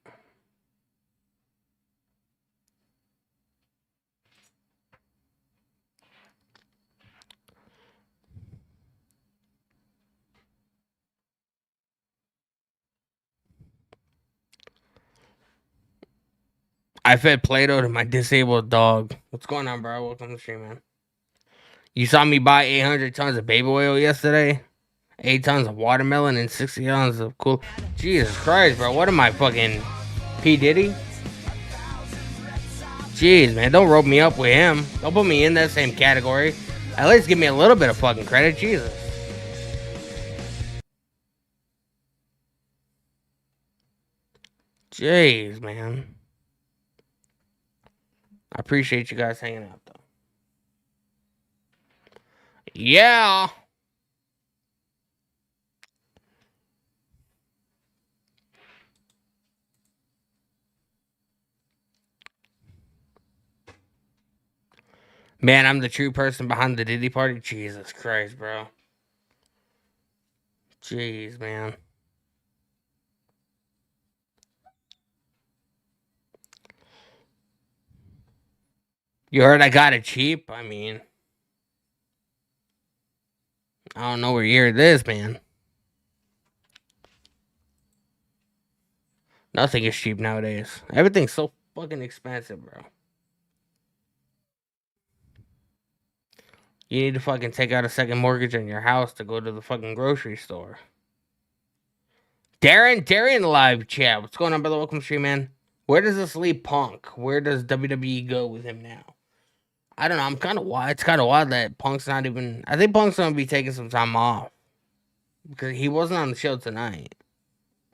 I fed Play-Doh to my disabled dog. What's going on, bro? Welcome to the stream, man. You saw me buy 800 tons of baby oil yesterday? 8 tons of watermelon and 60 ounces of cool. Jesus Christ, bro. What am I, fucking P. Diddy? Jeez, man. Don't rope me up with him. Don't put me in that same category. At least give me a little bit of fucking credit. Jesus. Jeez, man. I appreciate you guys hanging out, though. Yeah. Man, I'm the true person behind the Diddy party. Jesus Christ, bro. Jeez, man. You heard I got it cheap? I mean, I don't know where you hear this, man. Nothing is cheap nowadays. Everything's so fucking expensive, bro. You need to fucking take out a second mortgage on your house to go to the fucking grocery store. Darren live chat. What's going on, brother? Welcome to stream, man. Where does this leave Punk? Where does WWE go with him now? I don't know. I'm kind of wild. It's kind of wild that Punk's not even. I think Punk's gonna be taking some time off because he wasn't on the show tonight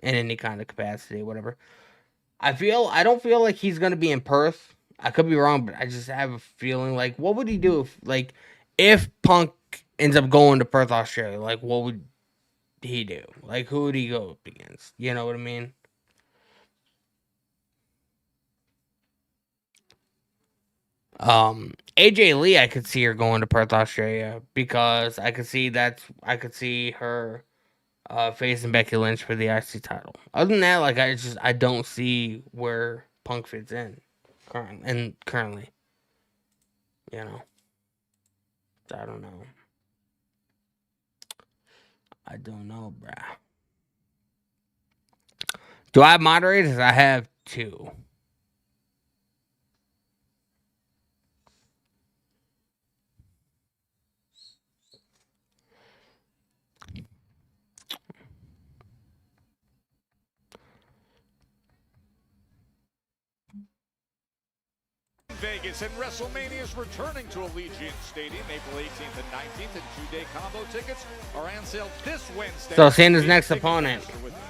in any kind of capacity, whatever. I don't feel like he's gonna be in Perth. I could be wrong, but I just have a feeling like, what would he do if Punk ends up going to Perth, Australia? Like, what would he do? Like, who would he go up against? You know what I mean? AJ Lee, I could see her going to Perth, Australia, because I could see her facing Becky Lynch for the IC title. Other than that, like, I don't see where Punk fits in currently. You know. I don't know. I don't know, bruh. Do I have moderators? I have 2. Vegas, and WrestleMania is returning to Allegiant Stadium April 18th and 19th, and 2-day combo tickets are on sale this Wednesday. So Santa's next opponent.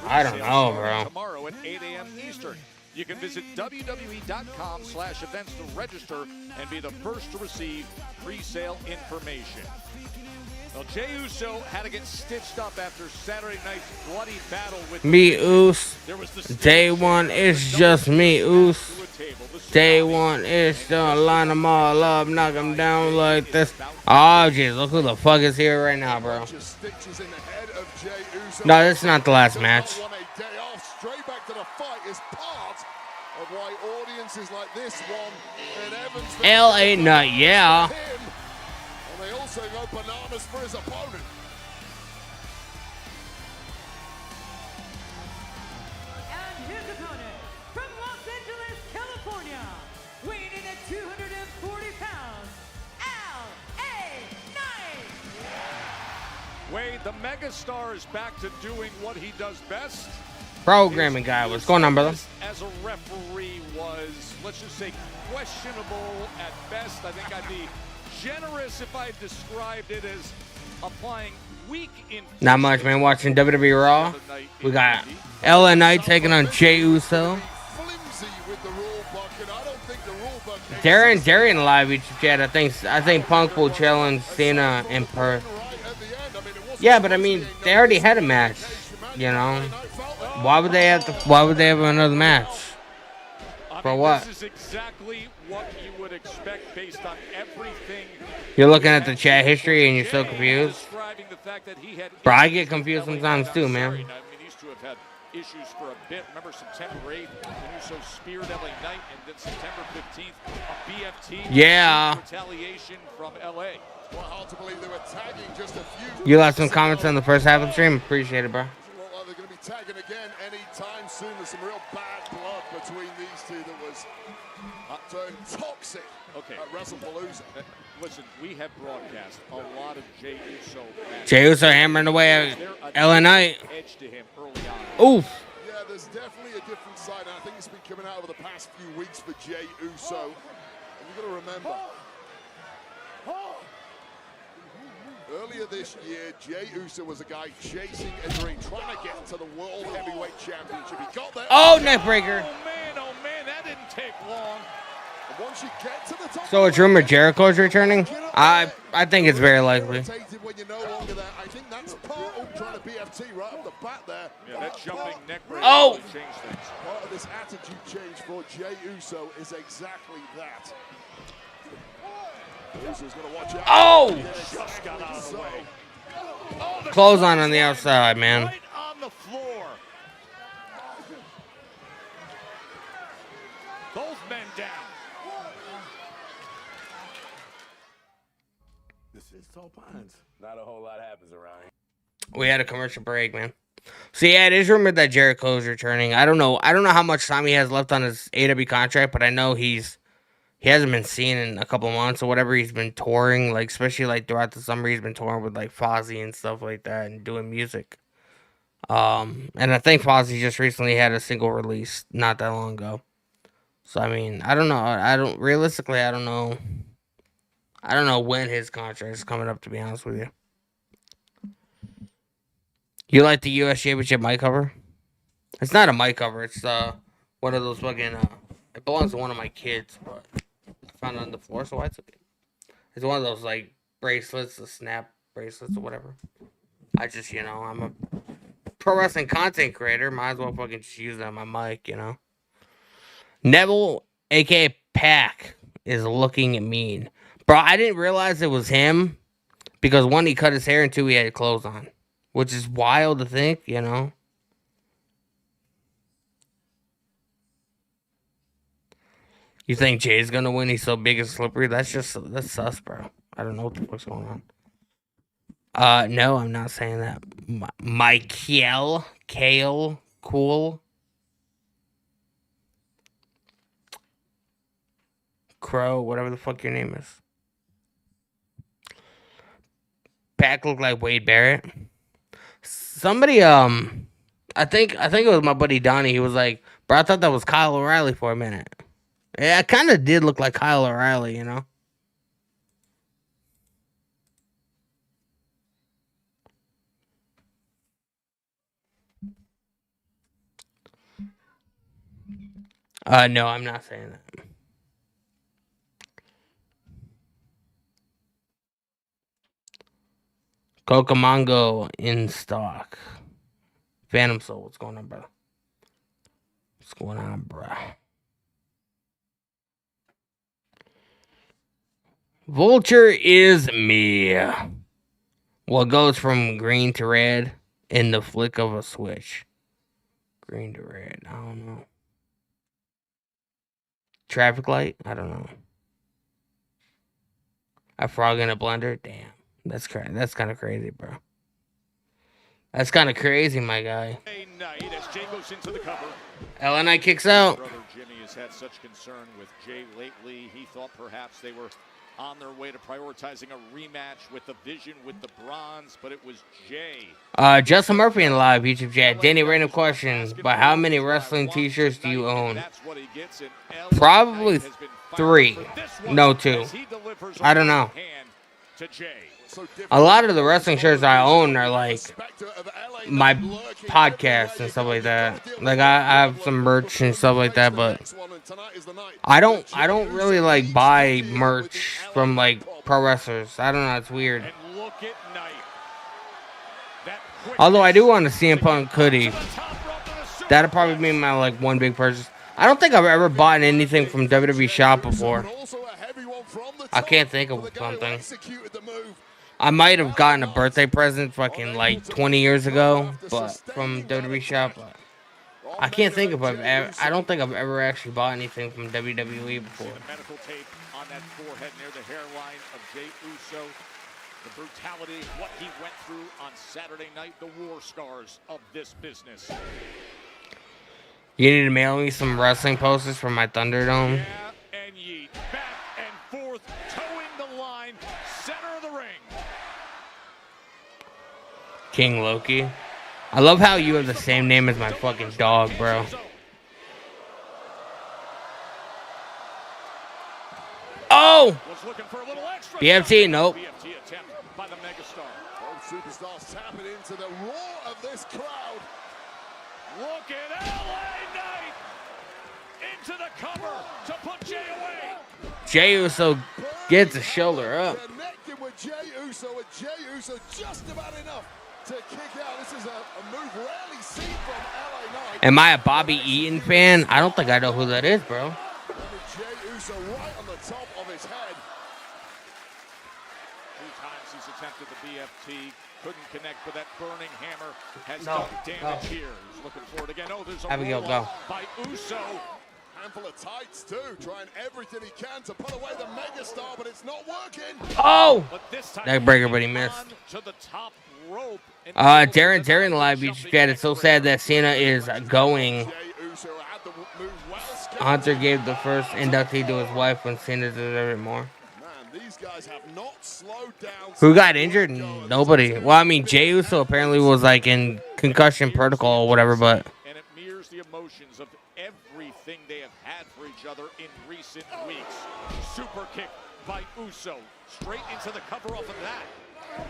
I don't know, bro. Tomorrow at 8 a.m. Eastern. You can visit WWE.com/events to register and be the first to receive pre-sale information. Well, Jey Uso had to get stitched up after Saturday night's bloody battle with Me, Oos. Day one, it's just me, Oos. Day one, it's gonna line them all up, knock them down like this. Oh, jeez, look who the fuck is here right now, bro. No, this is not the last match. Straight back to the fight is part of why audiences like this one in Evans. LA Knight, yeah. And they also go bananas for his opponent. And his opponent from Los Angeles, California, weighing in at 240 pounds, L.A. Knight. Wade, the megastar is back to doing what he does best. Programming guy, what's going on, brother? As a referee was, let's just say, questionable at best. I think I'd be generous if I described it as applying weak in. Not much, man. Watching WWE Raw. We got LA Knight taking on Jey Uso. Darren live YouTube chat. I think Punk will challenge Cena in Perth. Yeah, but I mean, they already had a match. You know, why would they have another match? For what? This is exactly what you would expect based on everything. You're looking at the chat history and you're so confused. Bro, I get confused sometimes too, man. I mean, these two have had issues for a bit. Remember September 8th, when Uso speared LA Knight, and then September 15th, a BFT retaliation from LA. Well, hard to believe they were tagging just a few. You left some comments on the first half of the stream. Appreciate it, bro. Well, they're going to be tagging again anytime soon. There's some real bad blood between these two that was turned toxic at Wrestlepalooza. Listen, we have broadcast a lot of Jey Uso matches. Jey Uso hammering away at LA Knight. Edge to him early on. Oof. Yeah, there's definitely a different side, and I think it's been coming out over the past few weeks for Jey Uso. And you've got to remember, earlier this year, Jey Uso was a guy chasing a dream, trying to get to the World Heavyweight Championship. He got there. Oh, neck breaker. Oh man, that didn't take long. And once you get to the top, So it's rumored Jericho's returning? I think it's very likely. when you're no longer there, I think that's part of trying to BFT right off the bat there. Yeah, that jumping neck break Oh! really changed things. Part of this attitude change for Jey Uso is exactly that. Uso's gonna watch out. Oh! Just got out of the way. Close on the outside, man. Right on the floor. Both men down. This is Tall Pines. Not a whole lot happens around here. We had a commercial break, man. So yeah, it is rumored that Jericho's returning. I don't know how much time he has left on his AW contract, but I know he hasn't been seen in a couple of months or whatever. He's been touring, like especially like throughout the summer. He's been touring with like Fozzy and stuff like that and doing music. And I think Fozzy just recently had a single release not that long ago. So I mean, I don't know. I don't know. I don't know when his contract is coming up, to be honest with you. You like the US Championship mic cover? It's not a mic cover. It's one of those fucking it belongs to one of my kids, but I found it on the floor, so I took it. It's one of those like bracelets, the snap bracelets or whatever. I just, I'm a pro wrestling content creator. Might as well fucking just use it on my mic, Neville, aka Pac, is looking mean. Bro, I didn't realize it was him because one, he cut his hair, and two, he had clothes on. Which is wild to think, You think Jay's gonna win? He's so big and slippery. That's sus, bro. I don't know what the fuck's going on. No, I'm not saying that. Michael, Kale, Cool, Crow, whatever the fuck your name is. Pack looked like Wade Barrett. Somebody, I think it was my buddy Donnie. He was like, "Bro, I thought that was Kyle O'Reilly for a minute." Yeah, it kind of did look like Kyle O'Reilly, you know. No, I'm not saying that. Cocamongo in stock. Phantom Soul, what's going on, bro? What's going on, bro? Vulture is me. What goes from green to red in the flick of a switch? Green to red, I don't know. Traffic light? I don't know. A frog in a blender? Damn. That's crazy. That's kind of crazy, bro. That's kind of crazy, my guy. LA Knight kicks out. Brother Jimmy has had such concern with Jay lately. He thought perhaps they were on their way to prioritizing a rematch with the Vision with the Bronze, but it was Jay. Justin Murphy in live YouTube chat. Danny, random questions. But how many wrestling t-shirts do you own? Probably 3. No, 2. I don't know. A lot of the wrestling shirts I own are like my podcast and stuff like that. Like I have some merch and stuff like that, but I don't really like buy merch from like pro wrestlers. I don't know, it's weird. Although I do want a CM Punk hoodie. That'll probably be my like one big purchase. I don't think I've ever bought anything from WWE Shop before. I can't think of something. I might have gotten a birthday present fucking like 20 years ago, but from WWE Shop. But I can't think if I don't think I've ever actually bought anything from WWE before. The medical tape on that forehead near the hairline of Jey Uso. The brutality, what he went through on Saturday night, the war scars of this business. You need to mail me some wrestling posters from my Thunderdome. Yeah, and yeet. Back and forth, towing the line, center of the ring. King Loki. I love how you have the same name as my fucking dog, bro. Oh! BFT, nope. BFT attempt by the megastar. Both superstars tapping into the roar of this crowd. Look at LA Knight into the cover to put Jay away. Jey Uso gets a shoulder up. Connecting with Jey Uso, and Jey Uso just about enough to kick out. This is a move rarely seen from LA Knight. Am I a Bobby Eaton fan? I don't think I know who that is, bro. Jey Uso right on the top of his head. 2 times he's attempted the BFT. Couldn't connect, but that burning hammer has No, done damage here. He's looking for it again. Oh, there's a Abigail, roll go. by Uso. Handful of tights too, trying everything he can to put away the megastar, but it's not working. Oh! But this time That breaker, but he missed. to the top rope. Darren live YouTube chat. It's so sad that Cena is going. Hunter gave the first inductee to his wife when Cena deserved it more. These guys have not slowed down. Who got injured? Nobody. Well, I mean, Jey Uso apparently was like in concussion protocol or whatever, but. And it mirrors the emotions of everything they have had for each other in recent weeks. Super kick by Uso. Straight into the cover off of that.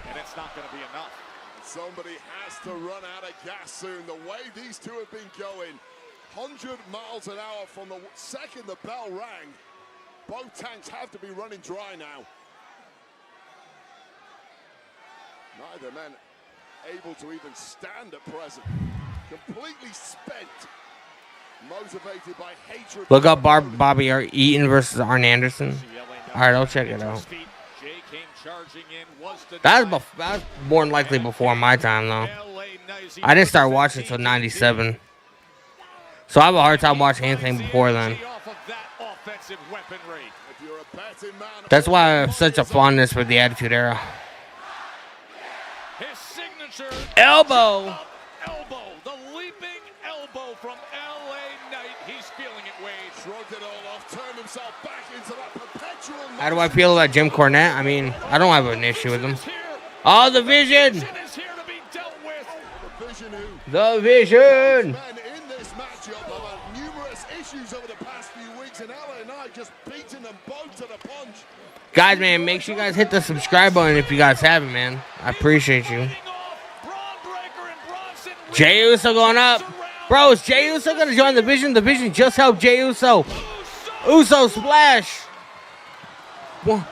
And it's not going to be enough. Somebody has to run out of gas soon. The way these two have been going, 100 miles an hour from the second the bell rang. Both tanks have to be running dry now. Neither man able to even stand at present. Completely spent. Motivated by hatred. Look up Bobby Eaton versus Arn Anderson. All right, I'll check it out. That was more than likely before my time, though. I didn't start watching until '97, so I have a hard time watching anything before then. That's why I have such a fondness for the Attitude Era. His signature elbow. Elbow, the leaping elbow from LA Knight. He's feeling it, Wade. Shrugged it all off, turned himself back into that perpetual. How do I feel about Jim Cornette? I mean, I don't have an issue with him. Oh, the Vision. The Vision. Men in this matchup have had numerous issues over the past few weeks, and LA Knight just beating them both to the punch. Guys, man, make sure you guys hit the subscribe button if you guys haven't, man. I appreciate you. Jey Uso going up. Bro, is Jey Uso going to join the Vision? The Vision just helped Jey Uso. Uso splash. One.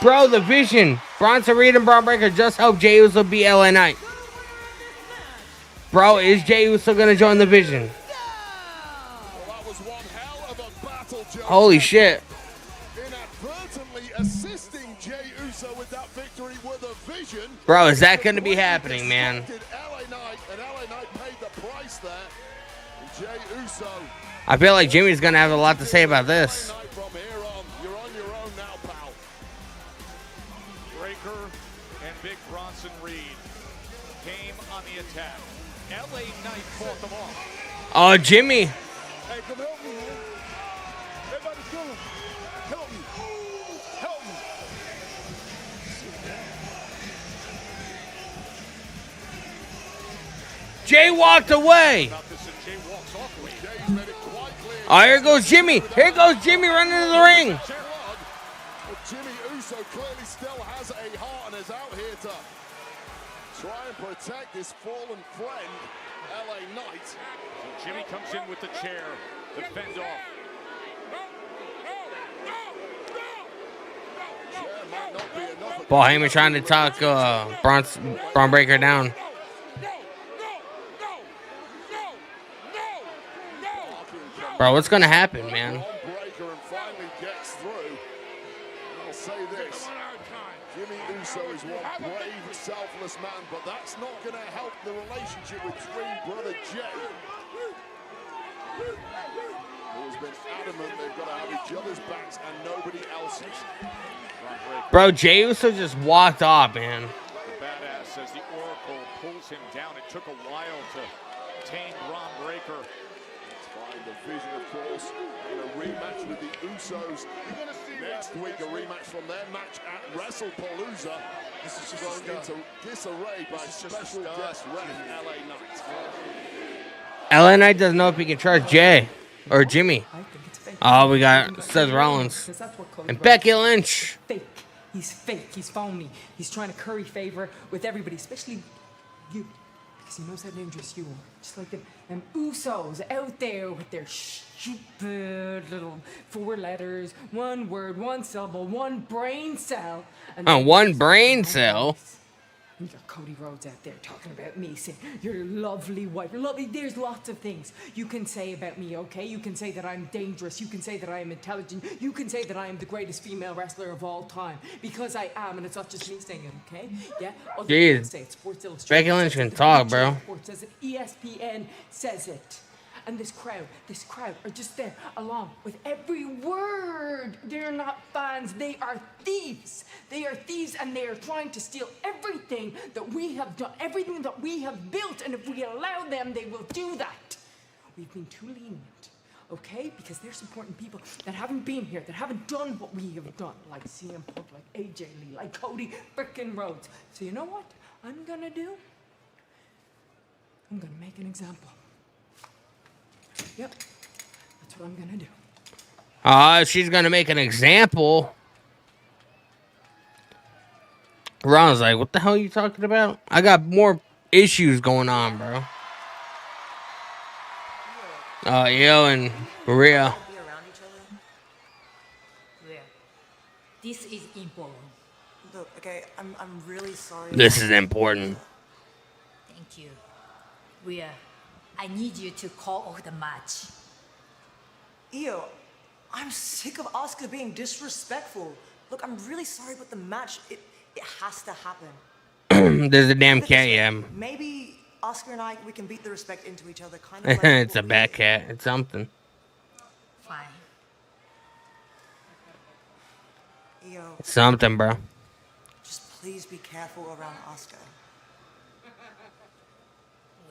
Bro, the Vision. Bronson Reed and Braun Breaker just helped Jey Uso beat LA Knight. Bro, is Jey Uso going to join the Vision? Holy shit. Inadvertently assisting Jey Uso with that victory with a Vision. Bro, is that going to be happening, man? LA Knight, and LA Knight paid the price there. Jey Uso. I feel like Jimmy's going to have a lot to say about this. From here on, you're on your own now, pal. Breaker and Big Bronson Reed came on the attack. LA Knight fought them off. Oh, Jimmy. Hey, come help me, man. Everybody come. Help me. Help me. Jay walked away. Oh, here goes Jimmy. Here goes Jimmy running into the ring. Well, Jimmy Uso clearly still has a heart and is out here to try and protect his fallen friend, LA Knight. So Jimmy comes in with the chair to fend off. Paul Heyman trying to talk Braun Breaker down. Bro, what's gonna happen, man? Breaker and finally gets through. I'll say this. Jimmy Uso is one brave, selfless man, but that's not going to help the relationship with twin brother Jay. Who's been adamant they've got to have each other's backs and nobody else's. Bro, Jey Uso just walked off, man. The badass says the Oracle pulls him down. It took a while to tame Braun Breaker. The Vision, of course, in a rematch with the Usos. Next week, a rematch from their match at Wrestlepalooza. This is just thrown into disarray by special guest ref LA Knight. LA Knight doesn't know if he can trust Jay or Jimmy. Oh, we got Seth Rollins and Becky Lynch. Fake. He's fake. He's phony. He's trying to curry favor with everybody, especially you. Because he knows how dangerous you are. Just like them Usos out there with their stupid little 4 letters, 1 word, 1 syllable, 1 brain cell. And One brain cell. You got Cody Rhodes out there talking about me, saying, you're a lovely wife. You're lovely. There's lots of things you can say about me, okay? You can say that I'm dangerous. You can say that I am intelligent. You can say that I am the greatest female wrestler of all time. Because I am, and it's not just me saying it, okay? Yeah? Other people say it. Sports Illustrated. Becky Lynch can talk, bro. Sports says it. ESPN says it. And this crowd are just there along with every word. They're not fans, they are thieves. They are thieves and they are trying to steal everything that we have done, everything that we have built. And if we allow them, they will do that. We've been too lenient, okay? Because they're supporting people that haven't been here, that haven't done what we have done, like CM Punk, like AJ Lee, like Cody frickin' Rhodes. So you know what I'm gonna do? I'm gonna make an example. Yep, that's what I'm gonna do. She's gonna make an example. Ron's like, what the hell are you talking about? I got more issues going on, bro. Io and Maria. Rhea, this is important. Look, okay, I'm really sorry. This is important. Thank you. Rhea, I need you to call off the match. Io, I'm sick of Asuka being disrespectful. Look, I'm really sorry, but the match, it has to happen. There's a damn cat, yeah. Maybe Asuka and I, we can beat the respect into each other, kind of like It's a bad cat. It's something. Fine. Io, Something, bro. just please be careful around Asuka.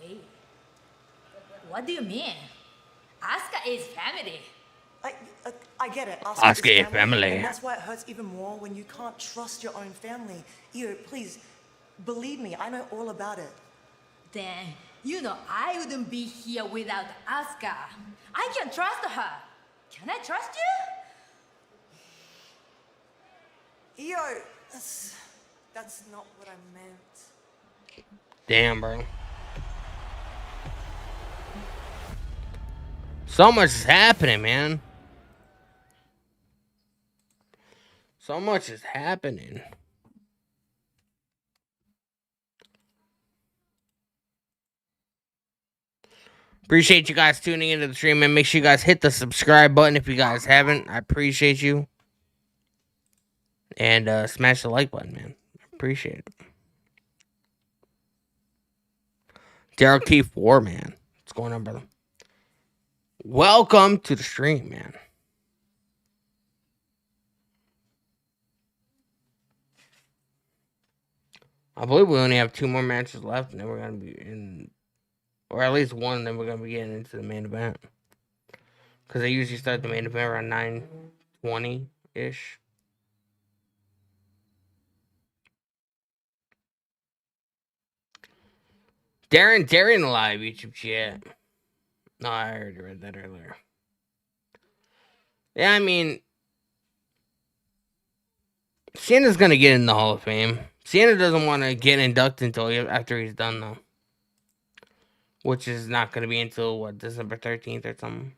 Wait. What do you mean? Asuka is family. I get it. Asuka is family. And that's why it hurts even more when you can't trust your own family. Io, please, believe me, I know all about it. Then, I wouldn't be here without Asuka. I can trust her. Can I trust you? Io, that's not what I meant. Damn, bro. So much is happening, man. So much is happening. Appreciate you guys tuning into the stream, and make sure you guys hit the subscribe button if you guys haven't. I appreciate you. And smash the like button, man. Appreciate it. Derek T4, man. What's going on, brother? Welcome to the stream, man. I believe we only have 2 more matches left, and then we're going to be in... Or at least one, then we're going to be getting into the main event. Because they usually start the main event around 9:20-ish. Darren Live YouTube chat. No, I already read that earlier. Yeah, I mean... Cena's going to get in the Hall of Fame. Cena doesn't want to get inducted until after he's done, though. Which is not going to be until, what, December 13th or something.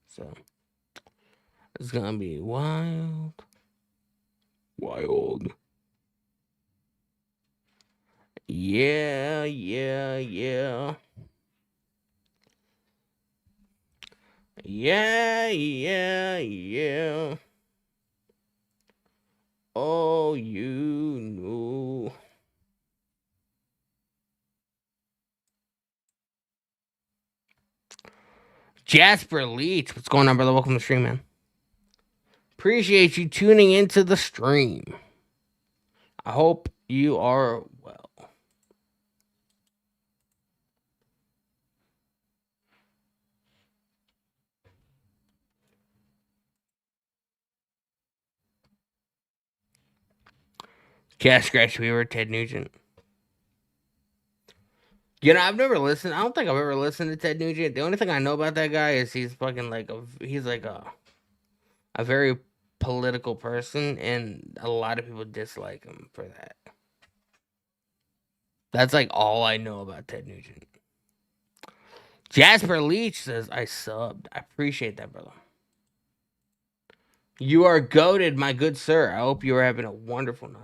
So, it's going to be wild. Wild. Yeah. Yeah. Oh, you know. Jasper Leach, what's going on, brother? Welcome to the stream, man. Appreciate you tuning into the stream. I hope you are well. Cash Scratch Weaver, Ted Nugent. I've never listened. I don't think I've ever listened to Ted Nugent. The only thing I know about that guy is he's fucking like he's like a very political person, and a lot of people dislike him for that. That's like all I know about Ted Nugent. Jasper Leach says, I subbed. I appreciate that, brother. You are goated, my good sir. I hope you are having a wonderful night.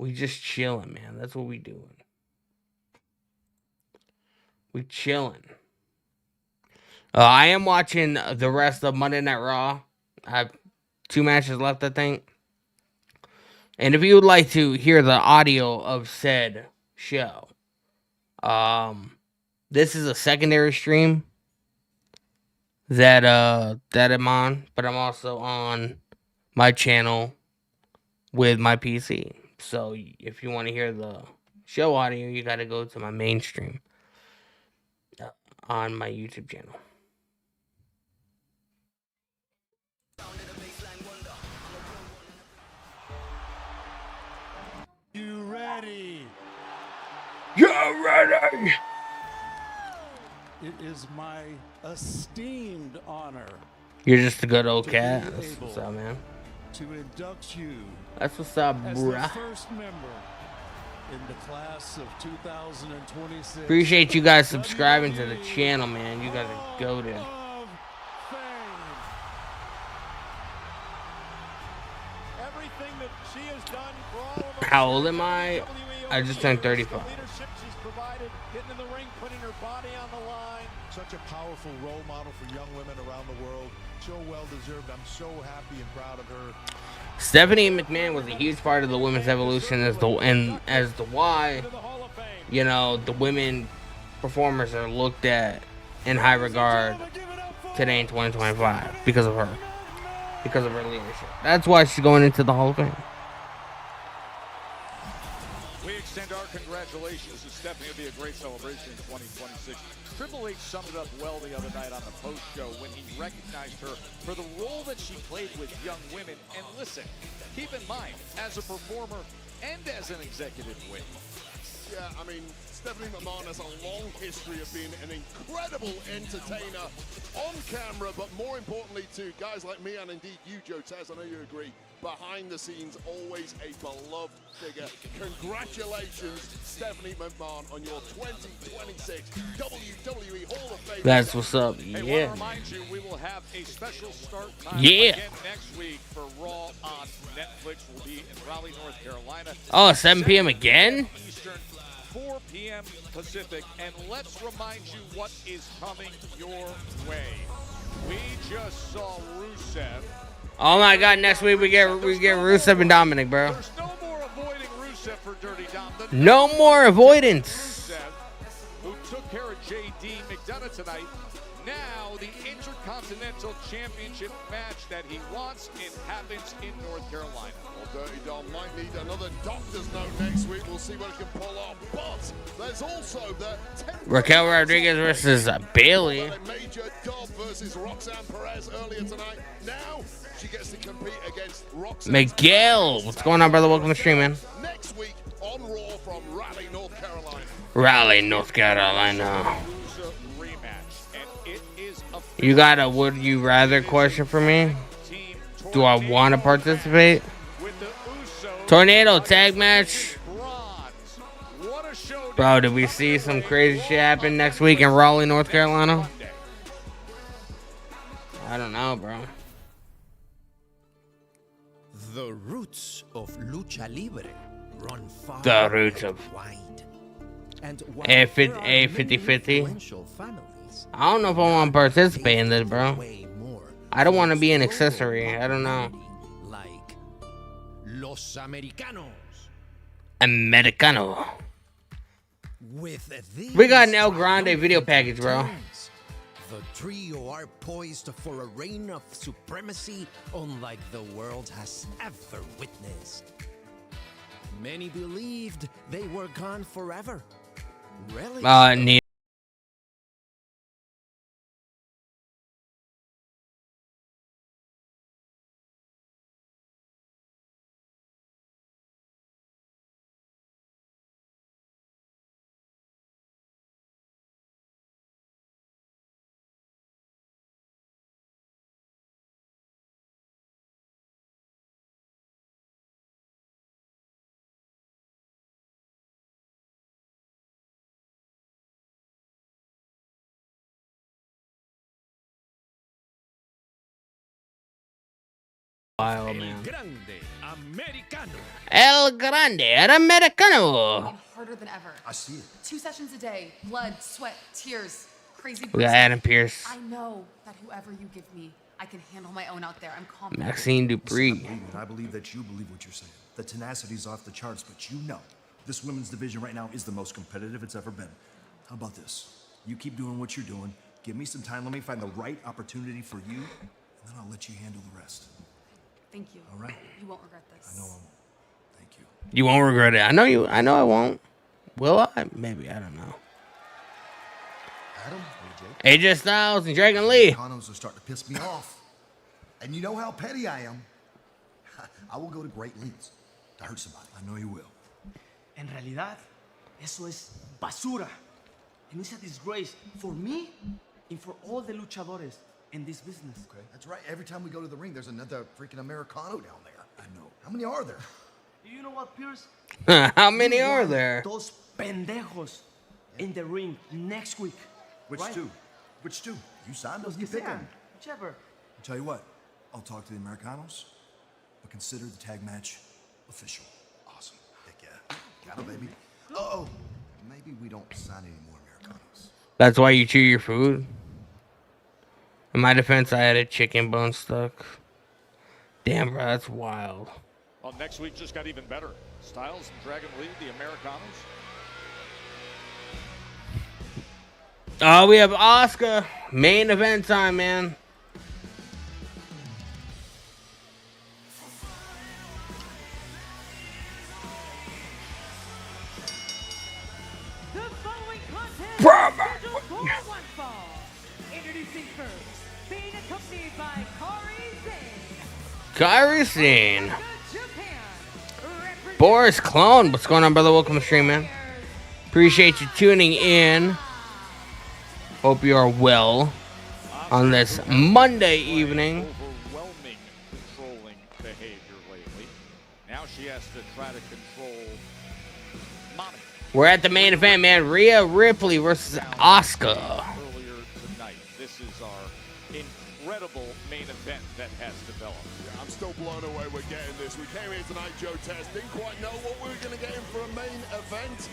We just chilling, man. That's what we doing. We chilling. I am watching the rest of Monday Night Raw. I have 2 matches left, I think. And if you would like to hear the audio of said show, this is a secondary stream that I'm on, but I'm also on my channel with my PC. So if you want to hear the show audio, you got to go to my main stream on my YouTube channel. You ready? You're ready. It is my esteemed honor. You're just a good old cat. That's what's up, man. To induct you. That's what's up, as the bruh. first member in the class of 2026. Appreciate you guys subscribing to the channel, man. You guys are goated. Everything that she has done for all of us. How old am I? I just turned 35. Leadership she's provided, getting in the ring, putting her body on the line. Such a powerful role model for young women around the world. So well deserved. I'm so happy and proud of her. Stephanie McMahon was a huge part of the women's evolution as to why, the women performers are looked at in high regard today in 2025 because of her. Because of her leadership. That's why she's going into the Hall of Fame. We extend our congratulations to Stephanie. It'll be a great celebration in 2026. Triple H summed it up well the other night on the post show when he recognized her for the role that she played with young women. And listen, keep in mind, as a performer and as an executive wing. Yeah, I mean, Stephanie McMahon has a long history of being an incredible entertainer on camera, but more importantly to guys like me and indeed you, Joe Taz, I know you agree, behind the scenes, always a beloved figure. Congratulations, Stephanie McMahon, on your 2026 WWE Hall of Fame. That's what's up. Hey, Yeah. want to remind you, we will have a special start time Yeah. again next week for Raw on Netflix. We'll be in Raleigh, North Carolina. Oh, 7 p.m. again? Eastern, 4 p.m. Pacific. And let's remind you what is coming your way. We just saw Rusev. Oh my God! Next week we get Rusev and Dominic, bro. There's no more avoiding Rusev for Dirty Dom. No more avoidance. Rusev, who took care of J.D. McDonough tonight. Now the Intercontinental Championship match that he wants, it happens in North Carolina. Well, Dirty Dom might need another doctor's note next week. We'll see what he can pull off. But there's also the Raquel Rodriguez versus Bailey. a major dub versus Roxanne Perez earlier tonight. Now she gets to compete against Roxanne. Miguel, what's going on, brother? Welcome to the stream, man. Next week on Raw from Raleigh, North Carolina. Raleigh, North Carolina. Wrestlepalooza rematch, and it is a You got a would you rather question for me? Do I want to participate? Tornado tag match. Bro, did we see some crazy shit happen next week in Raleigh, North Carolina? I don't know, bro. The roots of lucha libre run far The roots of wide. And while A there are many 50-50. influential families, I don't know if I want to participate in this, bro. I don't want to be an accessory. I don't know. like Los Americanos. Americano. With these We got an El Grande video package, bro. times, the trio are poised for a reign of supremacy unlike the world has ever witnessed. Many believed they were gone forever. Really? Neil. Wild, man. Grande Americano. El Grande Americano. Harder than ever. I see it. 2 sessions a day, blood, sweat, tears, crazy. We got Adam Pearce. I know that whoever you give me, I can handle my own out there. I'm confident. Maxine Dupree. Listen, I believe it. I believe that you believe what you're saying. The tenacity's off the charts, but you know this women's division right now is the most competitive it's ever been. How about this? You keep doing what you're doing. Give me some time. Let me find the right opportunity for you, and then I'll let you handle the rest. Thank you. All right. You won't regret this. I know I won't. Thank you. You won't regret it. I know you. I know I won't. Will I? Maybe. I don't know. Adam, hey, AJ Styles and Dragon Lee. Condos are starting to piss me off. And you know how petty I am. I will go to great lengths to hurt somebody. I know you will. En realidad, eso es basura. And it's a disgrace for me and for all the luchadores in this business. Okay, that's right. Every time we go to the ring, there's another freaking Americano down there. I know. How many are there? You know what, Pierce? How many We are want there? Those pendejos in the ring next week. Which right? two? Which two? You signed Los them. You que pick sean, them. Whichever. I'll tell you what. I'll talk to the Americanos, but consider the tag match official. Awesome. Heck yeah. Got it, baby. Uh-oh. Maybe we don't sign any more Americanos. That's why you chew your food. In my defense, I had a chicken bone stuck. Damn, bro, that's wild. Well, next week just got even better. Styles and Dragon Lee, the Americanos. Oh, we have Asuka. Main event time, man. The following contest is scheduled for one fall. Introducing first, being accompanied by Kairi Sane. Boris Clone. What's going on, brother? Welcome to the stream, man. Appreciate you tuning in. Hope you are well on this Monday evening. Overwhelming controlling behavior lately. Now she has to try to control Mommy. We're at the main event, man. Rhea Ripley versus Asuka. Earlier tonight. This is our incredible main event that has developed. Yeah, I'm still blown away we're getting this. We came here tonight, Joe Test, didn't quite know what we were going to get in for a main event.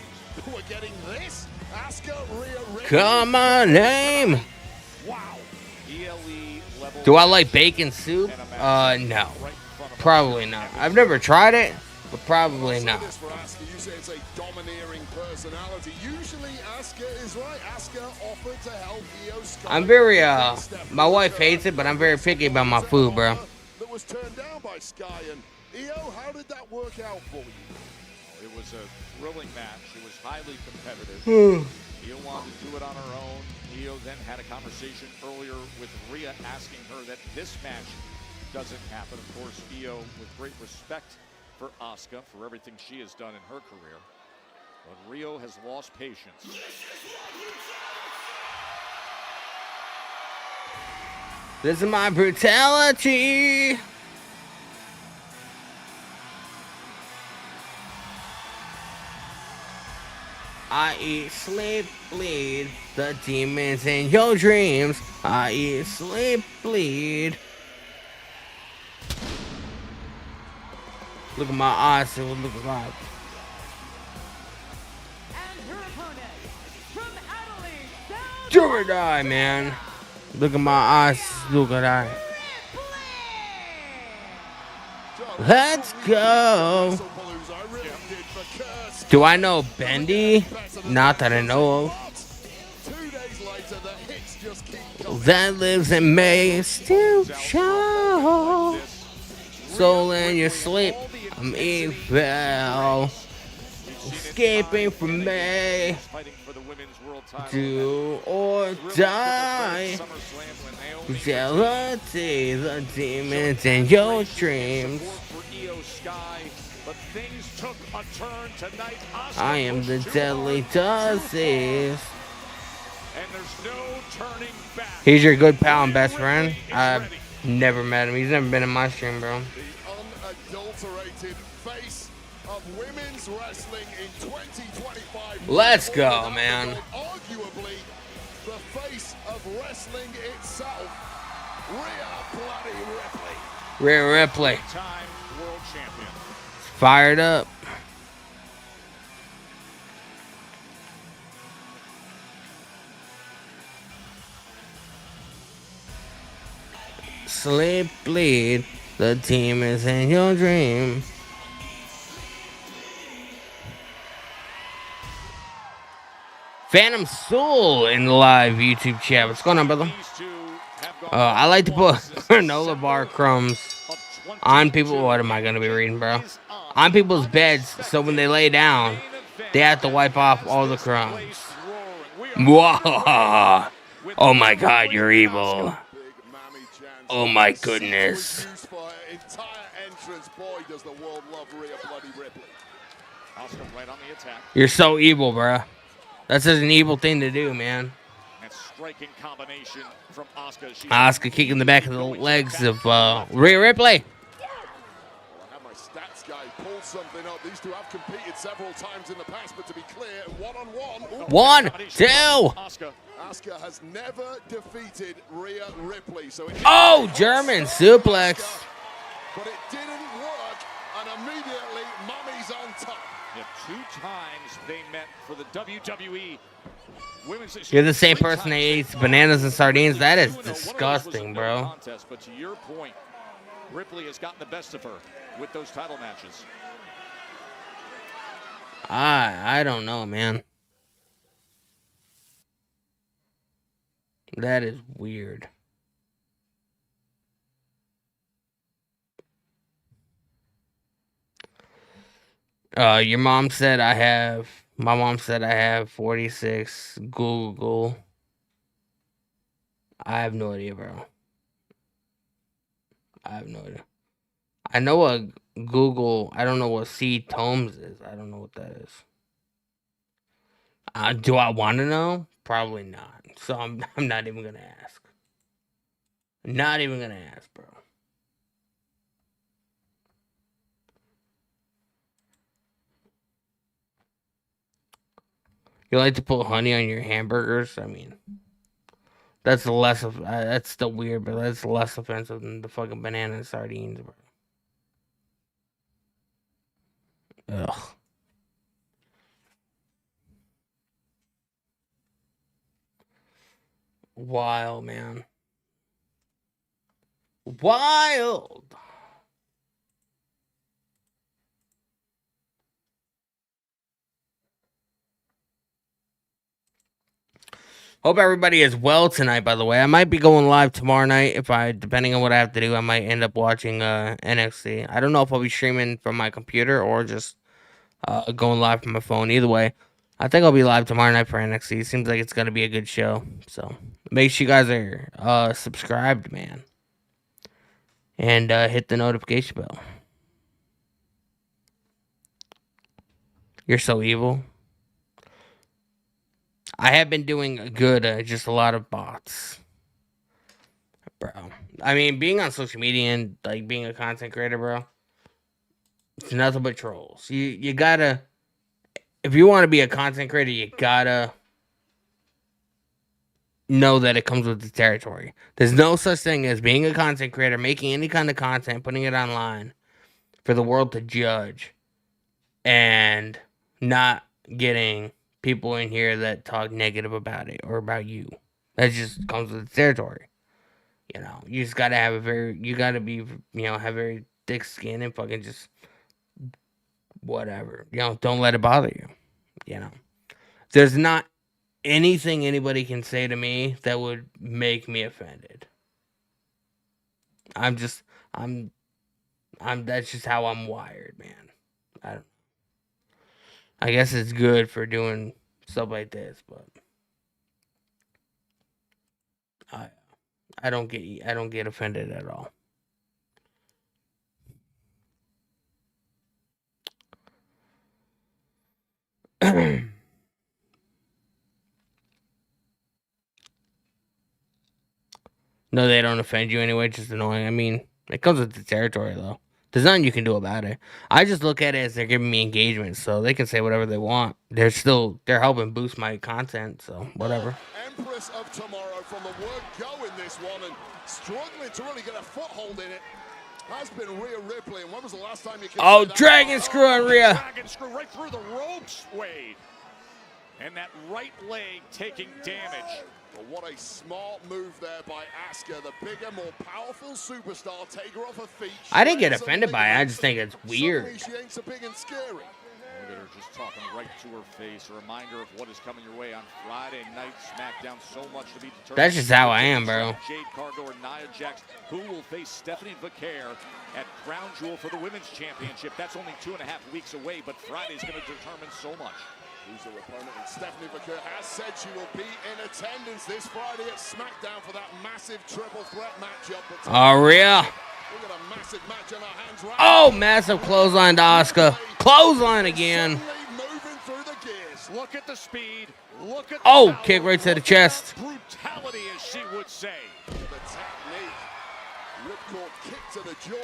We're getting this. Asuka, Rhea Ripley. Come on, name. Wow. ELE level. Do I like bacon soup? No. Probably not. I've never tried it, but probably not. This for Asuka, you say it's a domineering personality. Usually Asuka is right. Asuka offered to help Io Sky. I'm very, my wife hates it, but I'm very picky about my food, bro. That was turned down by Sky. And Io, how did that work out for you? It was a thrilling match. It was highly competitive. Io wanted to do it on her own. Io then had a conversation earlier with Rhea asking her that this match doesn't happen. Of course, Io, with great respect for Asuka, for everything she has done in her career. But Rio has lost patience. This is my brutality. I eat, sleep, bleed. The demons in your dreams. I eat, sleep, bleed. Look at my eyes. See what it looks like. Do or die, man. Look at my eyes. Look at that. Let's go. Do I know Bendy? Not that I know of. That lives in May. Still show. Soul in your sleep. I'm evil. Escaping from me. Do or die. Brutality, the demons in your dreams. I am the deadly disease. He's your good pal and best friend. I've never met him. He's never been in my stream, bro. Unadulterated face of women's wrestling in 2025. Let's go, man. Arguably the face of wrestling itself. Rhea bloody Ripley. Rhea Ripley. Time world champion. Fired up. Sleep, bleed. The team is in your dream. Phantom Soul in the live YouTube chat. What's going on, brother? I like to put granola bar crumbs on people. What am I going to be reading, bro? On people's beds, so when they lay down, they have to wipe off all the crumbs. Mwah! Oh my God, you're evil. Oh my goodness. You're so evil, bro. That's just an evil thing to do, man. That striking combination from Asuka. Asuka kicking the back of the legs of Rhea Ripley. My stats guy pulled something up. These two have competed several times in the past, but to be clear, one-on-one. 1, 2. Asuka has never defeated Rhea Ripley. So German suplex. But it didn't work, and immediately Mummy's on top. Yeah, 2 times they met for the WWE Women's. You're the same person that eats bananas and sardines. That is disgusting, bro. Contest, but to your point, Ripley has gotten the best of her with those title matches. I don't know, man. That is weird. Your mom said I have. My mom said I have 46. Google. I have no idea, bro. I have no idea. I know what Google. I don't know what C Tomes is. I don't know what that is. Do I want to know? Probably not. So I'm not even gonna ask. Not even gonna ask, bro. You like to put honey on your hamburgers? I mean, that's less of that's still weird, but that's less offensive than the fucking banana and sardines, bro. Ugh. Wild, man. Wild. Hope everybody is well tonight, by the way. I might be going live tomorrow night depending on what I have to do, I might end up watching NXT. I don't know if I'll be streaming from my computer or just going live from my phone. Either way, I think I'll be live tomorrow night for NXT. Seems like it's going to be a good show. So make sure you guys are subscribed, man. And hit the notification bell. You're so evil. I have been doing good, just a lot of bots. Bro. I mean, being on social media and like being a content creator, bro, it's nothing but trolls. You gotta, if you want to be a content creator, you gotta know that it comes with the territory. There's no such thing as being a content creator, making any kind of content, putting it online for the world to judge, and not getting people in here that talk negative about it or about you. That just comes with the territory. You know, you just gotta have have very thick skin and fucking just whatever. You know, don't let it bother you. You know, there's not anything anybody can say to me that would make me offended. That's just how I'm wired, man. I guess it's good for doing stuff like this, but I don't get offended at all. No, they don't offend you anyway, just annoying. I mean, it comes with the territory, though. There's nothing you can do about it. I just look at it as they're giving me engagement, so they can say whatever they want. They're helping boost my content, so whatever. Empress of Tomorrow from the word go in this one, and struggling to really get a foothold in it has been Rhea Ripley. And when was the last time you Oh, dragon screw on Rhea. Dragon screw right through the ropes, Wade. And that right leg taking damage. But what a smart move there by Asuka, the bigger, more powerful superstar. Take her off her feet. I didn't get offended by it. I just think it's weird. She ain't so big and scary. Look at her just talking right to her face. A reminder of what is coming your way on Friday night SmackDown. So much to be determined. That's just how I am, bro. Jade Cargo or Nia Jax, who will face Stephanie Vaquer at Crown Jewel for the Women's Championship. That's only 2.5 weeks away, but Friday's going to determine so much. Who's her opponent? And Stephanie Vaquer has said she will be in attendance this Friday at SmackDown for that massive triple threat matchup. Oh, Rhea. We've got a massive match on our hands right Oh, massive clothesline to Asuka. Clothesline again. moving through the gears. Look at the speed. Look at Oh, kick right to the chest. brutality, as she would say. The technique. Ripcord kick to the jaw.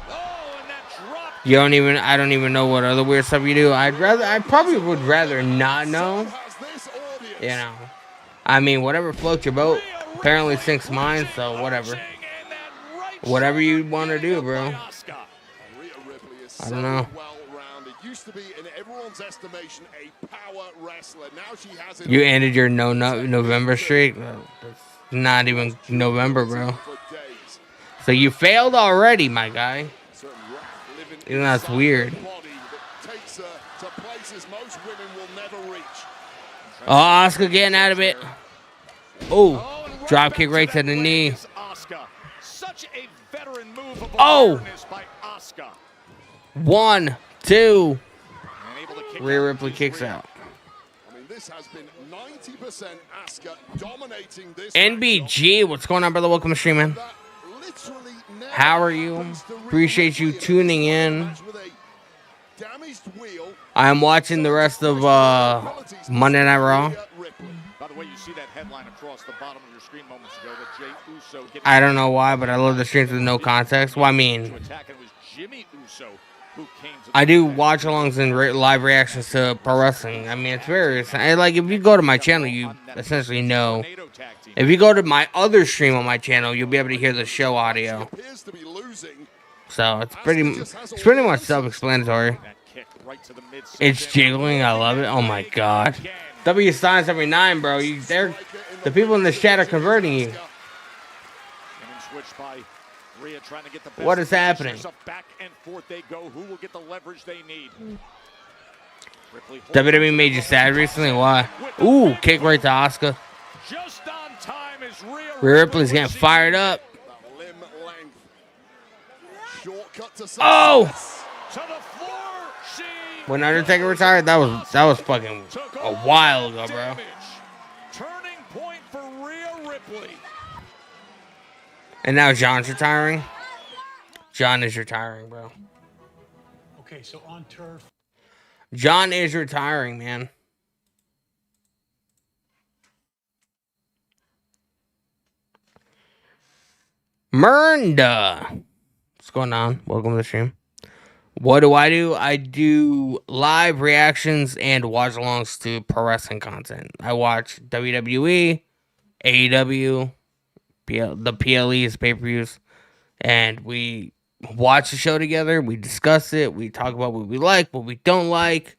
Oh, and that drop. I don't even know what other weird stuff you do. I probably would rather not know. You know. I mean, whatever floats your boat apparently sinks mine, so whatever. Whatever you want to do, bro. I don't know. Used to be, in everyone's estimation, a power wrestler. Now she has it. You ended your November streak? That's not even November, bro. So you failed already, my guy. You know, that's weird. Oh, Asuka getting out of it. Oh, Drop kick right to the knee. Asuka. Such a veteran move of Oh! awareness by Asuka. 1, 2. Rhea Ripley kicks out. I mean, this has been 90% Asuka dominating this. NBG, what's going on, brother? Welcome to the stream, man. How are you? Appreciate you tuning in. I'm watching the rest of Monday Night Raw. By the way, you see that headline across the bottom of your screen moments ago that Jey Uso getting I don't know why, but I love the streams with no context. Well, I mean, to attack, and it was Jimmy Uso who came to I do watch alongs and live reactions to pro wrestling. I mean, it's very like if you go to my channel, you essentially know. If you go to my other stream on my channel, you'll be able to hear the show audio. So it's pretty much self-explanatory. It's jiggling. I love it. Oh my god. W signs every 9, bro. The people in the chat are converting you. What is happening? Back and forth they go. Who will get the leverage they need? WWE made you sad recently? Why? Ooh, kick right to Asuka. Just on time is Rhea Ripley's getting fired up. Oh! When Undertaker retired, that was fucking a while ago, bro. Turning point for Rhea Ripley. And now John's retiring. John is retiring, bro. Okay, so on turf. John is retiring, man. Mernda. What's going on? Welcome to the stream. What do? I do live reactions and watch alongs to pro wrestling content. I watch WWE, AEW, the PLEs, pay-per-views, and we watch the show together. We discuss it. We talk about what we like, what we don't like,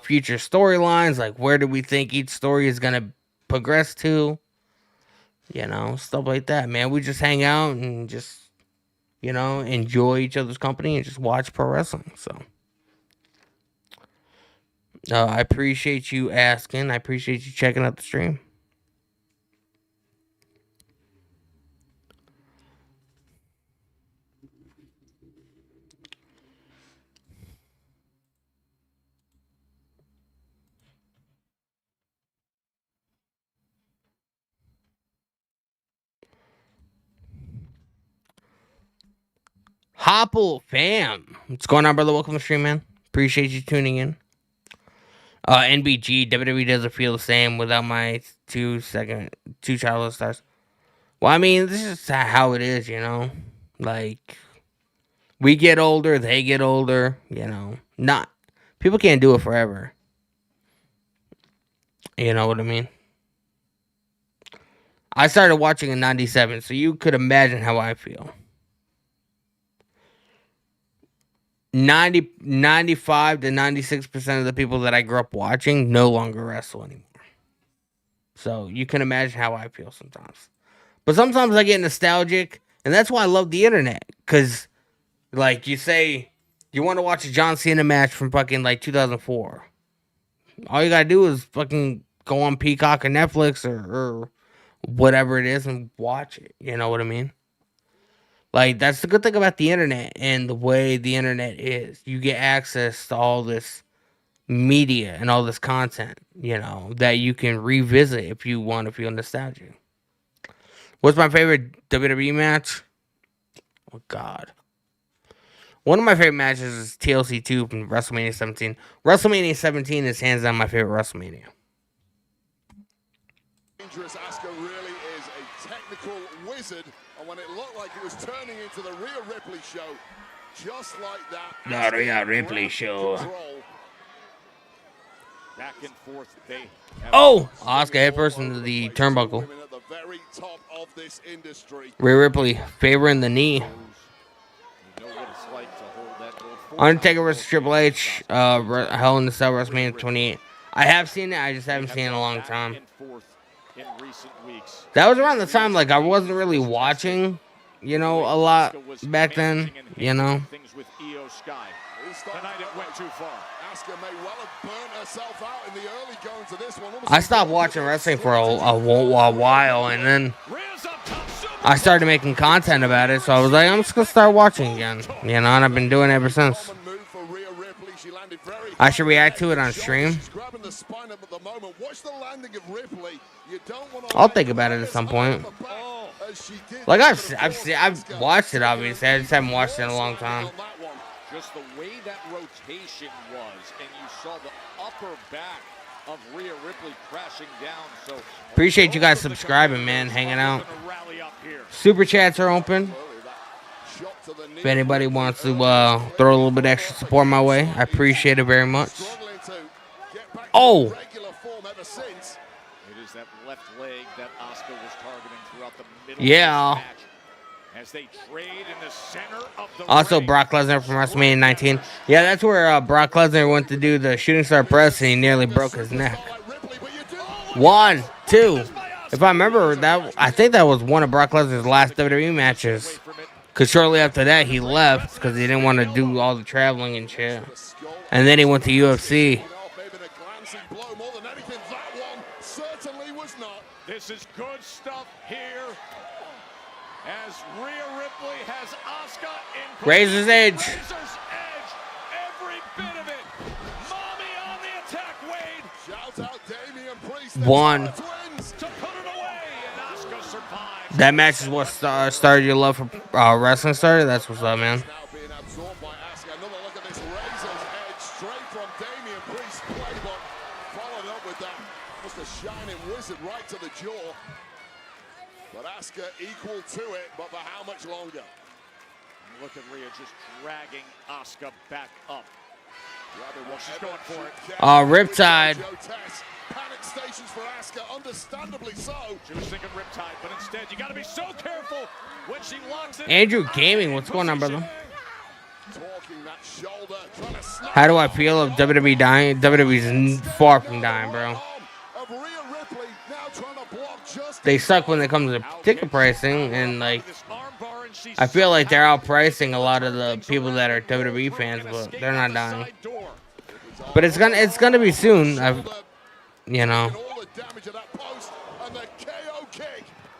future storylines, like where do we think each story is going to progress to, stuff like that, man. We just hang out and just, enjoy each other's company and just watch pro wrestling. So I appreciate you asking. I appreciate you checking out the stream. Hopple fam. What's going on, brother? Welcome to the stream, man. Appreciate you tuning in. NBG, WWE doesn't feel the same without my two childhood stars. Well, I mean, this is how it is, Like, we get older, they get older, Not, people can't do it forever. You know what I mean? I started watching in 97, so you could imagine how I feel. 95 to 96% of the people that I grew up watching no longer wrestle anymore. So you can imagine how I feel sometimes. But sometimes I get nostalgic, and that's why I love the internet. Because, like, you say, you want to watch a John Cena match from fucking, 2004. All you gotta do is fucking go on Peacock or Netflix or whatever it is and watch it. You know what I mean? Like, that's the good thing about the internet and the way the internet is. You get access to all this media and all this content, that you can revisit if you want to feel nostalgia. What's my favorite WWE match? Oh, God. One of my favorite matches is TLC 2 from WrestleMania 17. WrestleMania 17 is hands down my favorite WrestleMania. Dangerous Asuka really is a technical wizard. And when it looked like it was turning into the Rhea Ripley show, just like that. The Rhea Ripley show. Back and forth. Oh! Asuka head first into the turnbuckle. Rhea Ripley favoring the knee. Undertaker versus Triple H. Hell in the Cell WrestleMania 28. I have seen it. I just haven't seen it in a long time. That was around the time, I wasn't really watching, a lot back then, Things with Io Sky. Tonight it went too far. Asuka may well have burnt herself out in the early goings of this one. I stopped watching wrestling for a while, and then I started making content about it, so I was like, I'm just gonna start watching again, you know, and I've been doing it ever since. I should react to it on stream. I'll think about it at some point. Like I've watched it, obviously. I just haven't watched it in a long time. Just the way that rotation was, and you saw the upper back of Rhea Ripley crashing down. So Appreciate you guys subscribing, man, hanging out. Super chats are open. If anybody wants to throw a little bit extra support my way, I appreciate it very much. Oh! It is that left leg that Asuka was targeting throughout the middle Yeah. of this match. As they trade in the center of the Also, Brock Lesnar from WrestleMania 19. Yeah, that's where Brock Lesnar went to do the shooting star press and he nearly broke his neck. 1, 2. If I remember that, I think that was one of Brock Lesnar's last WWE matches. Because shortly after that, he left because he didn't want to do all the traveling and shit. And then he went to UFC. This is good stuff here. As Rhea Ripley has Asuka in Razor's Edge. Razor's Edge, every bit of it. Mommy on the attack, Wade. Shout out Damian Priest. 1. To put it away, and Asuka survives. That match is what started your love for wrestling started? That's what's up, man. Now being absorbed by Asuka. Another look at this Razor's Edge straight from Damian Priest's playbook. Followed up with that. Just a shining wizard right to the jaw. But Asuka equal to it, but for how much longer? And look at Rhea just dragging Asuka back up. Well, she's going for it. Riptide. Panic stations for Asuka, understandably so. She was thinking Riptide, but instead you got to be so careful when she locks it. Andrew Gaming, what's going on, brother? Talking that shoulder, trying to snap. How do I feel if WWE dying? WWE's far from dying, bro. They suck when it comes to ticket pricing, and like, I feel like they're outpricing a lot of the people that are WWE fans, but they're not dying. But it's gonna be soon. You know.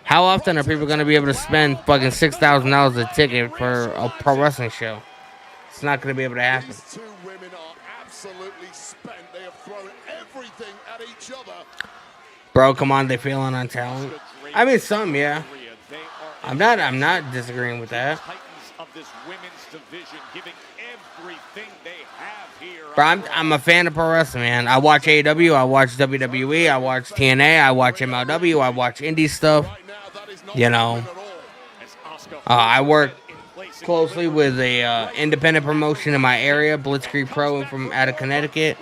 How often are people gonna be able to spend fucking $6,000 a ticket for a pro wrestling show? It's not gonna be able to happen. These two women are absolutely spent. They have thrown everything at each other. Bro, come on, they feeling on talent. I mean, some, yeah. I'm not disagreeing with that. Of this women's division, giving everything they have here. Bro, I'm a fan of pro wrestling, man. I watch AEW, I watch WWE, I watch TNA, I watch MLW, I watch indie stuff. You know, I work closely with a independent promotion in my area, Blitzkrieg Pro, from out of Connecticut.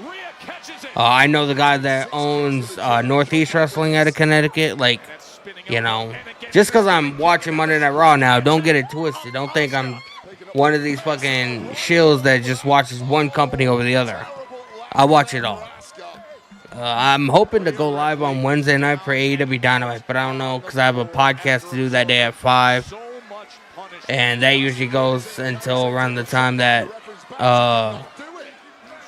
I know the guy that owns Northeast Wrestling out of Connecticut. Like, you know, just because I'm watching Monday Night Raw now, don't get it twisted. Don't think I'm one of these fucking shills that just watches one company over the other. I watch it all. I'm hoping to go live on Wednesday night for AEW Dynamite, but I don't know because I have a podcast to do that day at 5. And that usually goes until around the time that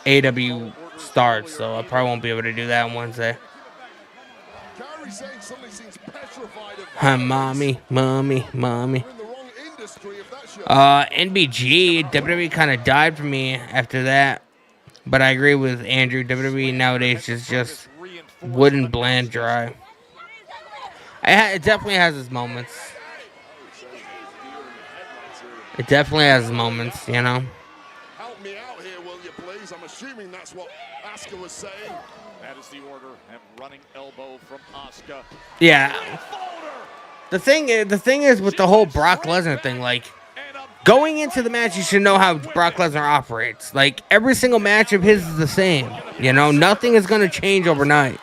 AEW starts, so I probably won't be able to do that on Wednesday. Mommy. NBG, WWE kind of died for me after that. But I agree with Andrew. WWE nowadays is just wooden, bland, dry. It definitely has its moments. It definitely has its moments, you know. Help me out here, will you please? I'm assuming that's what Asuka was saying. That is the order, and running elbow from Asuka. Yeah. The thing is with the whole Brock Lesnar thing, like, going into the match, you should know how Brock Lesnar operates. Like, every single match of his is the same. You know, nothing is going to change overnight.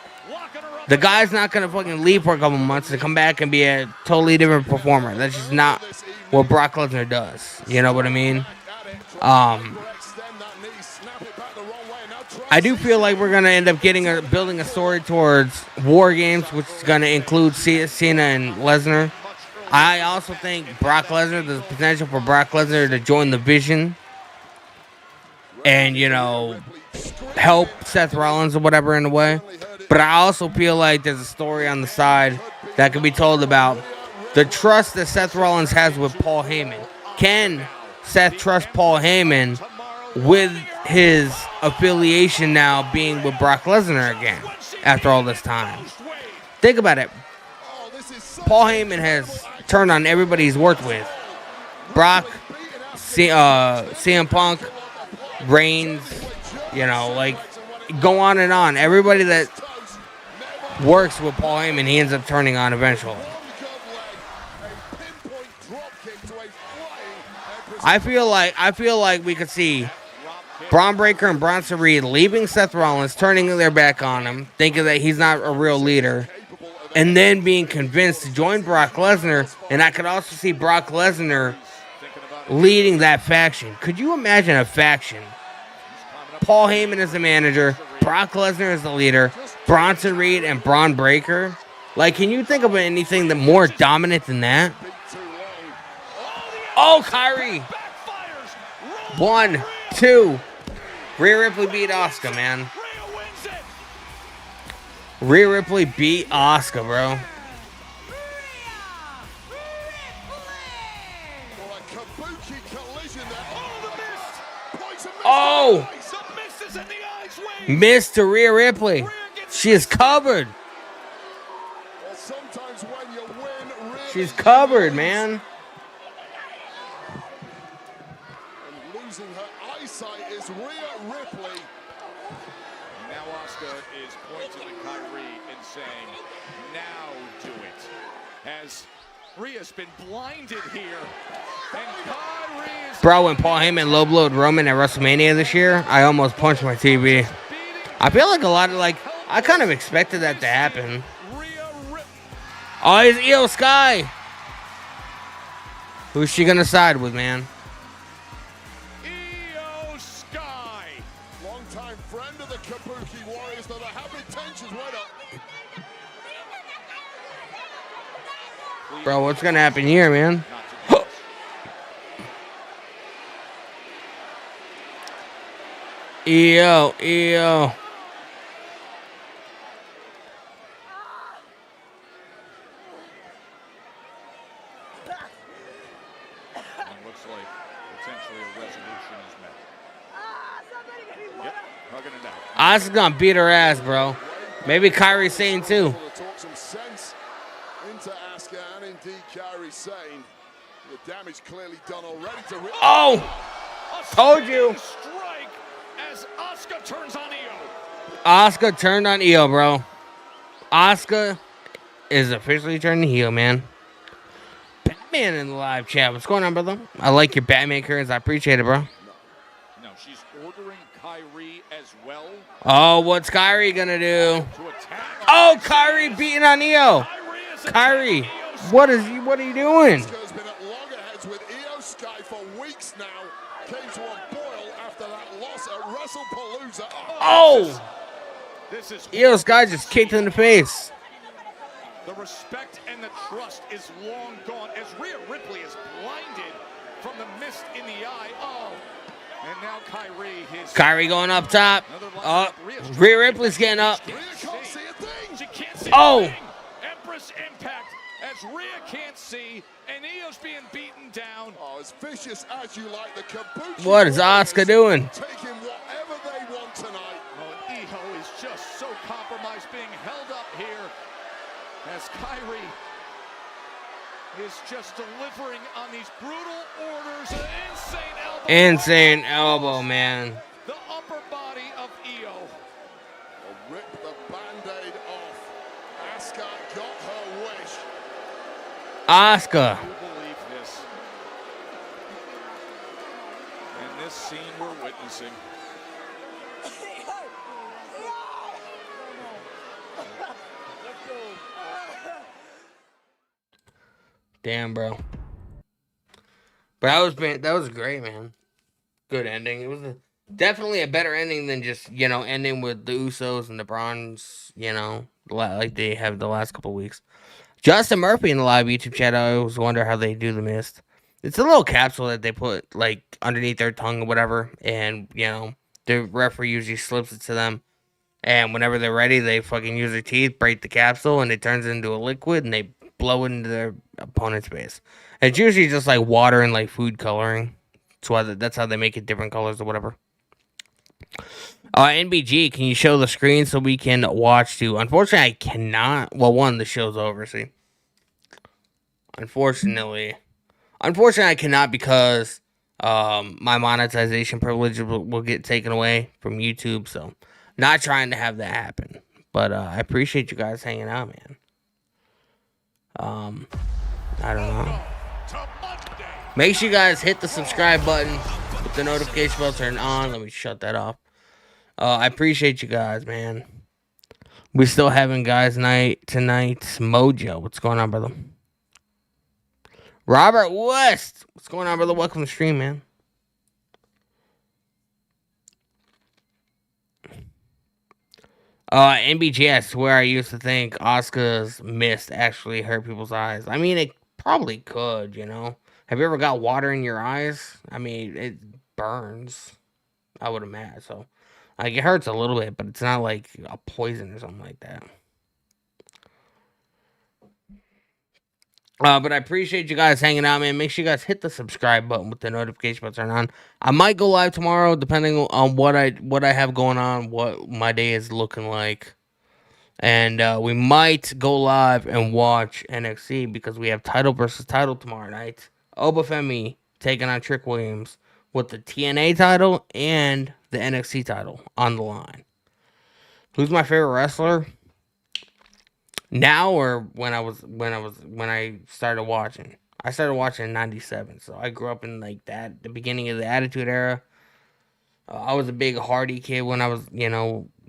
The guy's not going to fucking leave for a couple months to come back and be a totally different performer. That's just not what Brock Lesnar does. You know what I mean? I do feel like we're going to end up building a story towards War Games, which is going to include Cena and Lesnar. I also think Brock Lesnar, there's potential for Brock Lesnar to join the Vision and, you know, help Seth Rollins or whatever in a way. But I also feel like there's a story on the side that can be told about the trust that Seth Rollins has with Paul Heyman. Can Seth trust Paul Heyman with his affiliation now being with Brock Lesnar again after all this time? Think about it. Paul Heyman has turned on everybody he's worked with. Brock, CM Punk, Reigns, like, go on and on. Everybody that works with Paul Heyman, he ends up turning on eventually. I feel like we could see Braun Breaker and Bronson Reed leaving Seth Rollins, turning their back on him, thinking that he's not a real leader, and then being convinced to join Brock Lesnar. And I could also see Brock Lesnar leading that faction. Could you imagine a faction? Paul Heyman is the manager, Brock Lesnar is the leader, Bronson Reed and Braun Breaker. Like, can you think of anything that more dominant than that? Oh, Kyrie! 1, 2. Rhea Ripley beat Asuka, man. Rhea Ripley beat Asuka, bro. Oh! Miss to Rhea Ripley. She is covered. She's covered, man. Losing her eyesight is Rhea Ripley. Now Asuka is pointing to Kyrie and saying, now do it. As Rhea's been blinded here. And Kyrie is... Bro, when Paul Heyman low-blowed Roman at WrestleMania this year, I almost punched my TV. I feel like I kind of expected that to happen. Oh, it's Io Sky. Who's she gonna side with, man? Io Sky. Longtime friend of the Kabuki Warriors, though the happy tensions went up. Bro, what's gonna happen here, man? Io. Looks like potentially a resolution is met. Yep, hugging it out. Asuka's gonna beat her ass, bro. Maybe Kyrie Sane too. Talk some sense into Asuka and indeed Kyrie Sane. The damage clearly done already to Rhea. Oh! Told you. Strike as Asuka turns on Io. Asuka turned on Io, bro. Asuka is officially turning heel, man. Batman in the live chat. What's going on, brother? I like your Batman curtains. I appreciate it, bro. No, she's ordering Kyrie as well. Oh, what's Kyrie gonna do? Oh, Kyrie beating on Io. Kyrie, what are you doing? Asuka's been at loggerheads with Io Sky for weeks now. Came to a boil after that loss at Wrestlepalooza. Oh! Io Sky just kicked in the face. The respect and the trust is long gone as Rhea Ripley is blinded from the mist in the eye. Oh, and now Kyrie going up top. Oh, Rhea Ripley's getting up. She can't see Oh! Empress Impact as Rhea can't see and Io's being beaten down. Oh, as vicious as you like, the Kabuki What is Asuka doing? taking whatever they want tonight. Oh, and Io is just so compromised, being held up here as Kyrie is just delivering on these brutal orders. An insane elbow. Insane elbow, man. The upper body of Io. Rip the Band-Aid off. Asuka got her wish. Asuka. I believe this. And this scene we're witnessing. Damn, bro. But that was great, man. Good ending. It was definitely a better ending than just, ending with the Usos and the Bronze, like they have the last couple weeks. Justin Murphy in the live YouTube chat, I always wonder how they do the mist. It's a little capsule that they put, like, underneath their tongue or whatever, and, the referee usually slips it to them. And whenever they're ready, they fucking use their teeth, break the capsule, and it turns into a liquid, and they blow it into their opponent's face. It's usually just like water and like food coloring. That's how they make it different colors or whatever. NBG, can you show the screen so we can watch too? Unfortunately, I cannot. Well, one, the show's over, see. Unfortunately, I cannot because my monetization privilege will get taken away from YouTube, so not trying to have that happen. But I appreciate you guys hanging out, man. I don't know. Make sure you guys hit the subscribe button with the notification bell turned on. Let me shut that off. I appreciate you guys, man. We're still having guys' night tonight. Mojo, what's going on, brother? Robert West, what's going on, brother? Welcome to the stream, man. NBG, I swear I used to think Asuka's mist actually hurt people's eyes. I mean, it probably could, you know. Have you ever got water in your eyes? I mean, it burns, I would imagine. So, like, it hurts a little bit, but it's not like a poison or something like that. But I appreciate you guys hanging out, man. Make sure you guys hit the subscribe button with the notification bell turned on. I might go live tomorrow, depending on what I have going on, what my day is looking like, and we might go live and watch NXT because we have title versus title tomorrow night. Obafemi taking on Trick Williams with the TNA title and the NXT title on the line. Who's my favorite wrestler? Now or when I started watching? I started watching in '97, so I grew up in like that, the beginning of the Attitude Era. I was a big Hardy kid when I was,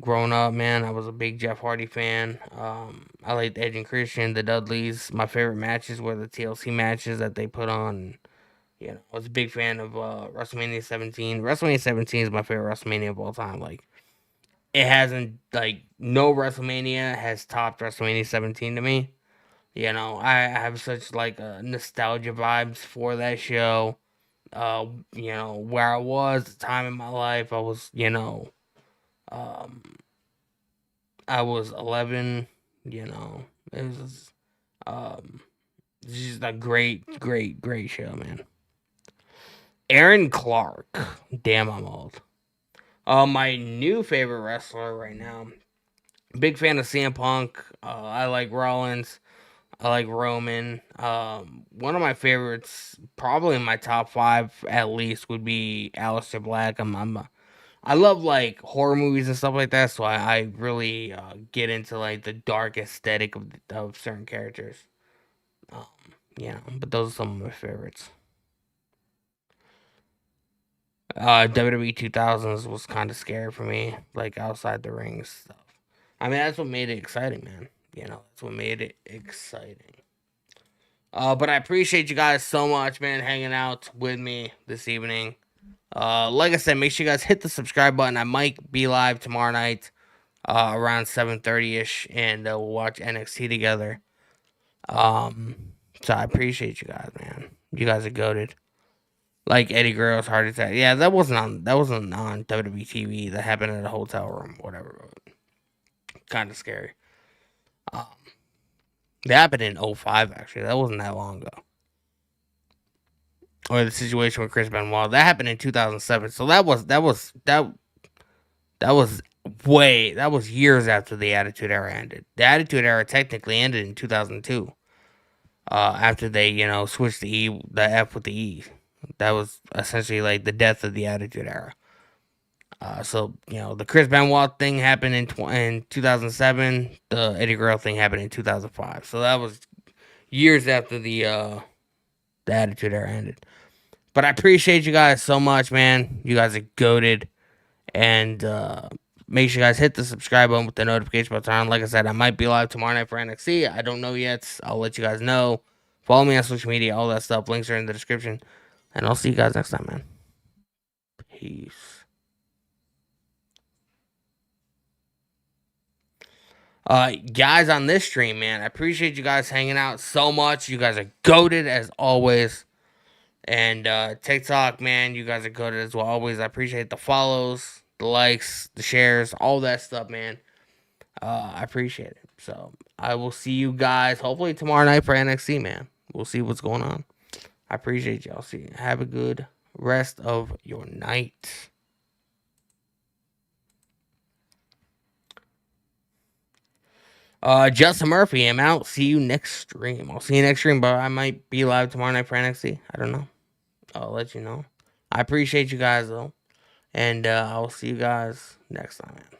growing up, man. I was a big Jeff Hardy fan. I liked Edge and Christian, the Dudleys. My favorite matches were the TLC matches that they put on. I was a big fan of WrestleMania 17. WrestleMania 17 is my favorite WrestleMania of all time. Like, it hasn't, like, no WrestleMania has topped WrestleMania 17 to me. I have such, like, nostalgia vibes for that show. Where I was, the time in my life, I was, I was 11, it was, just a great, great, great show, man. Aaron Clark. Damn, I'm old. My new favorite wrestler right now. Big fan of CM Punk. I like Rollins. I like Roman. One of my favorites, probably in my top 5 at least, would be Aleister Black. I love like horror movies and stuff like that, so I really get into like the dark aesthetic of certain characters. But those are some of my favorites. WWE 2000s was kind of scary for me, like outside the ring stuff. I mean, that's what made it exciting, man. That's what made it exciting. But I appreciate you guys so much, man, hanging out with me this evening. Like I said, make sure you guys hit the subscribe button. I might be live tomorrow night around 7:30ish, and we'll watch NXT together. So I appreciate you guys, man. You guys are goated. Like Eddie Guerrero's heart attack. Yeah, that wasn't on WWE TV. That happened in a hotel room, whatever. Kind of scary. That happened in 2005, actually. That wasn't that long ago. Or the situation with Chris Benoit. That happened in 2007. So that was years after the Attitude Era ended. The Attitude Era technically ended in 2002. After they, switched the F with the E. That was essentially like the death of the Attitude Era. So the Chris Benoit thing happened in 2007. The Eddie Guerrero thing happened in 2005. So that was years after the Attitude Era ended. But I appreciate you guys so much, man. You guys are goated. And make sure you guys hit the subscribe button with the notification bell on. Like I said, I might be live tomorrow night for NXT. I don't know yet. I'll let you guys know. Follow me on social media, all that stuff. Links are in the description. And I'll see you guys next time, man. Peace. Guys on this stream, man, I appreciate you guys hanging out so much. You guys are goated as always. And TikTok, man, you guys are goated as well always. I appreciate the follows, the likes, the shares, all that stuff, man. I appreciate it. So I will see you guys hopefully tomorrow night for NXT, man. We'll see what's going on. I appreciate y'all. See, have a good rest of your night. Justin Murphy, I'm out. See you next stream. I'll see you next stream, but I might be live tomorrow night for NXT. I don't know. I'll let you know. I appreciate you guys though, and I'll see you guys next time, man.